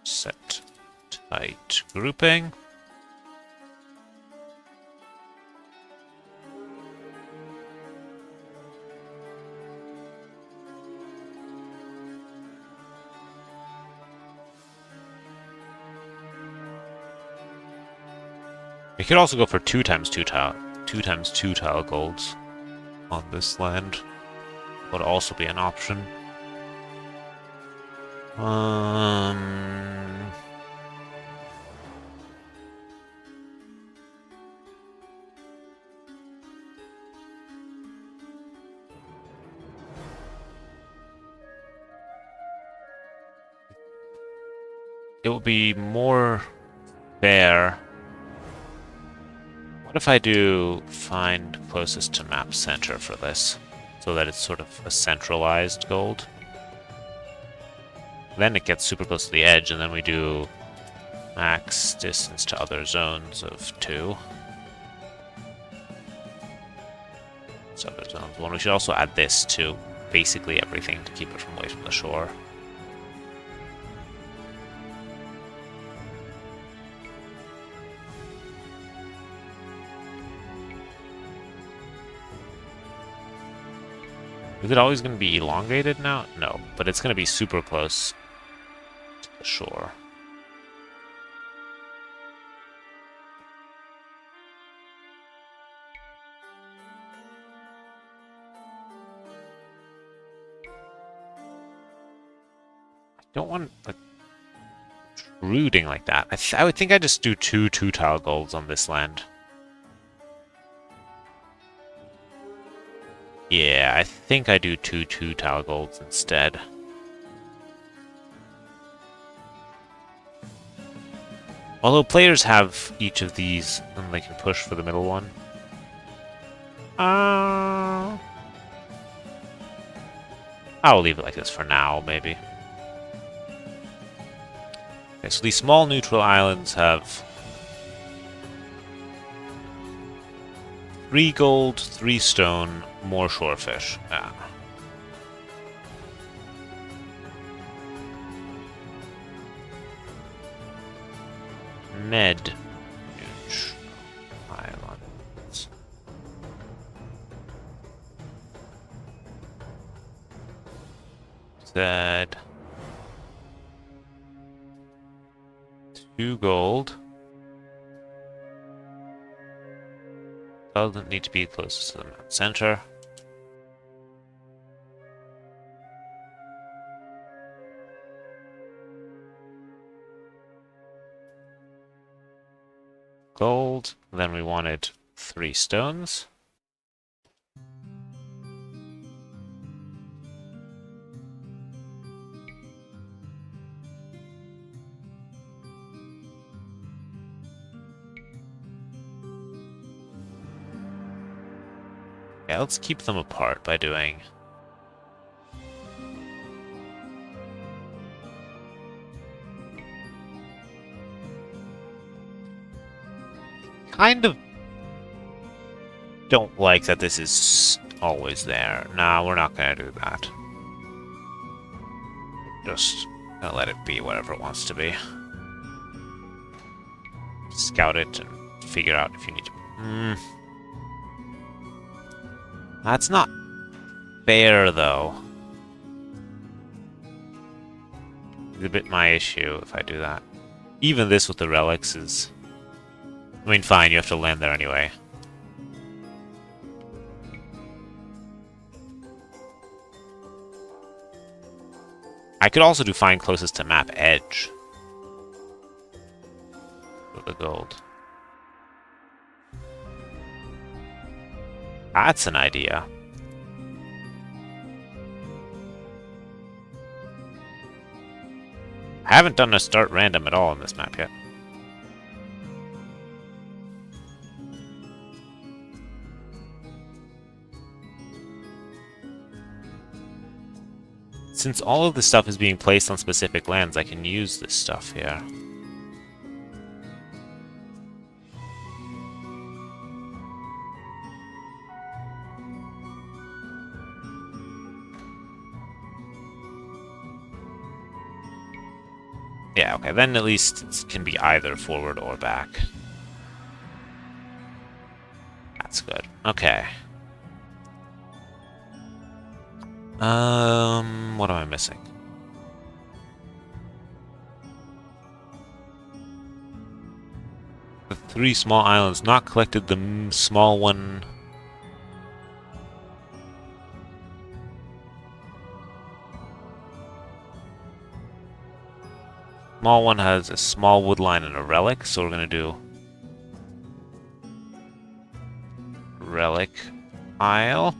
Set tight grouping. We could also go for 2 times 2 tile golds on this land. Would also be an option. It would be more fair. What if I do find closest to map center for this, so that it's sort of a centralized gold? Then it gets super close to the edge, and then we do max distance to other zones of 2. So other zones 1. We should also add this to basically everything to keep it from away from the shore. Is it always going to be elongated now? No, but it's going to be super close to the shore. I don't want like intruding like that. I would think I just do 2 2-tile golds on this land. Yeah, I think I do 2 2-tile golds instead. Although players have each of these, and they can push for the middle one. I'll leave it like this for now, maybe. Okay, so these small neutral islands have 3 gold, 3 stone, more shorefish. Ned. Islands. said 2 gold. Doesn't need to be closest to the center. Gold. Then we wanted 3 stones. Yeah, let's keep them apart by doing kind of don't like that this is always there. Nah, we're not gonna do that. Just gonna let it be whatever it wants to be. Scout it and figure out if you need to. That's not fair, though. It's a bit my issue if I do that. Even this with the relics is... I mean, fine, you have to land there anyway. I could also do find closest to map edge. For the gold. That's an idea. I haven't done a start random at all on this map yet. Since all of this stuff is being placed on specific lands, I can use this stuff here. Yeah, okay, then at least it can be either forward or back. That's good. Okay. What am I missing? The 3 small islands, not collected the small one. Small one has a small wood line and a relic, so we're gonna do relic isle.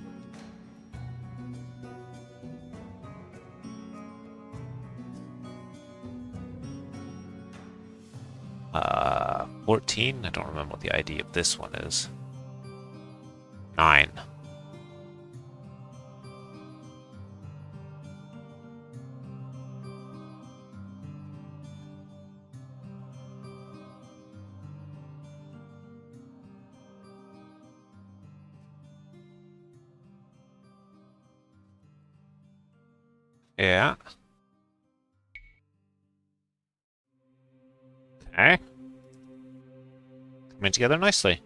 14? I don't remember what the ID of this one is. 9. Yeah. Okay. Coming together nicely.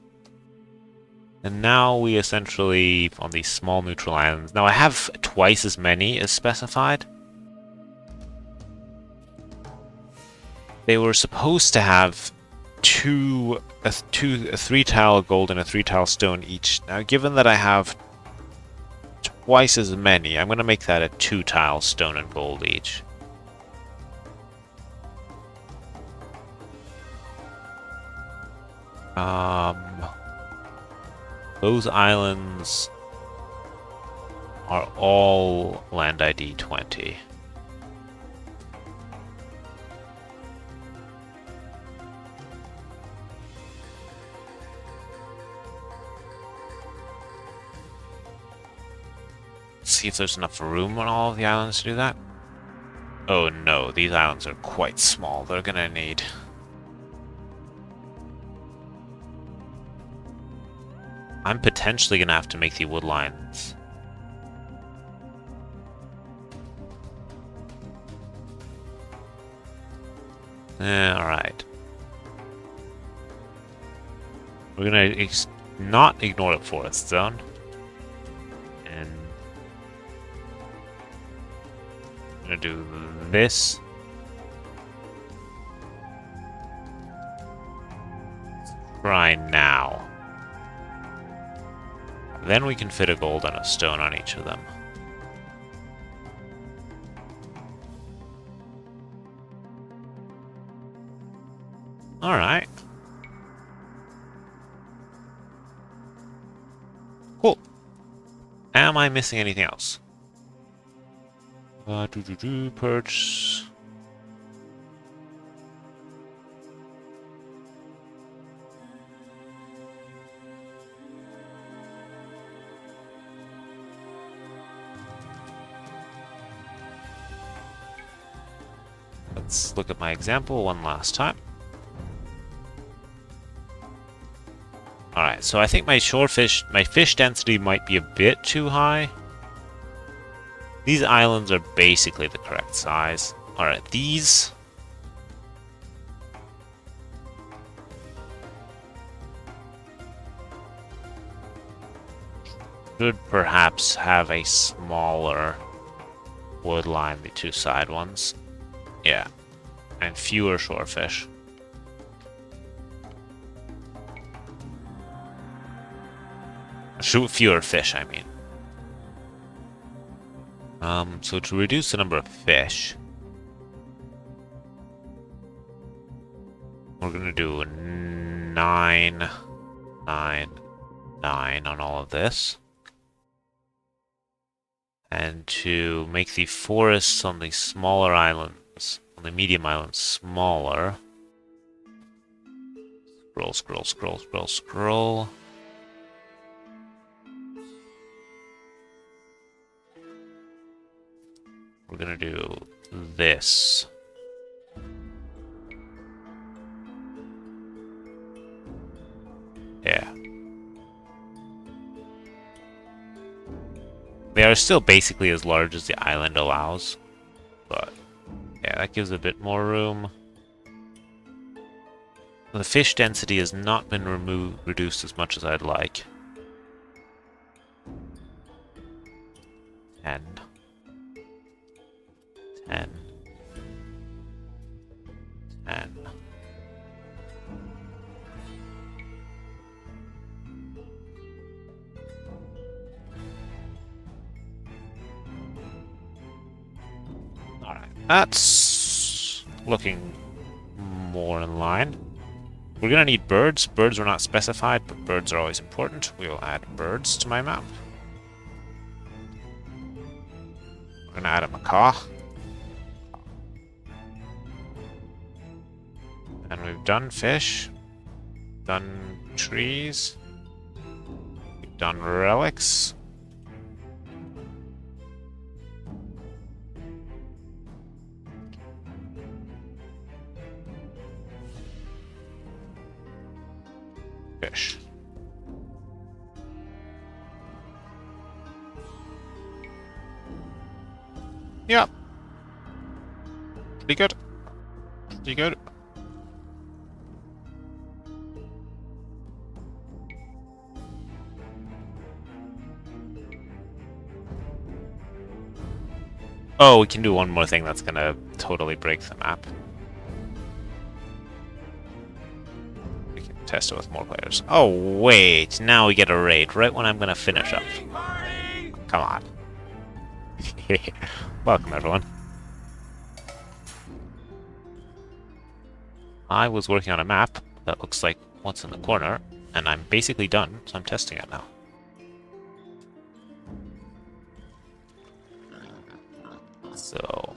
And now we essentially, on these small neutral islands... Now I have twice as many as specified. They were supposed to have a 3-tile gold and a 3-tile stone each. Now given that I have twice as many, I'm going to make that a 2-tile stone and gold each. Those islands are all land ID 20. See if there's enough room on all of the islands to do that. Oh no, these islands are quite small. They're gonna need... I'm potentially gonna have to make the wood lines. Alright. We're gonna not ignore the forest zone. And do this. Try now. Then we can fit a gold and a stone on each of them. Alright. Cool. Am I missing anything else? Perch. Let's look at my example one last time. Alright, so I think my fish density might be a bit too high. These islands are basically the correct size. Alright, these... should perhaps have a smaller wood line, the two side ones. Yeah, and fewer shorefish. Fewer fish, I mean. So to reduce the number of fish, we're gonna do 9, 9, 9 on all of this. And to make the forests on the smaller islands, on the medium islands, smaller. Scroll, scroll, scroll, scroll, scroll. We're gonna do this. Yeah. They are still basically as large as the island allows, but yeah, that gives a bit more room. The fish density has not been reduced as much as I'd like. 10. 10. 10. Alright, that's looking more in line. We're gonna need birds. Birds were not specified, but birds are always important. We will add birds to my map. We're gonna add a macaw. And we've done fish, done trees, we've done relics. Fish. Yep. Pretty good. Pretty good. Oh, we can do one more thing that's gonna totally break the map. We can test it with more players. Oh, wait. Now we get a raid right when I'm gonna finish up. Come on. Welcome, everyone. I was working on a map that looks like what's in the corner, and I'm basically done, so I'm testing it now. So,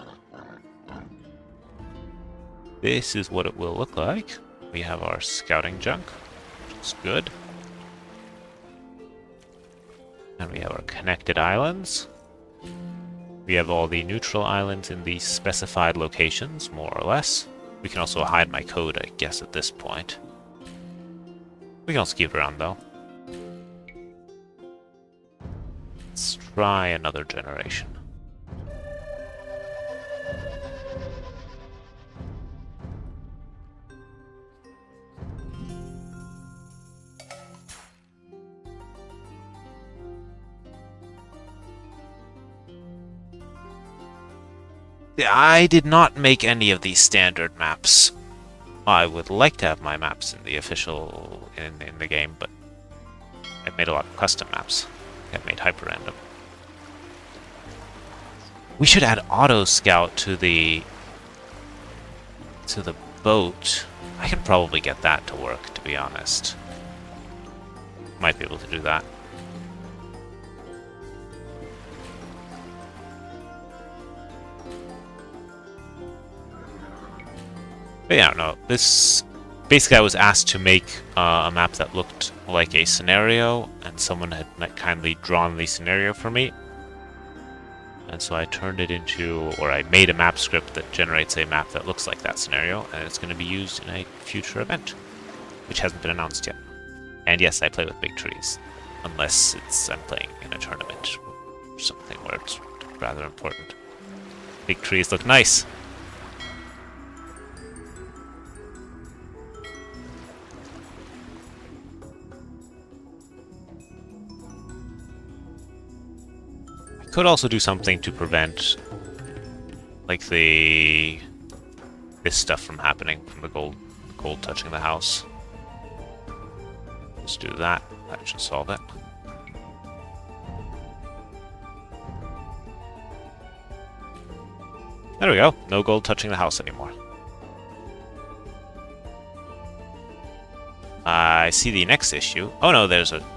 this is what it will look like. We have our scouting junk, which is good. And we have our connected islands. We have all the neutral islands in the specified locations, more or less. We can also hide my code, I guess, at this point. We can also keep it around, though. Let's try another generation. I did not make any of these standard maps. I would like to have my maps in the official in the game, but I've made a lot of custom maps. I've made hyper random. We should add auto scout to the boat. I can probably get that to work, to be honest. Might be able to do that. But yeah, no, this... Basically, I was asked to make a map that looked like a scenario, and someone had kindly drawn the scenario for me. And so I turned it into, or I made a map script that generates a map that looks like that scenario, and it's going to be used in a future event, which hasn't been announced yet. And yes, I play with big trees, unless I'm playing in a tournament or something where it's rather important. Big trees look nice. Could also do something to prevent, like, this stuff from happening, from the gold touching the house. Let's do that. That should solve it. There we go. No gold touching the house anymore. I see the next issue. Oh no,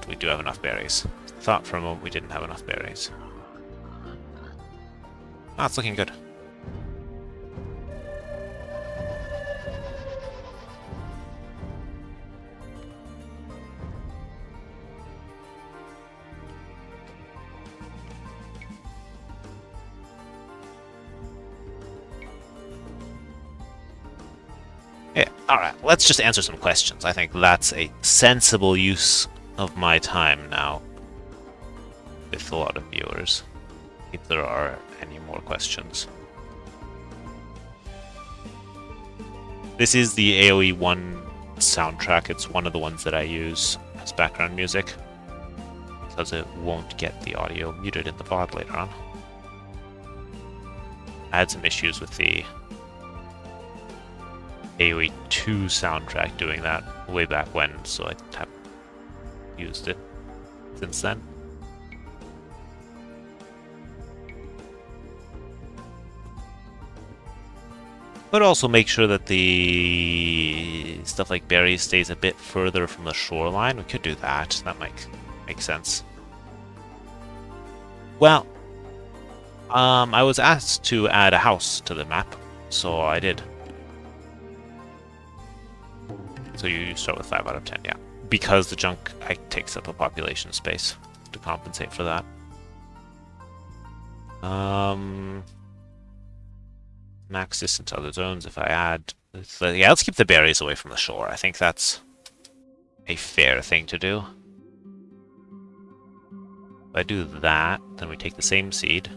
we do have enough berries. Thought for a moment we didn't have enough berries. Ah, it's looking good. Yeah, alright, let's just answer some questions. I think that's a sensible use of my time now with a lot of viewers, if there are any more questions. This is the AoE 1 soundtrack. It's one of the ones that I use as background music, because it won't get the audio muted in the VOD later on. I had some issues with the AoE 2 soundtrack doing that way back when, so I have used it since then. But also make sure that the stuff like berries stays a bit further from the shoreline. We could do that. That might make sense. Well, I was asked to add a house to the map, so I did. So you start with 5 out of 10, yeah. Because the junk takes up a population space to compensate for that. Max distance to other zones if I add... Yeah, let's keep the berries away from the shore. I think that's a fair thing to do. If I do that, then we take the same seed.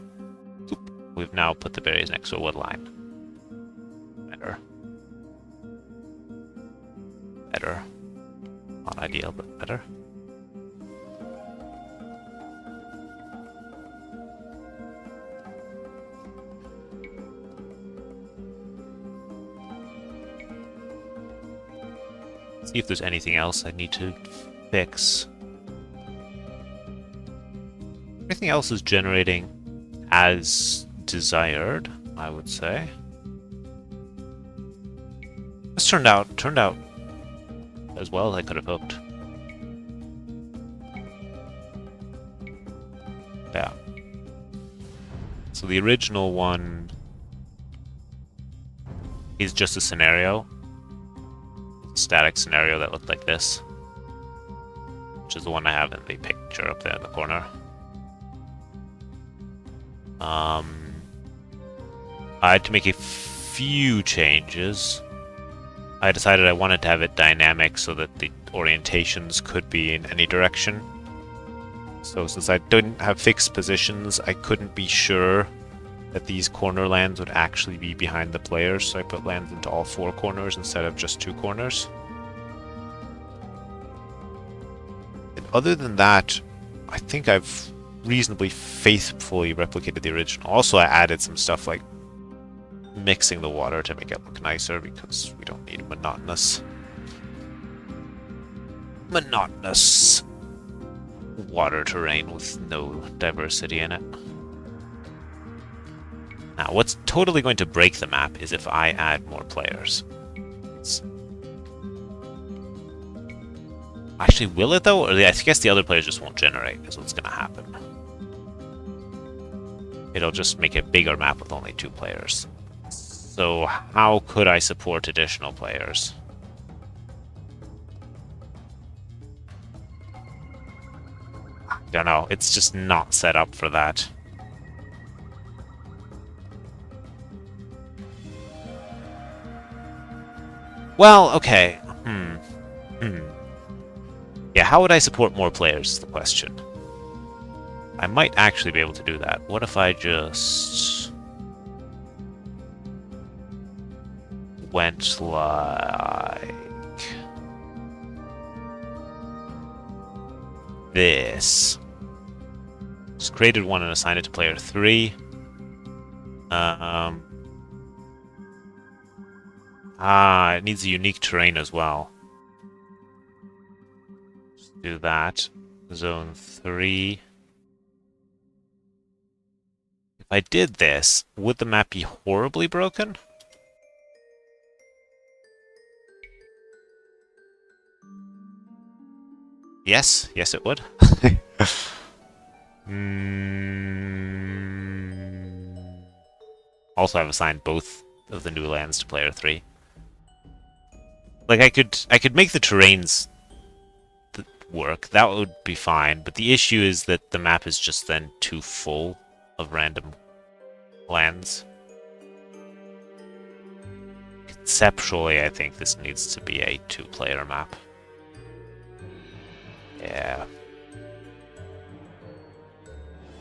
Oop, we've now put the berries next to a wood line. Better. Better. Not ideal, but better. See if there's anything else I need to fix. Everything else is generating as desired, I would say. This turned out as well as I could have hoped. Yeah. So the original one is just a scenario. Static scenario that looked like this, which is the one I have in the picture up there in the corner. I had to make a few changes. I decided I wanted to have it dynamic so that the orientations could be in any direction. So since I didn't have fixed positions, I couldn't be sure that these corner lands would actually be behind the players, so I put lands into all 4 corners instead of just 2 corners. And other than that, I think I've reasonably faithfully replicated the original. Also, I added some stuff like mixing the water to make it look nicer because we don't need monotonous water terrain with no diversity in it. Now, what's totally going to break the map is if I add more players. Actually, will it though? Or I guess the other players just won't generate, is what's going to happen. It'll just make a bigger map with only 2 players. So how could I support additional players? I don't know. It's just not set up for that. Well, okay. Yeah, how would I support more players is the question. I might actually be able to do that. What if I just went like this? Just created one and assigned it to player 3. It needs a unique terrain as well. Just do that. Zone 3. If I did this, would the map be horribly broken? Yes, yes it would. Also, I've assigned both of the new lands to player 3. Like I could make the terrains work. That would be fine. But the issue is that the map is just then too full of random lands. Conceptually, I think this needs to be a 2-player map. Yeah.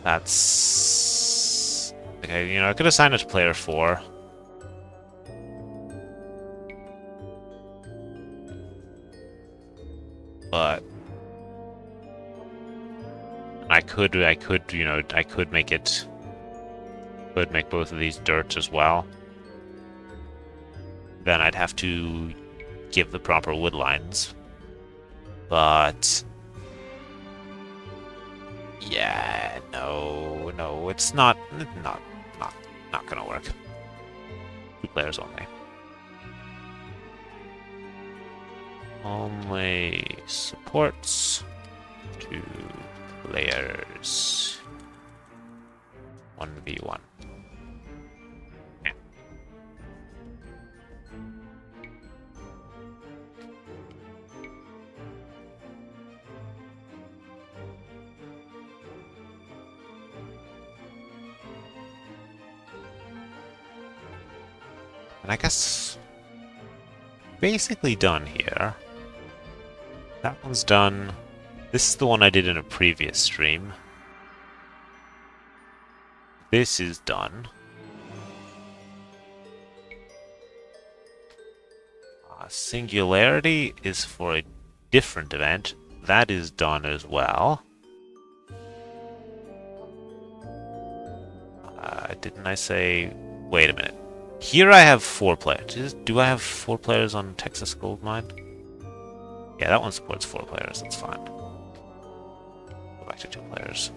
That's... Okay, you know, I could assign it to player 4. But... I could, you know, I could make it... Could make both of these dirt as well. Then I'd have to give the proper wood lines. But... Yeah, no, it's not gonna work. 2 players only. Only supports 2 players. 1v1. Yeah. And I guess basically done here. That one's done. This is the one I did in a previous stream. This is done. Singularity is for a different event. That is done as well. Didn't I say... Wait a minute. Here I have 4 players. Do I have 4 players on Texas Goldmine? Yeah, that one supports 4 players. That's fine. Go back to 2 players.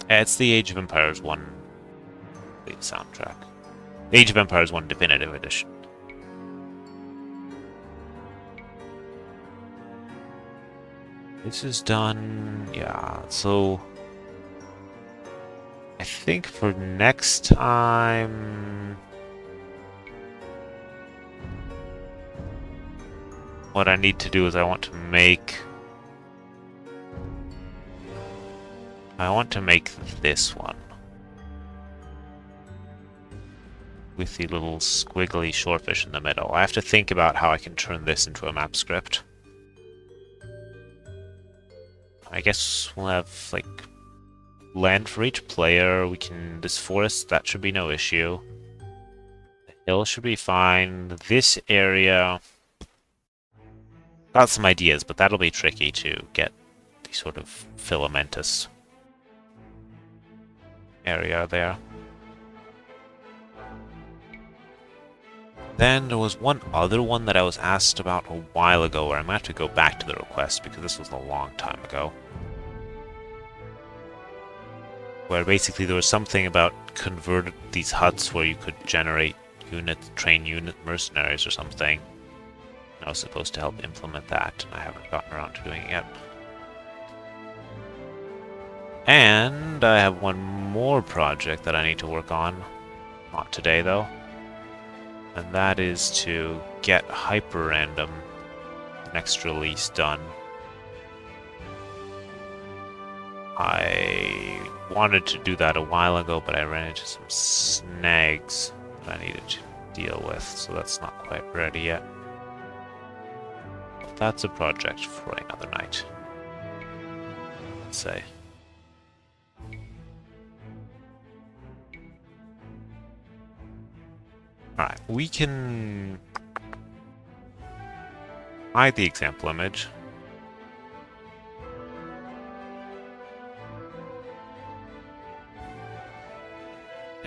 It's the Age of Empires 1 soundtrack. Age of Empires 1 Definitive Edition. This is done, yeah, so... I think for next time... What I need to do is I want to make this one. With the little squiggly shorefish in the middle. I have to think about how I can turn this into a map script. I guess we'll have, like, land for each player. We can... This forest, that should be no issue. The hill should be fine. This area... Got some ideas, but that'll be tricky to get sort of filamentous area there. Then there was one other one that I was asked about a while ago, where I'm going to have to go back to the request because this was a long time ago. Where basically there was something about converted these huts where you could generate train unit mercenaries or something. I was supposed to help implement that, and I haven't gotten around to doing it yet. And I have one more project that I need to work on. Not today, though. And that is to get Hyper Random next release done. I wanted to do that a while ago, but I ran into some snags that I needed to deal with, so that's not quite ready yet. But that's a project for another night, let's say. Alright, we can hide the example image.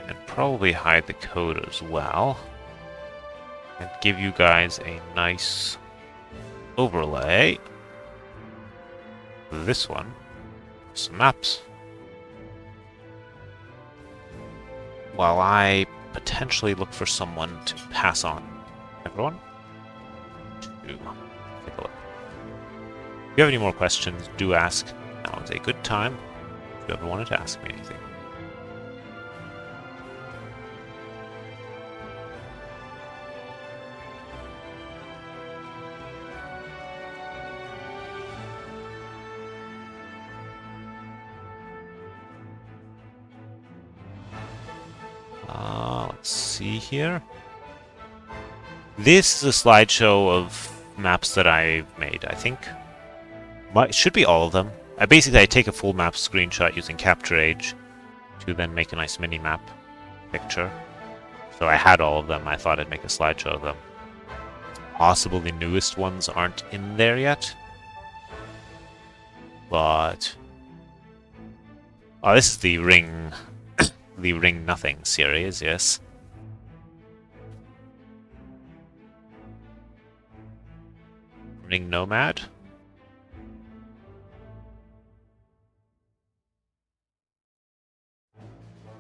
And probably hide the code as well. And give you guys a nice overlay. This one. Some maps. While I potentially look for someone to pass on. Everyone? To take a look. If you have any more questions, do ask. Now is a good time if you ever wanted to ask me anything. Let's see here. This is a slideshow of maps that I've made, I think. It should be all of them. I take a full map screenshot using Capture Age to then make a nice mini-map picture. So I had all of them. I thought I'd make a slideshow of them. Possible the newest ones aren't in there yet. But... oh, this is the Ring... the Ring Nothing series, yes. Ring Nomad.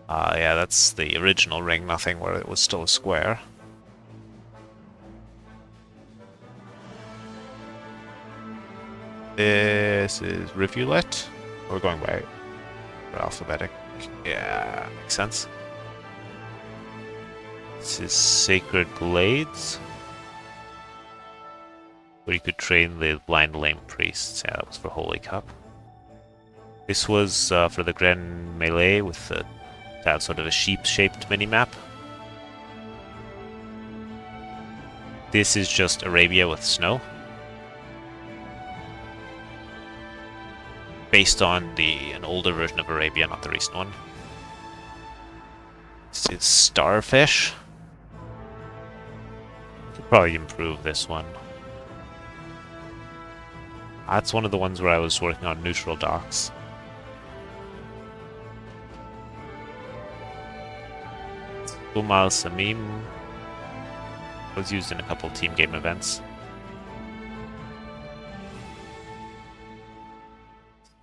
Yeah, that's the original Ring Nothing where it was still a square. This is Rivulet. We're going by alphabetic. Yeah, makes sense. This is Sacred Blades, where you could train the Blind Lame Priests. Yeah, that was for Holy Cup. This was for the Grand Melee with that sort of a sheep-shaped mini-map. This is just Arabia with snow. Based on an older version of Arabia, not the recent one. This is Starfish. Could probably improve this one. That's one of the ones where I was working on neutral docks. Umal Samim was used in a couple team game events.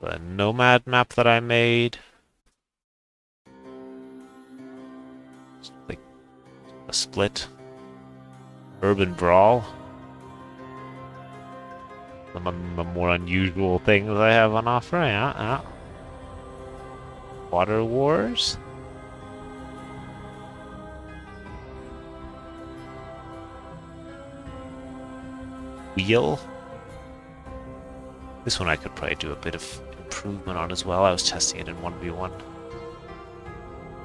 The Nomad map that I made. Like a split. Urban Brawl. Some of the more unusual things I have on offer, yeah. Water Wars. Wheel. This one I could probably do a bit of improvement on as well. I was testing it in 1v1.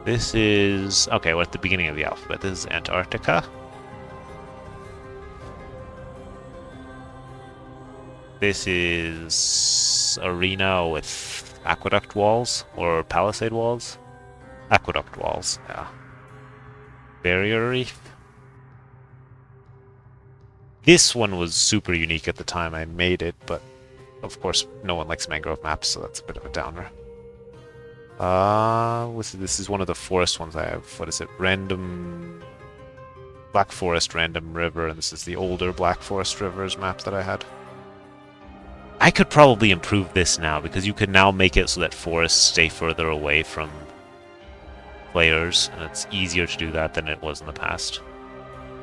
This is... okay, we're at the beginning of the alphabet. This is Antarctica. This is Arena with aqueduct walls, or palisade walls. Aqueduct walls, yeah. Barrier Reef. This one was super unique at the time I made it, but Of course, no one likes mangrove maps, so that's a bit of a downer. This is one of the forest ones I have. What is it? Random Black Forest Random River, and this is the older Black Forest Rivers map that I had. I could probably improve this now, because you can now make it so that forests stay further away from players, and it's easier to do that than it was in the past.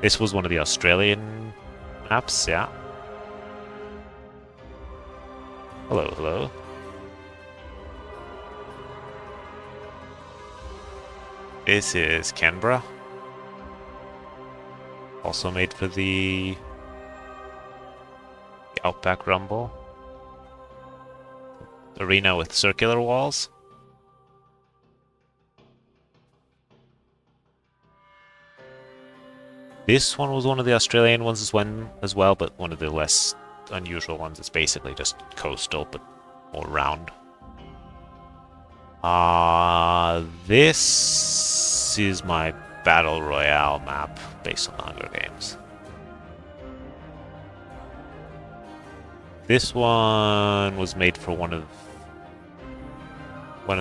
This was one of the Australian maps, yeah. Hello, hello. This is Canberra. Also made for the Outback Rumble. Arena with circular walls. This one was one of the Australian ones as well, but one of the less unusual ones. It's basically just coastal, but more round. This is my Battle Royale map based on the Hunger Games. This one was made for one of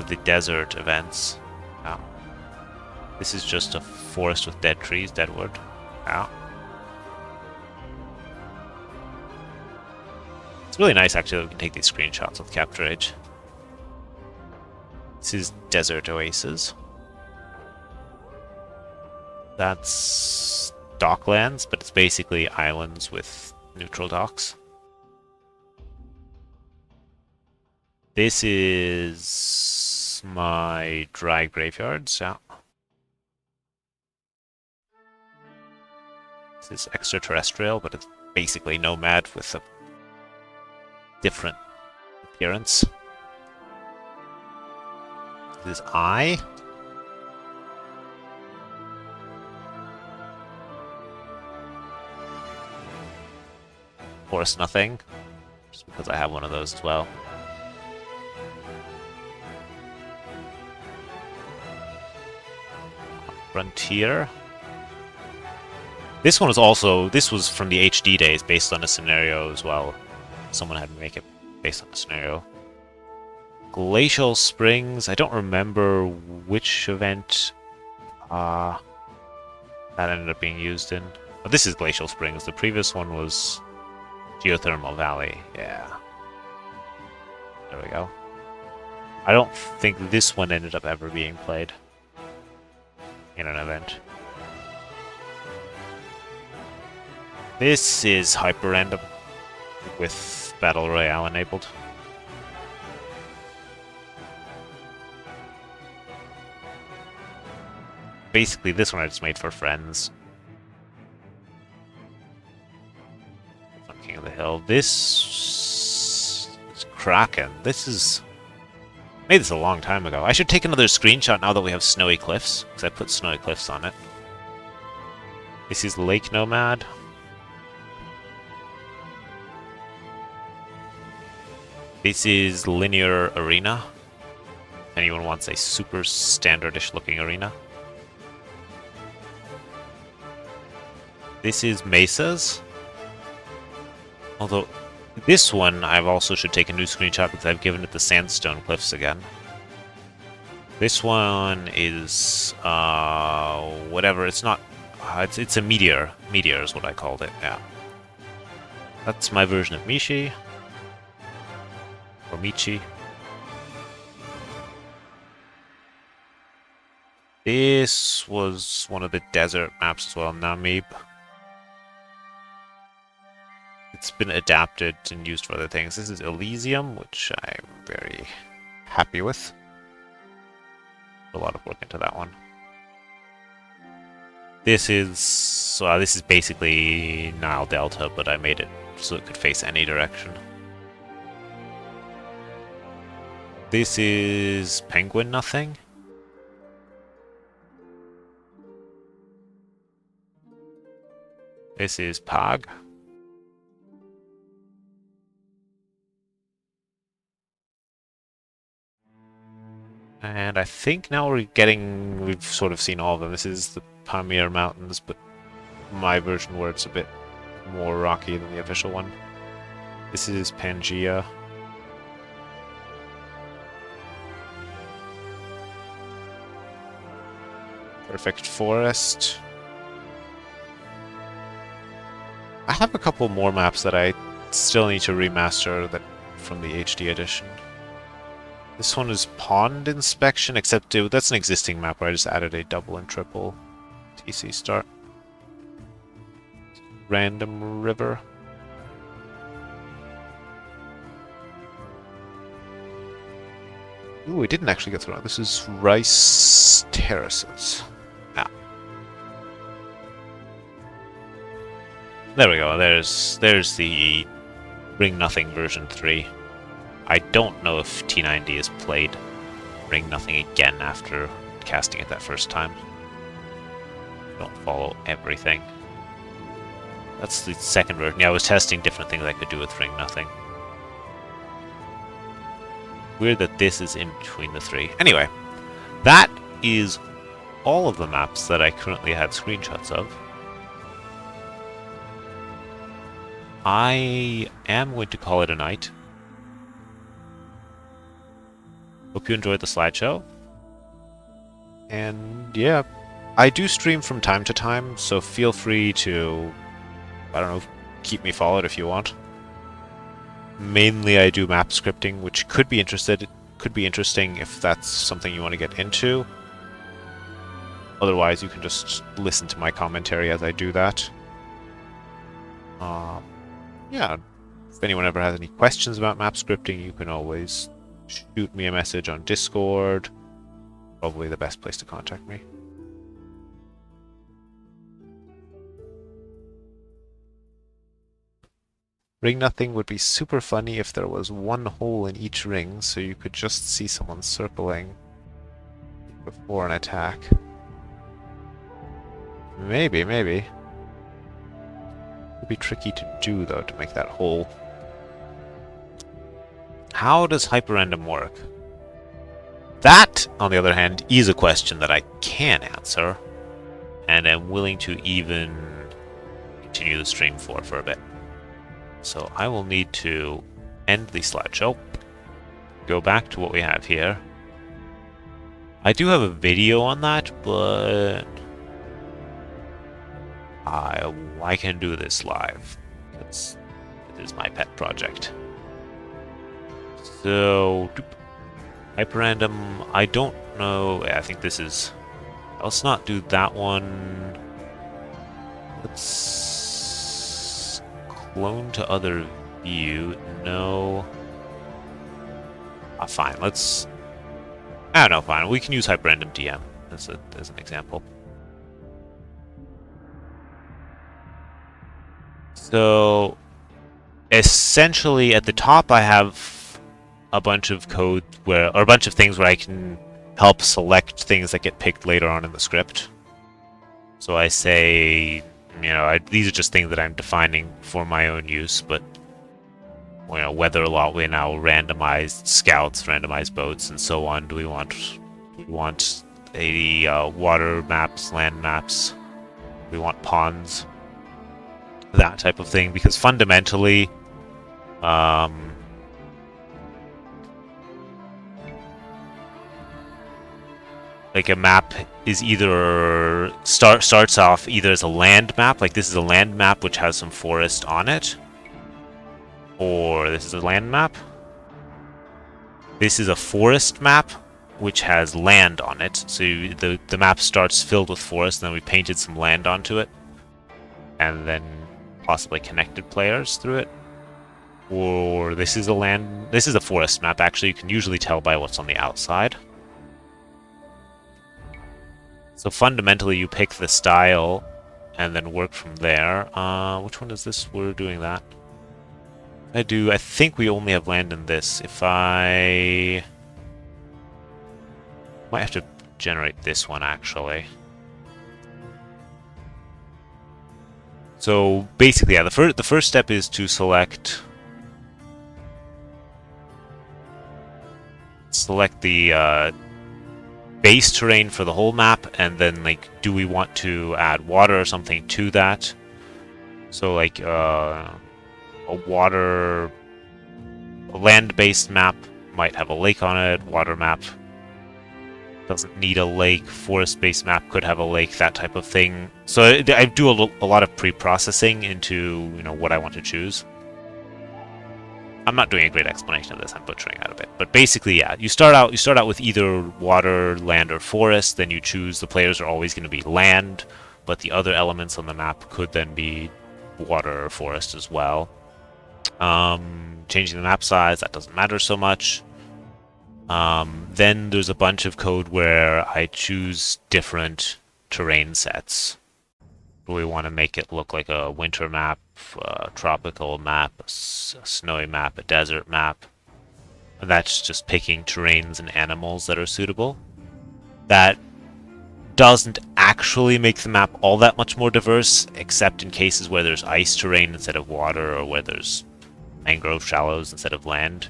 the desert events. Oh. This is just a forest with dead trees, dead wood. Oh. It's really nice actually that we can take these screenshots with Capture Age. This is Desert Oasis. That's Docklands, but it's basically islands with neutral docks. This is my dry graveyards, yeah. This is extraterrestrial, but it's basically Nomad with a different appearance. This is I. Of course, nothing. Just because I have one of those as well. Frontier. This one was also, this was from the HD days, based on a scenario as well. Someone had to make it based on a scenario. Glacial Springs, I don't remember which event that ended up being used in. Oh, this is Glacial Springs, the previous one was Geothermal Valley, yeah. There we go. I don't think this one ended up ever being played in an event. This is Hyper Random with Battle Royale enabled. Basically, this one I just made for friends. On King of the Hill. This is Kraken. This is... made this a long time ago. I should take another screenshot now that we have Snowy Cliffs, because I put Snowy Cliffs on it. This is Lake Nomad. This is Linear Arena. If anyone wants a super standardish looking arena. This is Mesas. Although, this one I also should take a new screenshot because I've given it the Sandstone Cliffs again. This one is, whatever, it's not, it's a meteor. Meteor is what I called it, yeah. That's my version of Mishi. Or Michi. This was one of the desert maps as well, Namib. It's been adapted and used for other things. This is Elysium, which I'm very happy with. A lot of work into that one. This is basically Nile Delta, but I made it so it could face any direction. This is Penguin Nothing. This is Pog. And I think now we've sort of seen all of them. This is the Pamir Mountains, but my version where it's a bit more rocky than the official one. This is Pangea. Perfect forest. I have a couple more maps that I still need to remaster that from the HD edition. This one is Pond Inspection, except that's an existing map where I just added a double and triple TC start. Random River. Ooh, we didn't actually get through it. This is Rice Terraces. Ah. There we go. There's the Ring Nothing version 3. I don't know if T9D has played Ring Nothing again after casting it that first time. Don't follow everything. That's the second version. Yeah, I was testing different things I could do with Ring Nothing. Weird that this is in between the three. Anyway, that is all of the maps that I currently have screenshots of. I am going to call it a night. Hope you enjoyed the slideshow. And yeah, I do stream from time to time, so feel free to, I don't know, keep me followed if you want. Mainly I do map scripting, which could be interesting if that's something you want to get into. Otherwise, you can just listen to my commentary as I do that. Yeah, if anyone ever has any questions about map scripting, you can always shoot me a message on Discord. Probably the best place to contact me. Ring Nothing would be super funny if there was one hole in each ring, so you could just see someone circling before an attack. Maybe. It would be tricky to do, though, to make that hole. How does hyperrandom work? That, on the other hand, is a question that I can answer, and am willing to even continue the stream for a bit. So I will need to end the slideshow, go back to what we have here. I do have a video on that, but I can do this live. It is my pet project. So, hyperrandom, I don't know. I think this is... Let's not do that one. Let's clone to other view. No. Fine. Let's... I don't know, fine. We can use hyperrandom DM as an example. So, essentially, at the top, I have a bunch of code or a bunch of things where I can help select things that get picked later on in the script. So I say, these are just things that I'm defining for my own use, but whether a lot we now randomized scouts, randomized boats, and so on. Do we want a water maps, land maps? Do we want ponds? That type of thing, because fundamentally, like a map is either starts off either as a land map, like this is a land map which has some forest on it, or this is a land map. This is a forest map which has land on it, so the map starts filled with forest, and then we painted some land onto it, and then possibly connected players through it. Or this is a forest map. Actually, you can usually tell by what's on the outside. So fundamentally, you pick the style and then work from there. Which one is this? We're doing that. I think we only have land in this. If I might have to generate this one, actually. So basically, yeah, the first step is to select the base terrain for the whole map, and then do we want to add water or something to that? So a land-based map might have a lake on it. Water map doesn't need a lake. Forest-based map could have a lake, that type of thing. So I do a lot of pre-processing into, you know, what I want to choose. I'm not doing a great explanation of this. I'm butchering out a bit, but basically, yeah, you start out with either water, land, or forest. Then you choose. The players are always going to be land, but the other elements on the map could then be water or forest as well. Changing the map size, that doesn't matter so much. Then there's a bunch of code where I choose different terrain sets. Do we want to make it look like a winter map, a tropical map, a snowy map, a desert map? And that's just picking terrains and animals that are suitable. That doesn't actually make the map all that much more diverse, except in cases where there's ice terrain instead of water, or where there's mangrove shallows instead of land.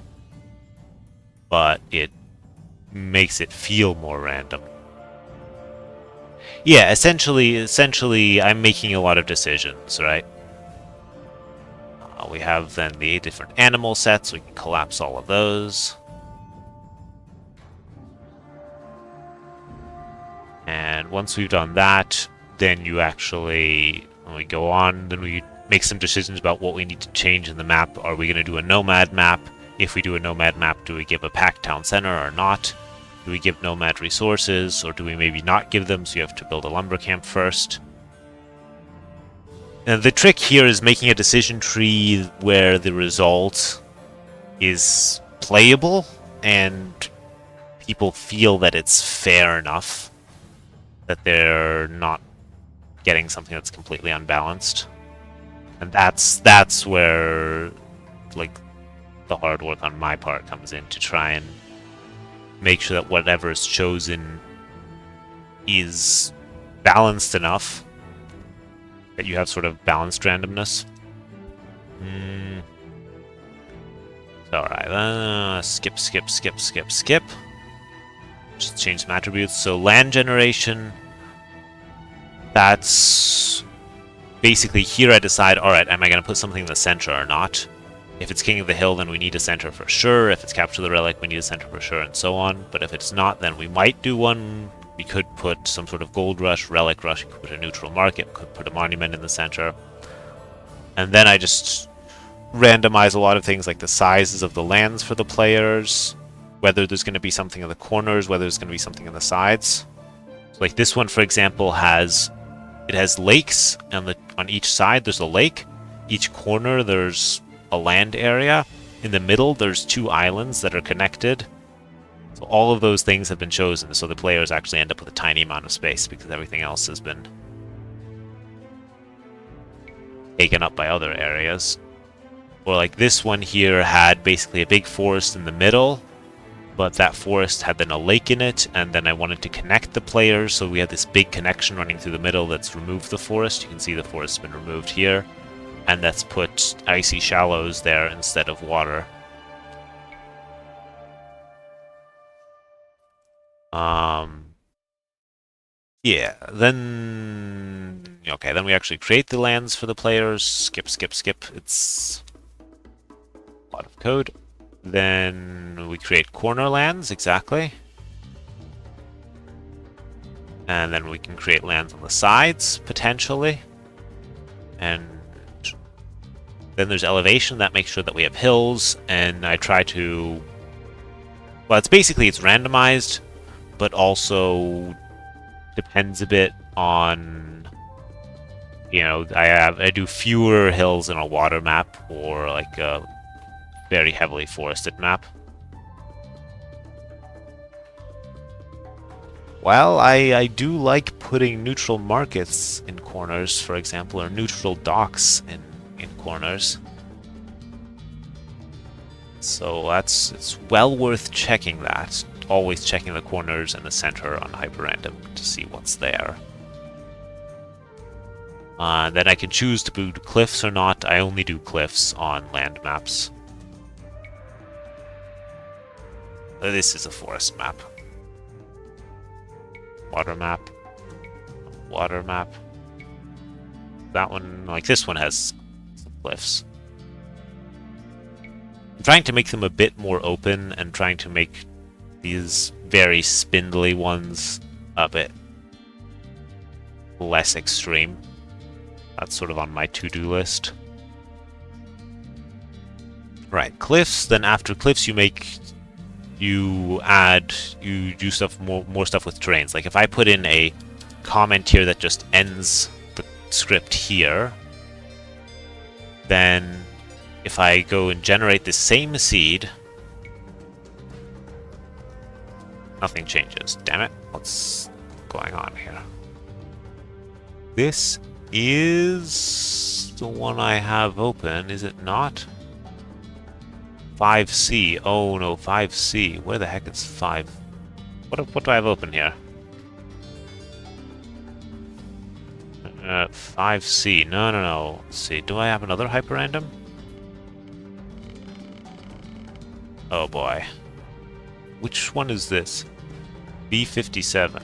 But it makes it feel more random. Yeah, essentially, I'm making a lot of decisions, right? We have then the 8 different animal sets. We can collapse all of those. And once we've done that, then you actually, when we go on, then we make some decisions about what we need to change in the map. Are we going to do a nomad map? If we do a nomad map, do we give a packed town center or not? Do we give nomad resources, or do we maybe not give them, so you have to build a lumber camp first? And the trick here is making a decision tree where the result is playable and people feel that it's fair enough, that they're not getting something that's completely unbalanced. And that's where, like, the hard work on my part comes in, to try and make sure that whatever is chosen is balanced enough that you have sort of balanced randomness. Alright, skip. Just change some attributes. So land generation, that's basically here I decide, alright, am I going to put something in the center or not? If it's King of the Hill, then we need a center for sure. If it's Capture the Relic, we need a center for sure, and so on. But if it's not, then we might do one. We could put some sort of Gold Rush, Relic Rush, we could put a neutral market, we could put a monument in the center. And then I just randomize a lot of things, like the sizes of the lands for the players, whether there's going to be something in the corners, whether there's going to be something in the sides. So like this one, for example, has lakes, and on each side there's a lake. Each corner there's a land area. In the middle there's 2 islands that are connected. So all of those things have been chosen, so the players actually end up with a tiny amount of space because everything else has been taken up by other areas. Or like this one here had basically a big forest in the middle, but that forest had then a lake in it, and then I wanted to connect the players, so we had this big connection running through the middle that's removed the forest. You can see the forest's been removed here, and that's put icy shallows there instead of water. Yeah, then we actually create the lands for the players. Skip. It's a lot of code. Then we create corner lands, exactly. And then we can create lands on the sides, potentially. And then there's elevation, that makes sure that we have hills, and I try to... Well, it's randomized, but also depends a bit on... I do fewer hills in a water map, or like a very heavily forested map. Well, I do like putting neutral markets in corners, for example, or neutral docks in corners. So it's well worth checking that. Always checking the corners and the center on HyperRandom to see what's there. Then I can choose to do cliffs or not. I only do cliffs on land maps. This is a forest map. Water map. Water map. That one, like this one, has some cliffs. I'm trying to make them a bit more open and trying to make these very spindly ones a bit less extreme. That's sort of on my to-do list. Right, cliffs. Then after cliffs, you do stuff more stuff with terrains. Like if I put in a comment here that just ends the script here, then if I go and generate the same seed, nothing changes. Damn it! What's going on here? This is the one I have open, is it not? 5C. Oh no, 5C. Where the heck is 5? What do I have open here? 5C. No. Let's see. Do I have another hyperrandom? Oh boy. Which one is this? B57.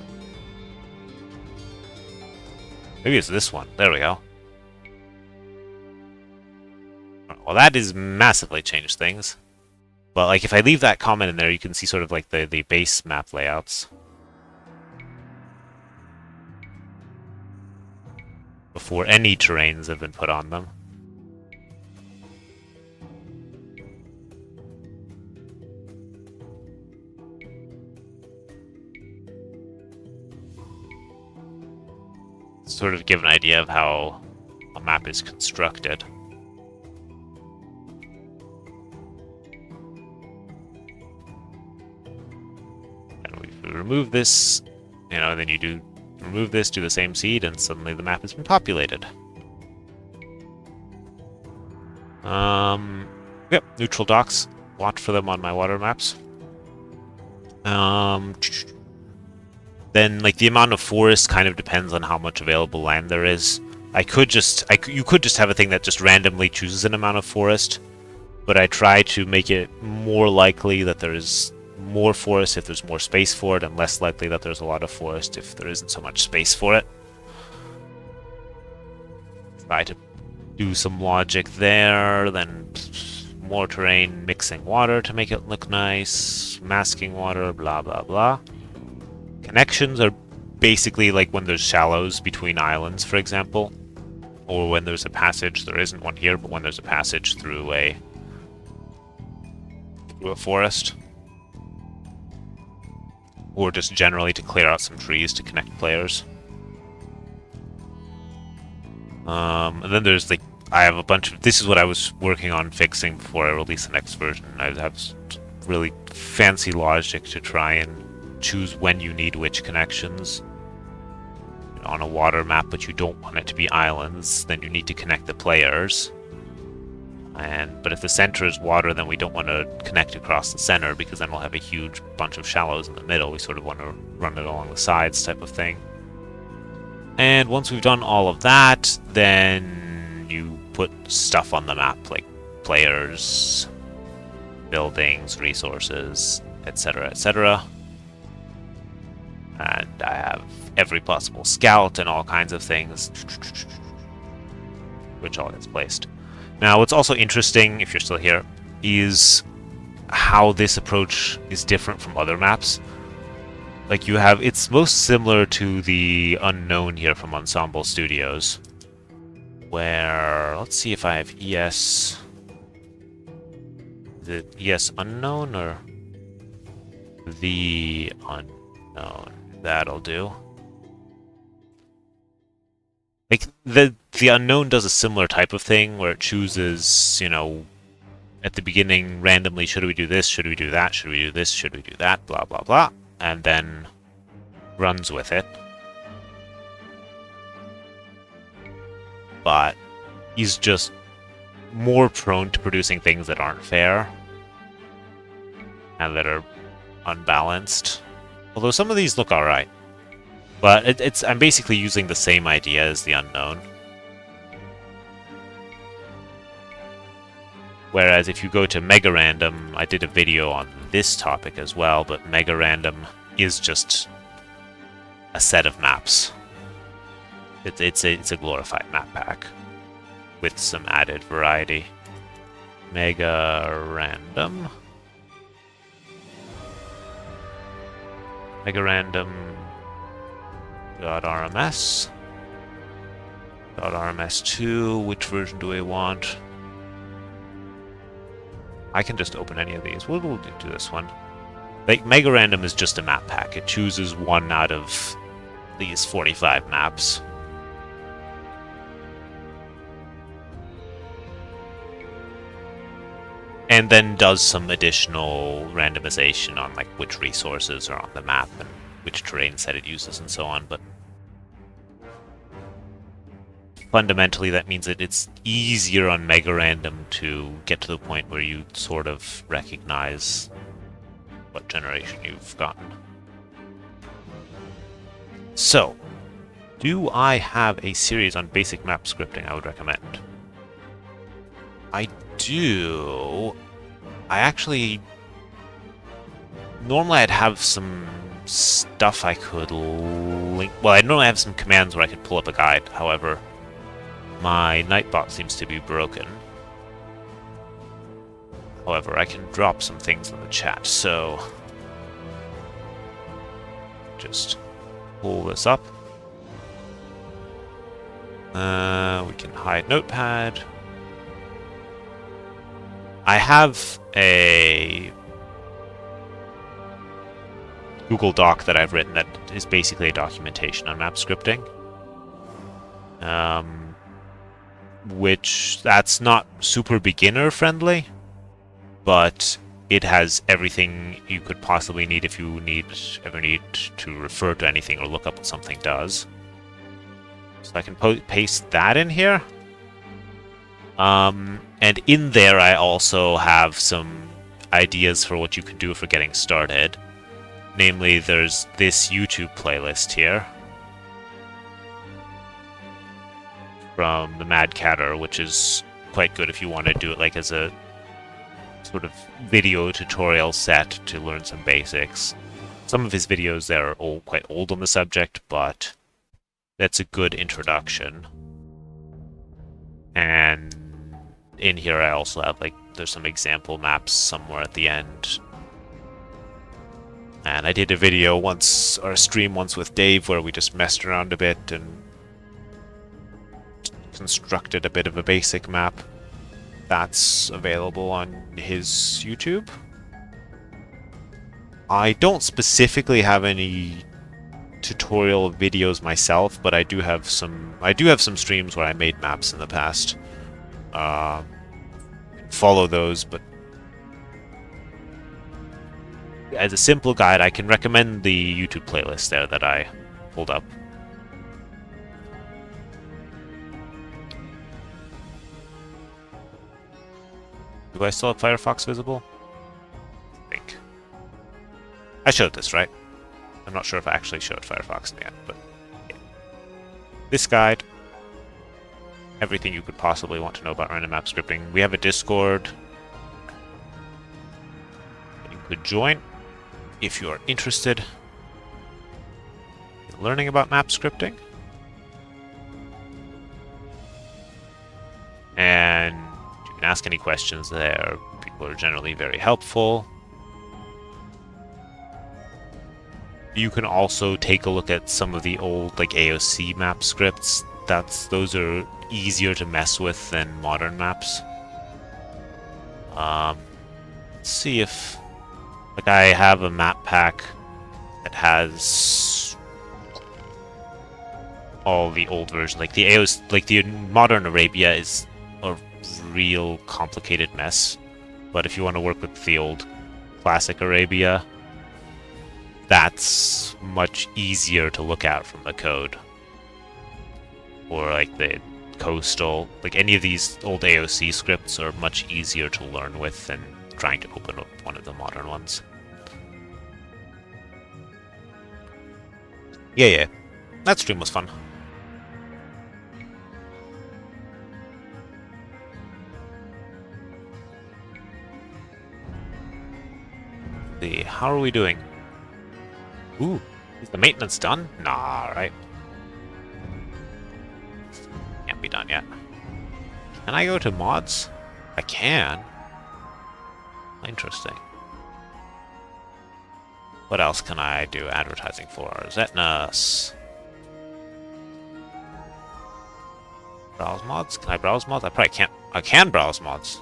Maybe it's this one. There we go. Well, that is massively changed things. But like, if I leave that comment in there, you can see sort of like the base map layouts before any terrains have been put on them. Sort of give an idea of how a map is constructed. Remove this, then you do remove this, do the same seed, and suddenly the map has been populated. Yep, neutral docks. Watch for them on my water maps. Then, like, the amount of forest kind of depends on how much available land there is. You could just have a thing that just randomly chooses an amount of forest, but I try to make it more likely that there is more forest if there's more space for it, and less likely that there's a lot of forest if there isn't so much space for it. Try to do some logic there, then more terrain, mixing water to make it look nice, masking water, blah blah blah. Connections are basically like when there's shallows between islands, for example, or when there's a passage. There isn't one here, but when there's a passage through a forest. Or just generally to clear out some trees to connect players. And then there's like, I have a bunch of, this is what I was working on fixing before I release the next version. I have really fancy logic to try and choose when you need which connections. On a water map, but you don't want it to be islands, then you need to connect the players. But if the center is water, then we don't want to connect across the center, because then we'll have a huge bunch of shallows in the middle. We sort of want to run it along the sides type of thing. And once we've done all of that, then you put stuff on the map, like players, buildings, resources, etc., etc. And I have every possible scout and all kinds of things, which all gets placed. Now, what's also interesting, if you're still here, is how this approach is different from other maps. Like, it's most similar to the Unknown here from Ensemble Studios, where, let's see if I have ES... Is it ES Unknown or The Unknown? That'll do. Like, the Unknown does a similar type of thing, where it chooses, at the beginning, randomly, should we do this, should we do that, should we do this, should we do that, blah, blah, blah, and then runs with it. But he's just more prone to producing things that aren't fair, and that are unbalanced. Although some of these look alright. But I'm basically using the same idea as the Unknown. Whereas if you go to Mega Random, I did a video on this topic as well, but Mega Random is just a set of maps. It's a glorified map pack with some added variety. Mega Random. Mega random .rms. .rms2, which version do I want? I can just open any of these. We'll do this one. Like, Mega Random is just a map pack. It chooses one out of these 45 maps. And then does some additional randomization on like which resources are on the map and which terrain set it uses and so on, but fundamentally that means that it's easier on Mega Random to get to the point where you sort of recognize what generation you've gotten. So, do I have a series on basic map scripting I would recommend? I do. I actually... Normally I'd have some stuff I could link... Well, I normally have some commands where I could pull up a guide, however, my Nightbot seems to be broken. However, I can drop some things in the chat, so... Just pull this up. We can hide Notepad. I have a Google Doc that I've written that is basically a documentation on map scripting. Which, that's not super beginner friendly, but it has everything you could possibly need if you ever need to refer to anything or look up what something does. So I can paste that in here. And in there I also have some ideas for what you can do for getting started. Namely, there's this YouTube playlist here from the Mad Catter, which is quite good if you want to do it like as a sort of video tutorial set to learn some basics. Some of his videos there are quite old on the subject, but that's a good introduction. And in here I also have, like, there's some example maps somewhere at the end. And I did a video once, or a stream once with Dave, where we just messed around a bit and constructed a bit of a basic map. That's available on his YouTube. I don't specifically have any tutorial videos myself, but I do have some streams where I made maps in the past. Follow those, but as a simple guide, I can recommend the YouTube playlist there that I pulled up. Do I still have Firefox visible? I think. I showed this, right? I'm not sure if I actually showed Firefox yet, but yeah. This guide, everything you could possibly want to know about random map scripting. We have a Discord that you could join if you are interested in learning about map scripting. And you can ask any questions there. People are generally very helpful. You can also take a look at some of the old, like, AOC map scripts. Those are easier to mess with than modern maps. Let's see if, like, I have a map pack that has all the old versions. Like the AOC, like the modern Arabia is a real complicated mess. But if you want to work with the old classic Arabia, that's much easier to look at from the code. Or like the coastal, like any of these old AOC scripts are much easier to learn with than trying to open up one of the modern ones. Yeah, that stream was fun. How are we doing? Ooh, is the maintenance done? Nah, right? Can't be done yet. Can I go to mods? I can. Interesting. What else can I do advertising for? Zetnus. Browse mods? Can I browse mods? I probably can't. I can browse mods.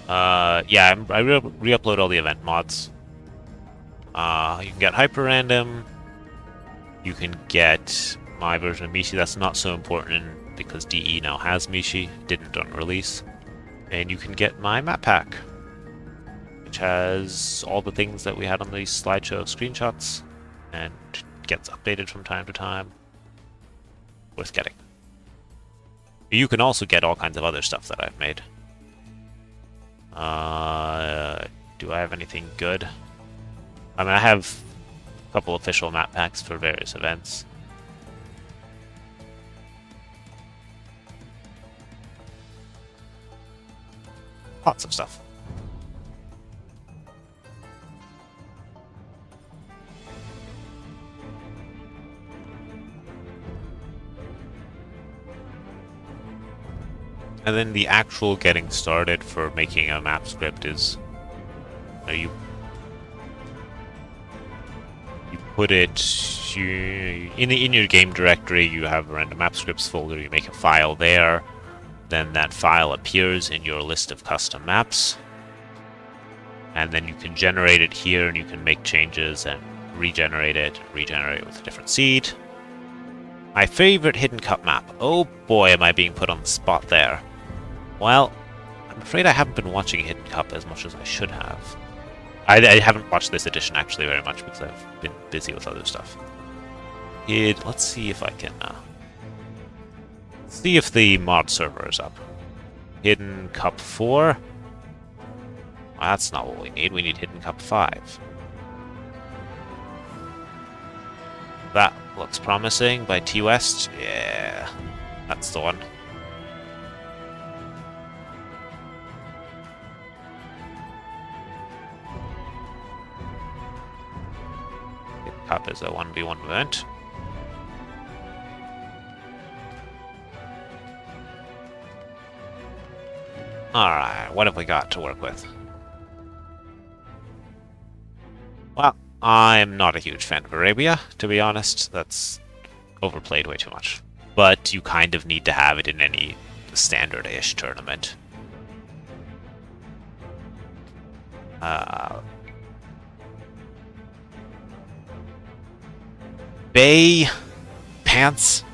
Yeah, I re-upload all the event mods. You can get hyper random. You can get my version of Mishi. That's not so important because DE now has Mishi. Didn't on release. And you can get my map pack, which has all the things that we had on these slideshow screenshots and gets updated from time to time. Worth getting. You can also get all kinds of other stuff that I've made. Do I have anything good? I mean, I have a couple official map packs for various events. Lots of stuff. And then the actual getting started for making a map script is you put it in your game directory. You have a random map scripts folder. You make a file there. Then that file appears in your list of custom maps, and then you can generate it here, and you can make changes and regenerate it with a different seed. My favorite Hidden Cup map. Oh boy, am I being put on the spot there. Well, I'm afraid I haven't been watching Hidden Cup as much as I should have. I haven't watched this edition actually very much because I've been busy with other stuff. Let's see if I can see if the mod server is up. Hidden Cup 4. Well, that's not what we need. We need Hidden Cup 5. That looks promising by T West. Yeah, that's the one. Cup is a 1v1 event. Alright, what have we got to work with? Well, I'm not a huge fan of Arabia, to be honest. That's overplayed way too much. But you kind of need to have it in any standard-ish tournament. Bay pants.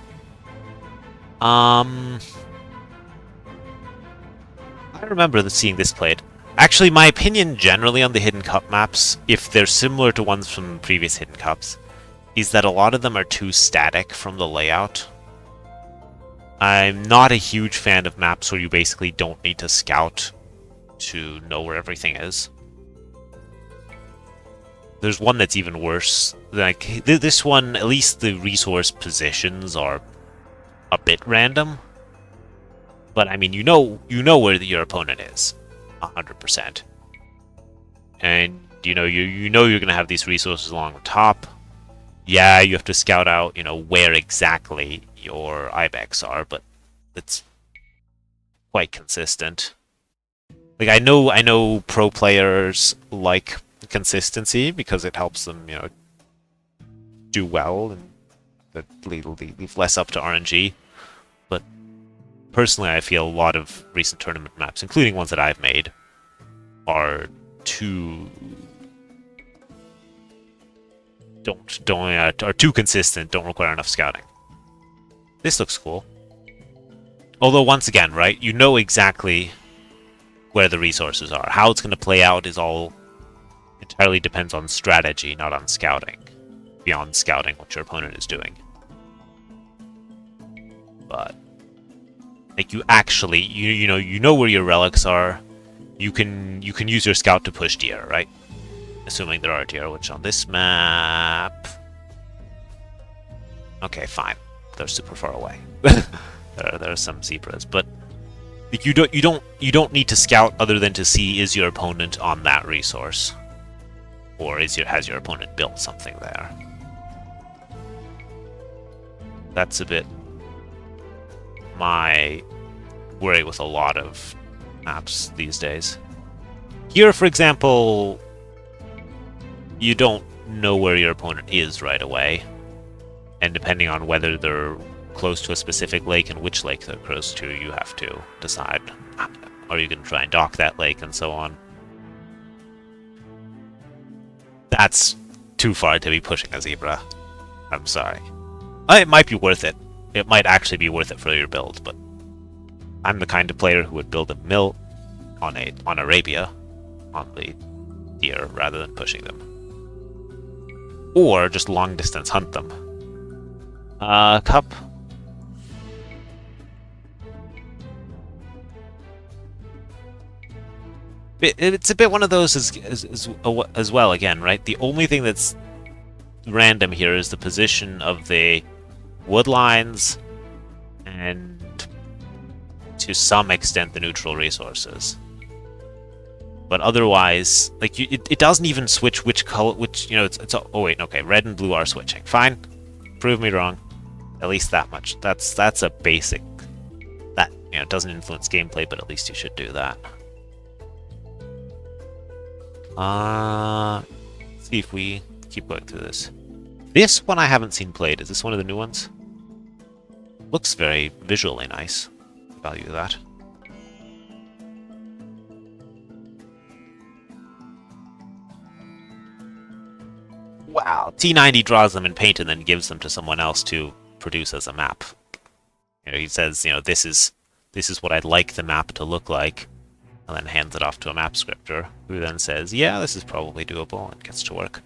I remember seeing this played. Actually, my opinion generally on the Hidden Cup maps, if they're similar to ones from previous Hidden Cups, is that a lot of them are too static from the layout. I'm not a huge fan of maps where you basically don't need to scout to know where everything is. There's one that's even worse. Like, this one, at least the resource positions are a bit random. But, I mean, you know where your opponent is. 100%. And, you know you're going to have these resources along the top. Yeah, you have to scout out, where exactly your Ibex are, but it's quite consistent. Like, I know pro players like consistency because it helps them, do well and that leave less up to RNG. But personally, I feel a lot of recent tournament maps, including ones that I've made, are too too consistent. Don't require enough scouting. This looks cool. Although once again, right, you know exactly where the resources are. How it's going to play out is all entirely depends on strategy, not on scouting. Beyond scouting what your opponent is doing. But like you actually you know where your relics are. You can use your scout to push deer, right? Assuming there are deer, which on this map, okay, fine. They're super far away. there are some zebras, but you don't need to scout other than to see is your opponent on that resource, or has your opponent built something there. That's a bit my worry with a lot of maps these days. Here, for example, you don't know where your opponent is right away. And depending on whether they're close to a specific lake and which lake they're close to, you have to decide. Are you going to try and dock that lake and so on? That's too far to be pushing a zebra. I'm sorry. It might be worth it. It might actually be worth it for your build, but I'm the kind of player who would build a mill on Arabia, on the deer, rather than pushing them. Or just long distance hunt them. Cup. It's a bit one of those as well, again, right? The only thing that's random here is the position of the wood lines and to some extent the neutral resources. But otherwise, like, it doesn't even switch which color, oh wait, okay, red and blue are switching. Fine. Prove me wrong. At least that much. That's a basic. That, it doesn't influence gameplay, but at least you should do that. Let's see if we keep going through this. This one I haven't seen played. Is this one of the new ones? Looks very visually nice. Value that. Wow, T90 draws them in paint and then gives them to someone else to produce as a map. He says, this is what I'd like the map to look like, and then hands it off to a map scripter, who then says, yeah, this is probably doable, and gets to work.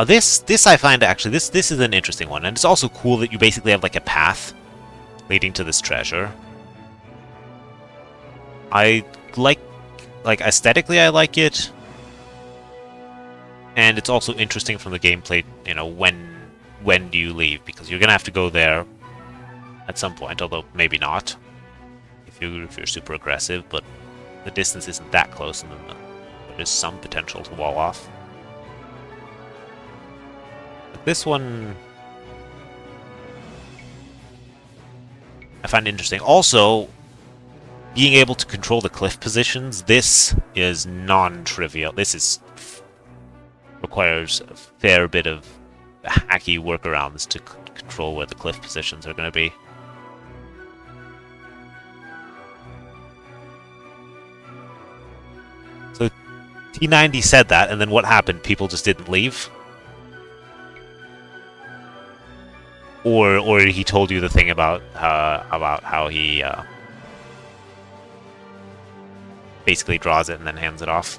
This I find actually, this is an interesting one, and it's also cool that you basically have like a path leading to this treasure. I like aesthetically I like it, and it's also interesting from the gameplay, when do you leave, because you're gonna have to go there at some point, although maybe not if you're super aggressive, but the distance isn't that close, and then there is some potential to wall off. This one I find interesting. Also, being able to control the cliff positions, this is non-trivial. This requires a fair bit of hacky workarounds to control where the cliff positions are going to be. So T90 said that, and then what happened? People just didn't leave? Or he told you the thing about how he basically draws it and then hands it off.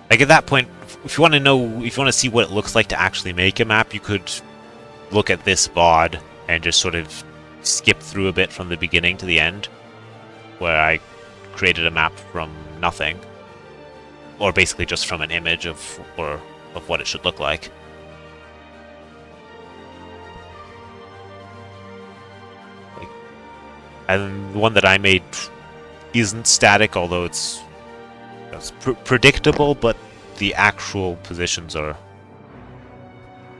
Like at that point, if you want to see what it looks like to actually make a map, you could look at this VOD and just sort of skip through a bit from the beginning to the end, where I created a map from nothing, or basically just from an image of what it should look like. And the one that I made isn't static, although it's predictable, but the actual positions are...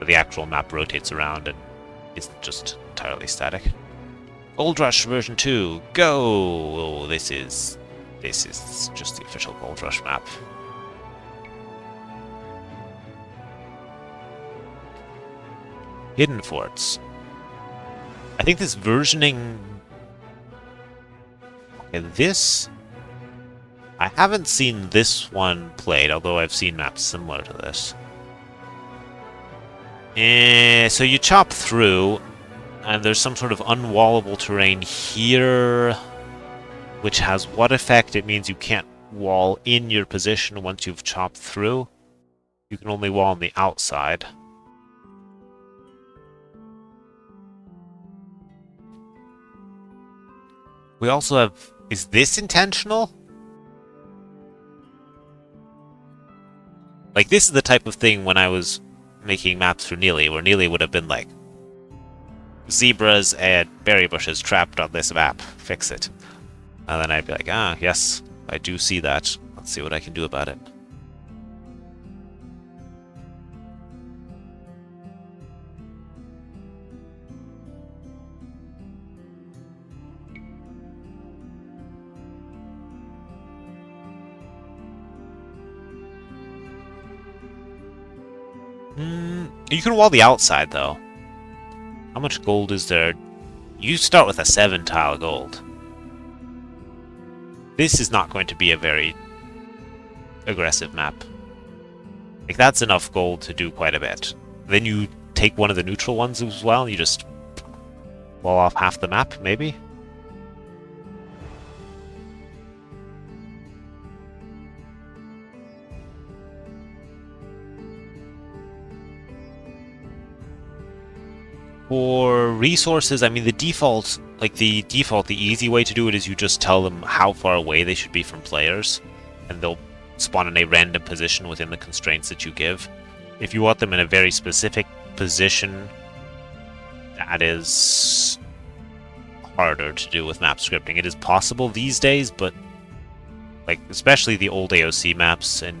the actual map rotates around and isn't just entirely static. Gold Rush version 2, go! Oh, this is just the official Gold Rush map. Hidden Forts. I think this versioning... okay, this... I haven't seen this one played, although I've seen maps similar to this. So you chop through, and there's some sort of unwallable terrain here, which has what effect? It means you can't wall in your position once you've chopped through. You can only wall on the outside. We also have... is this intentional? Like, this is the type of thing when I was making maps for Neely, where Neely would have been like, zebras and berry bushes trapped on this map, fix it. And then I'd be like, ah, yes, I do see that. Let's see what I can do about it. You can wall the outside, though. How much gold is there? You start with a 7-tile gold. This is not going to be a very aggressive map. Like, that's enough gold to do quite a bit. Then you take one of the neutral ones as well, and you just wall off half the map, maybe? For resources, I mean, the default, the easy way to do it is you just tell them how far away they should be from players, and they'll spawn in a random position within the constraints that you give. If you want them in a very specific position, that is harder to do with map scripting. It is possible these days, but like especially the old AOC maps and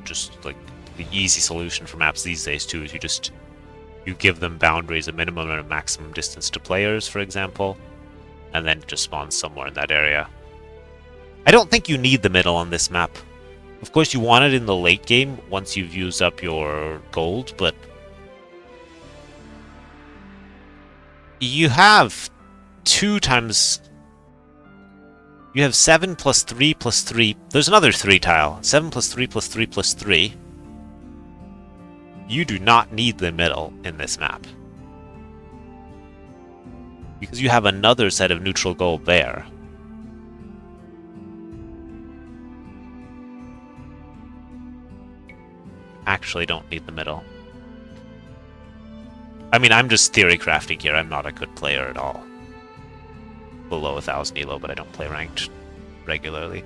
just like the easy solution for maps these days too is you give them boundaries, a minimum and a maximum distance to players, for example, and then it just spawns somewhere in that area. I don't think you need the middle on this map. Of course, you want it in the late game once you've used up your gold, but you have 2 times... You have 7 plus 3 plus 3. There's another 3 tile. 7 plus 3 plus 3 plus 3. You do not need the middle in this map. Because you have another set of neutral gold there. Actually don't need the middle. I mean, I'm just theory crafting here. I'm not a good player at all. Below 1000 elo, but I don't play ranked regularly.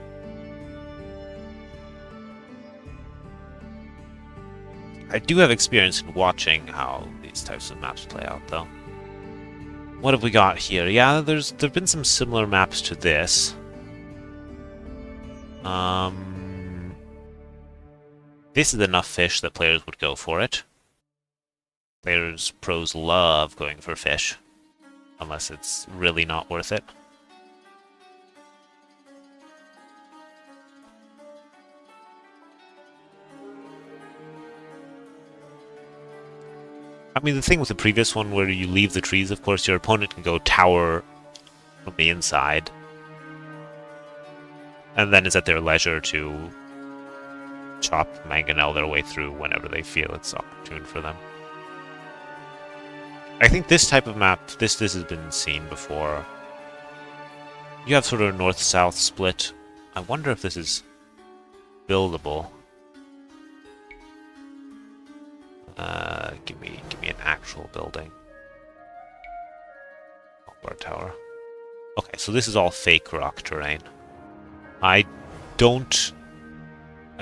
I do have experience in watching how these types of maps play out, though. What have we got here? Yeah, there've been some similar maps to this. This is enough fish that players would go for it. Pros love going for fish, unless it's really not worth it. I mean, the thing with the previous one where you leave the trees, of course, your opponent can go tower from the inside. And then it's at their leisure to chop mangonel their way through whenever they feel it's opportune for them. I think this type of map, this has been seen before. You have sort of a north-south split. I wonder if this is buildable. Give me an actual building. Bar tower. Okay, so this is all fake rock terrain. I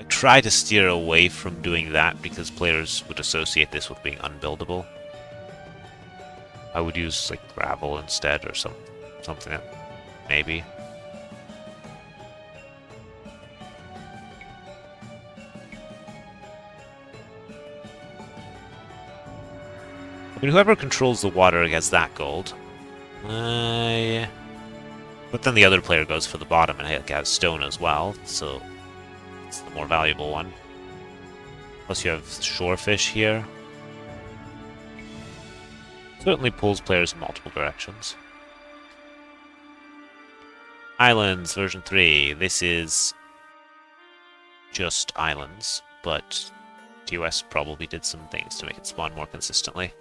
try to steer away from doing that because players would associate this with being unbuildable. I would use like gravel instead or something that maybe. I mean, whoever controls the water gets that gold. Yeah. But then the other player goes for the bottom and has stone as well, so it's the more valuable one. Plus you have shorefish here. Certainly pulls players in multiple directions. Islands, version 3. This is just islands, but TOS probably did some things to make it spawn more consistently.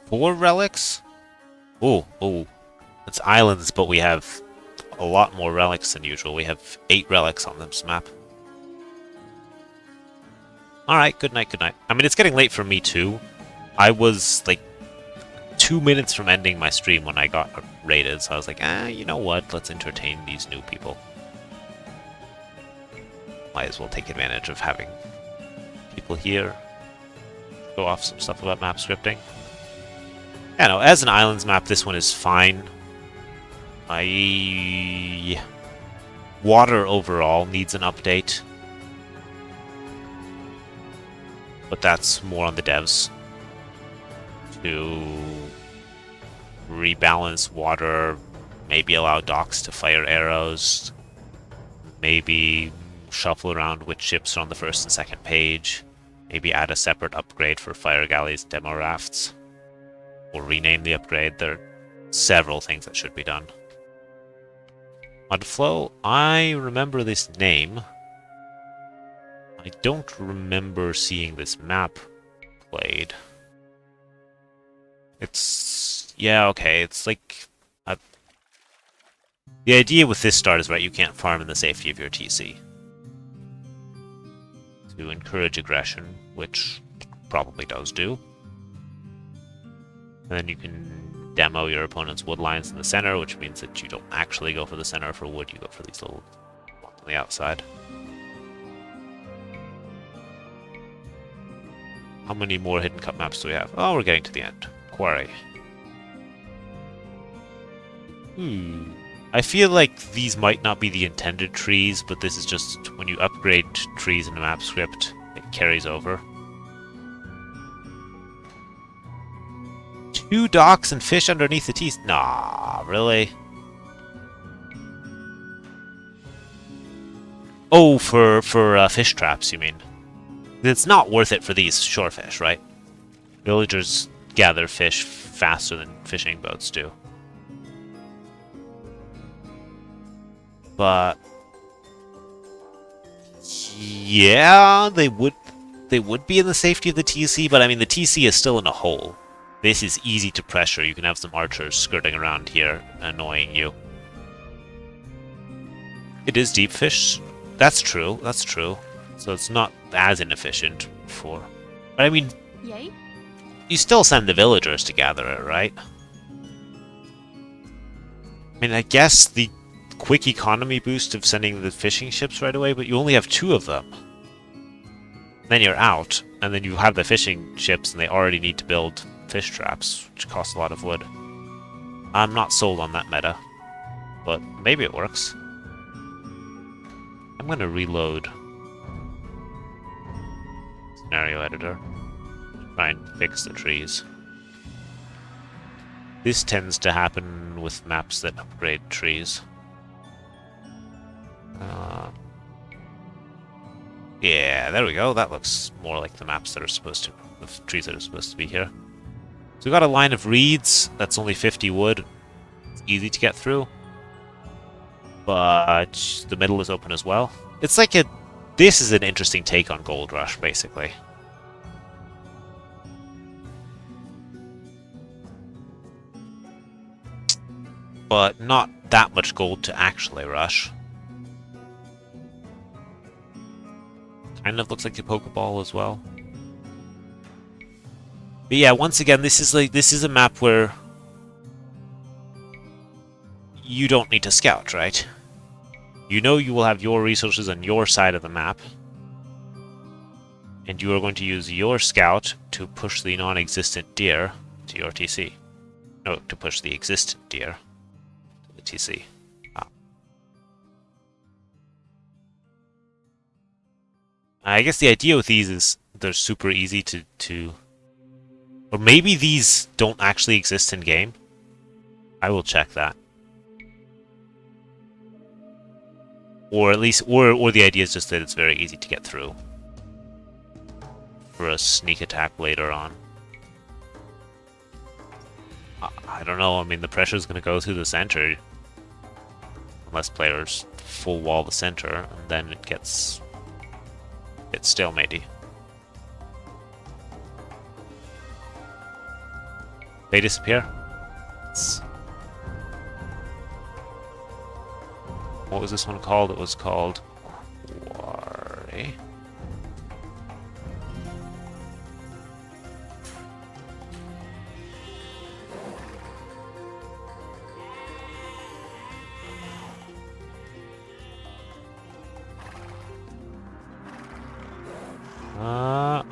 Four relics? Oh, it's islands, but we have a lot more relics than usual. We have 8 relics on this map. Alright, good night, good night. I mean, it's getting late for me too. I was like 2 minutes from ending my stream when I got raided, so I was like, you know what? Let's entertain these new people. Might as well take advantage of having people here. Go off some stuff about map scripting. Yeah, no, as an islands map, this one is fine. Water overall needs an update. But that's more on the devs to rebalance water Maybe allow docks to fire arrows. Maybe shuffle around which ships are on the first and second page. Maybe add a separate upgrade for fire galleys demo rafts. Or rename the upgrade. There are several things that should be done. Mudflow, I remember this name. I don't remember seeing this map played. It's... yeah, okay, it's like... the idea with this start is, right, you can't farm in the safety of your TC. To encourage aggression, which probably does do. And then you can demo your opponent's wood lines in the center, which means that you don't actually go for the center for wood, you go for these little ones on the outside. How many more hidden cup maps do we have? Oh, we're getting to the end. Quarry. I feel like these might not be the intended trees, but this is just when you upgrade trees in a map script, it carries over. 2 docks and fish underneath the T's. Nah, really? Oh, for fish traps, you mean? It's not worth it for these shore fish, right? Villagers gather fish faster than fishing boats do. But yeah, they would be in the safety of the TC, but I mean the TC is still in a hole. This is easy to pressure. You can have some archers skirting around here, annoying you. It is deep fish. That's true. That's true. So it's not as inefficient for... but I mean... Yay? You still send the villagers to gather it, right? I mean, I guess the quick economy boost of sending the fishing ships right away, but you only have 2 of them. Then you're out, and then you have the fishing ships, and they already need to build fish traps, which cost a lot of wood. I'm not sold on that meta, but maybe it works. I'm gonna reload scenario editor. Try and fix the trees. This tends to happen with maps that upgrade trees. Yeah, there we go. That looks more like the maps that are supposed to, the trees that are supposed to be here. So we got a line of reeds. That's only 50 wood. It's easy to get through. But the middle is open as well. It's like a... this is an interesting take on Gold Rush, basically. But not that much gold to actually rush. Kind of looks like a Pokeball as well. But yeah, once again, this is a map where you don't need to scout, right? You know you will have your resources on your side of the map. And you are going to use your scout to push the non-existent deer to your TC. No, to push the existent deer to the TC. I guess the idea with these is they're super easy to... or maybe these don't actually exist in game. I will check that. Or at least, or the idea is just that it's very easy to get through. For a sneak attack later on. I don't know, I mean the pressure is going to go through the center. Unless players full wall the center, and then it gets... it's stalematy. They disappear. What was this one called? It was called Quarry.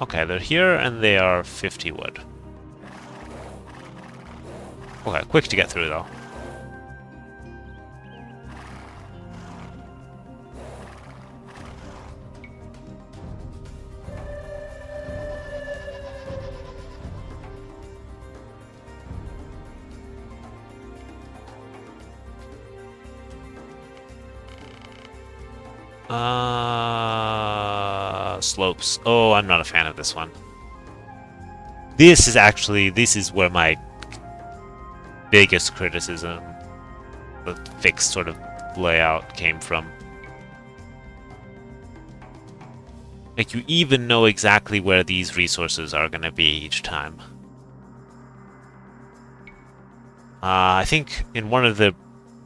Okay, they're here and they are 50 wood. Okay, quick to get through though. Slopes. Oh, I'm not a fan of this one. This is where my biggest criticism, the fixed sort of layout, came from. Like, you even know exactly where these resources are going to be each time. I think in one of the,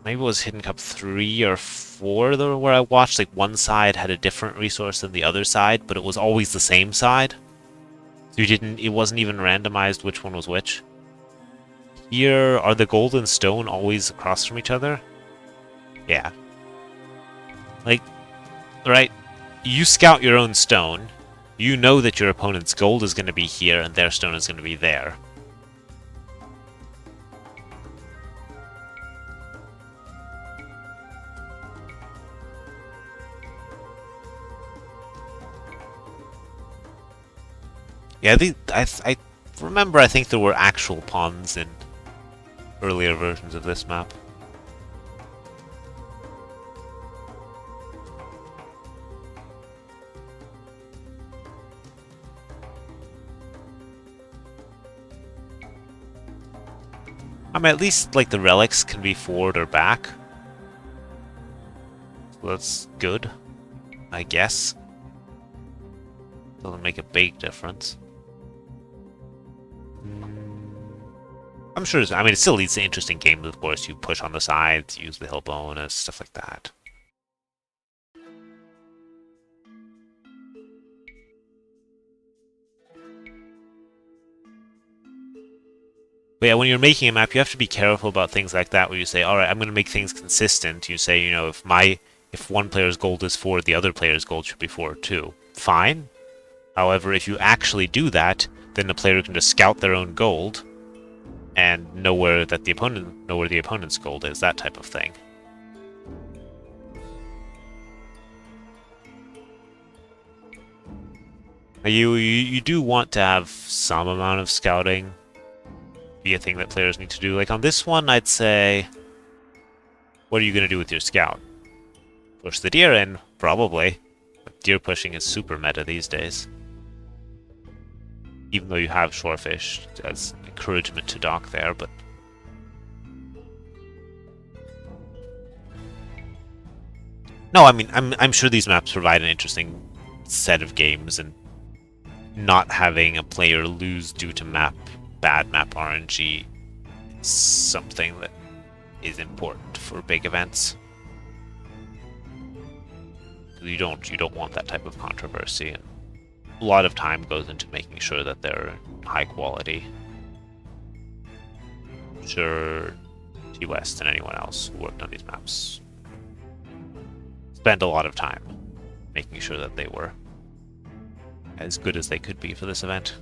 maybe it was Hidden Cup 3 or 4 where I watched, like, one side had a different resource than the other side, but it was always the same side. So it wasn't even randomized which one was which. Here, are the gold and stone always across from each other? Yeah. Like, right, you scout your own stone, you know that your opponent's gold is going to be here and their stone is going to be there. Yeah, I remember, I think there were actual ponds in earlier versions of this map. I mean, at least, like, the relics can be forward or back. So that's good, I guess. Doesn't make a big difference. I'm sure, I mean, it still leads to interesting games, of course. You push on the sides, use the hill bonus, stuff like that. But yeah, when you're making a map, you have to be careful about things like that, where you say, alright, I'm going to make things consistent. You say, you know, if one player's gold is 4, the other player's gold should be 4 too. Fine. However, if you actually do that, then the player can just scout their own gold and know where the opponent's gold is, that type of thing. You do want to have some amount of scouting be a thing that players need to do. Like on this one, I'd say, what are you going to do with your scout? Push the deer in? Probably. But deer pushing is super meta these days. Even though you have shorefish as encouragement to dock there, but no, I mean, I'm sure these maps provide an interesting set of games, and not having a player lose due to bad map RNG is something that is important for big events. You don't want that type of controversy, and a lot of time goes into making sure that they're high quality. I'm sure T-West and anyone else who worked on these maps spent a lot of time making sure that they were as good as they could be for this event.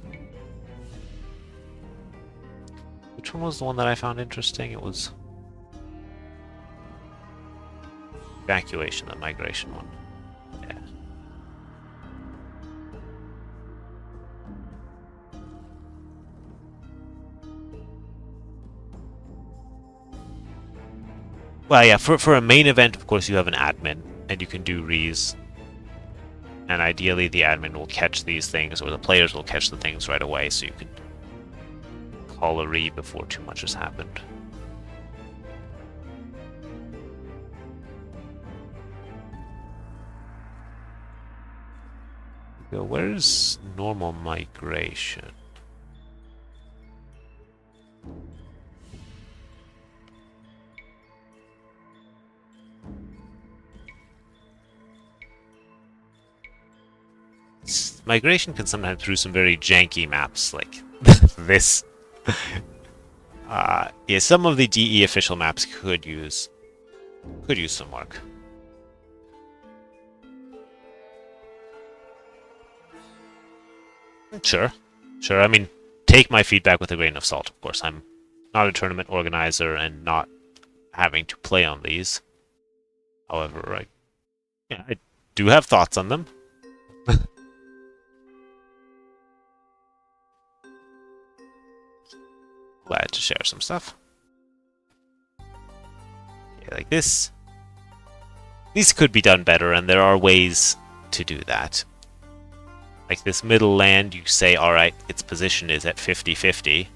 Which one was the one that I found interesting? It was evacuation, the migration one. Yeah. Well, yeah, for a main event, of course, you have an admin, and you can do rees. And ideally, the admin will catch these things, or the players will catch the things right away, so you can call a re before too much has happened. So where's normal migration? Migration can sometimes through some very janky maps like this. Yeah, some of the DE official maps could use some work. Sure. I mean, take my feedback with a grain of salt, of course. I'm not a tournament organizer and not having to play on these. However, I do have thoughts on them. Glad to share some stuff. Yeah, like this. these could be done better, and there are ways to do that. Like this middle land, you say, alright, its position is at 50-50,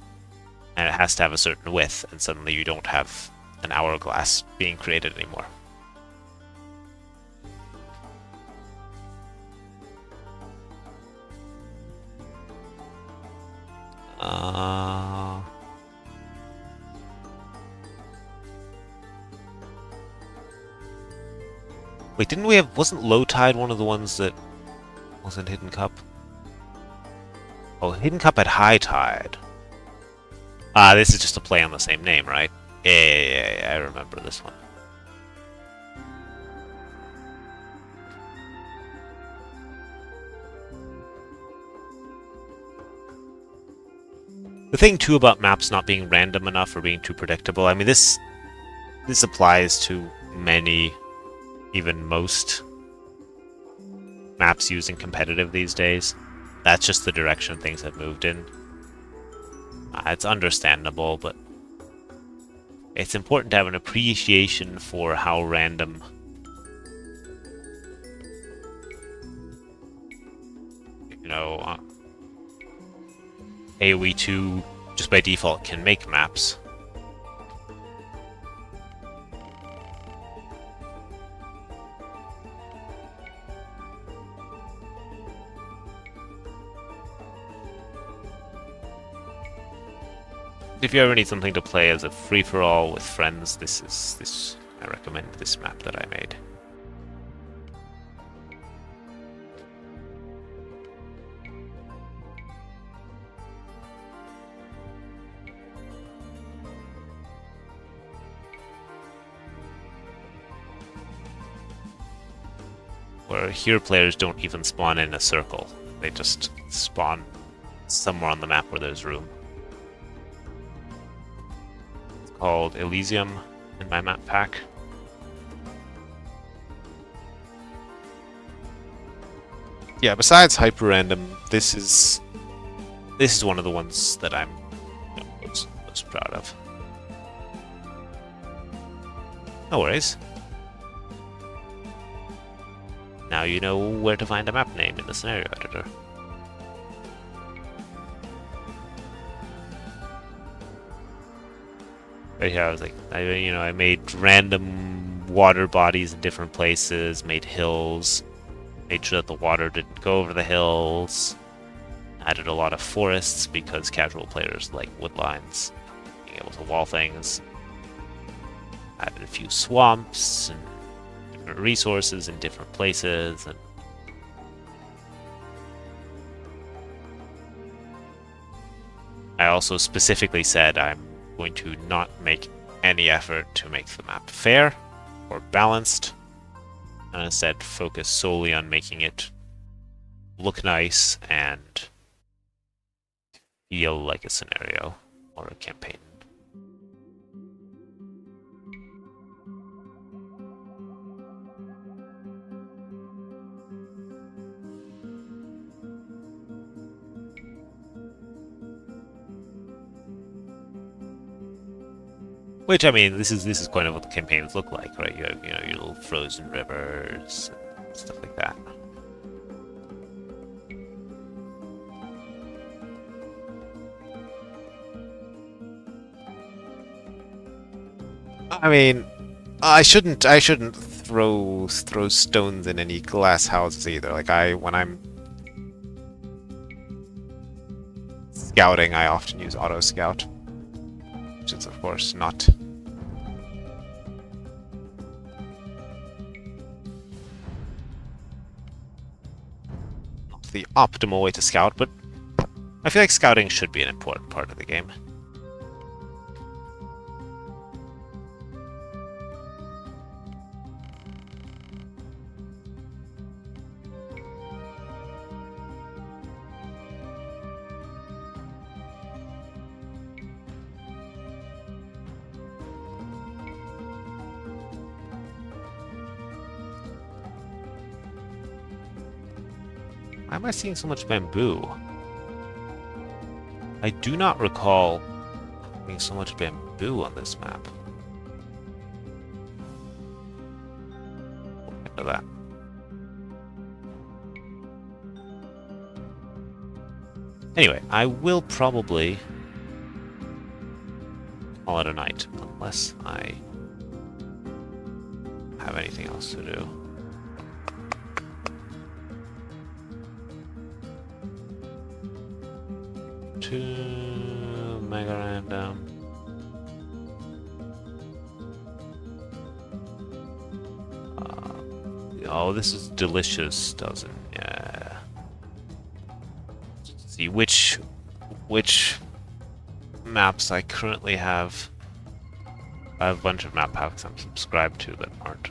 and it has to have a certain width, and suddenly you don't have an hourglass being created anymore. Wait, didn't we have... Wasn't Low Tide one of the ones that wasn't Hidden Cup? Oh, Hidden Cup at High Tide. This is just a play on the same name, right? Yeah, I remember this one. The thing, too, about maps not being random enough or being too predictable, I mean, this applies to many, even most, maps using competitive these days. That's just the direction things have moved in. It's understandable, but it's important to have an appreciation for how random AoE 2 just by default can make maps. If you ever need something to play as a free-for-all with friends, I recommend this map that I made. Where here players don't even spawn in a circle. They just spawn somewhere on the map where there's room. Called Elysium in my map pack. Yeah, besides hyper random, this is one of the ones that I'm most proud of. No worries. Now you know where to find a map name in the scenario editor. Right here, I was like, I made random water bodies in different places, made hills, made sure that the water didn't go over the hills, added a lot of forests because casual players like woodlines, being able to wall things, added a few swamps and different resources in different places, and I also specifically said I'm going to not make any effort to make the map fair or balanced, and instead focus solely on making it look nice and feel like a scenario or a campaign. Which, I mean, this is kind of what the campaigns look like, right? You have, your little frozen rivers and stuff like that. I mean, I shouldn't throw stones in any glass houses either. Like when I'm scouting, I often use auto scout, which is of course not the optimal way to scout, but I feel like scouting should be an important part of the game. Why am I seeing so much bamboo? I do not recall seeing so much bamboo on this map. of that. Anyway, I will probably call it a night, unless I have anything else to do. To Mega Random. Oh, this is delicious, doesn't? Yeah. Let's see which maps I currently have. I have a bunch of map packs I'm subscribed to that aren't.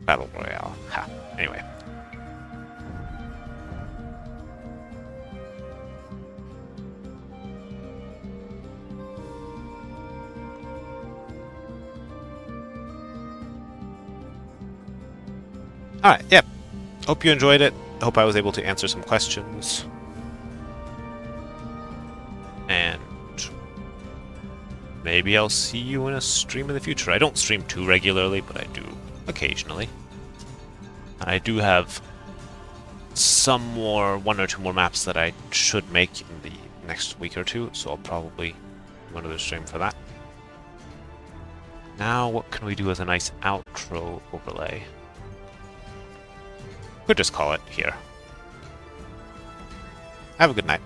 Battle Royale. Ha. Anyway. Alright, yeah. Hope you enjoyed it. Hope I was able to answer some questions. And maybe I'll see you in a stream in the future. I don't stream too regularly, but I do occasionally. I do have one or two more maps that I should make in the next week or two, so I'll probably do another stream for that. Now, what can we do as a nice outro overlay? Could just call it here. Have a good night.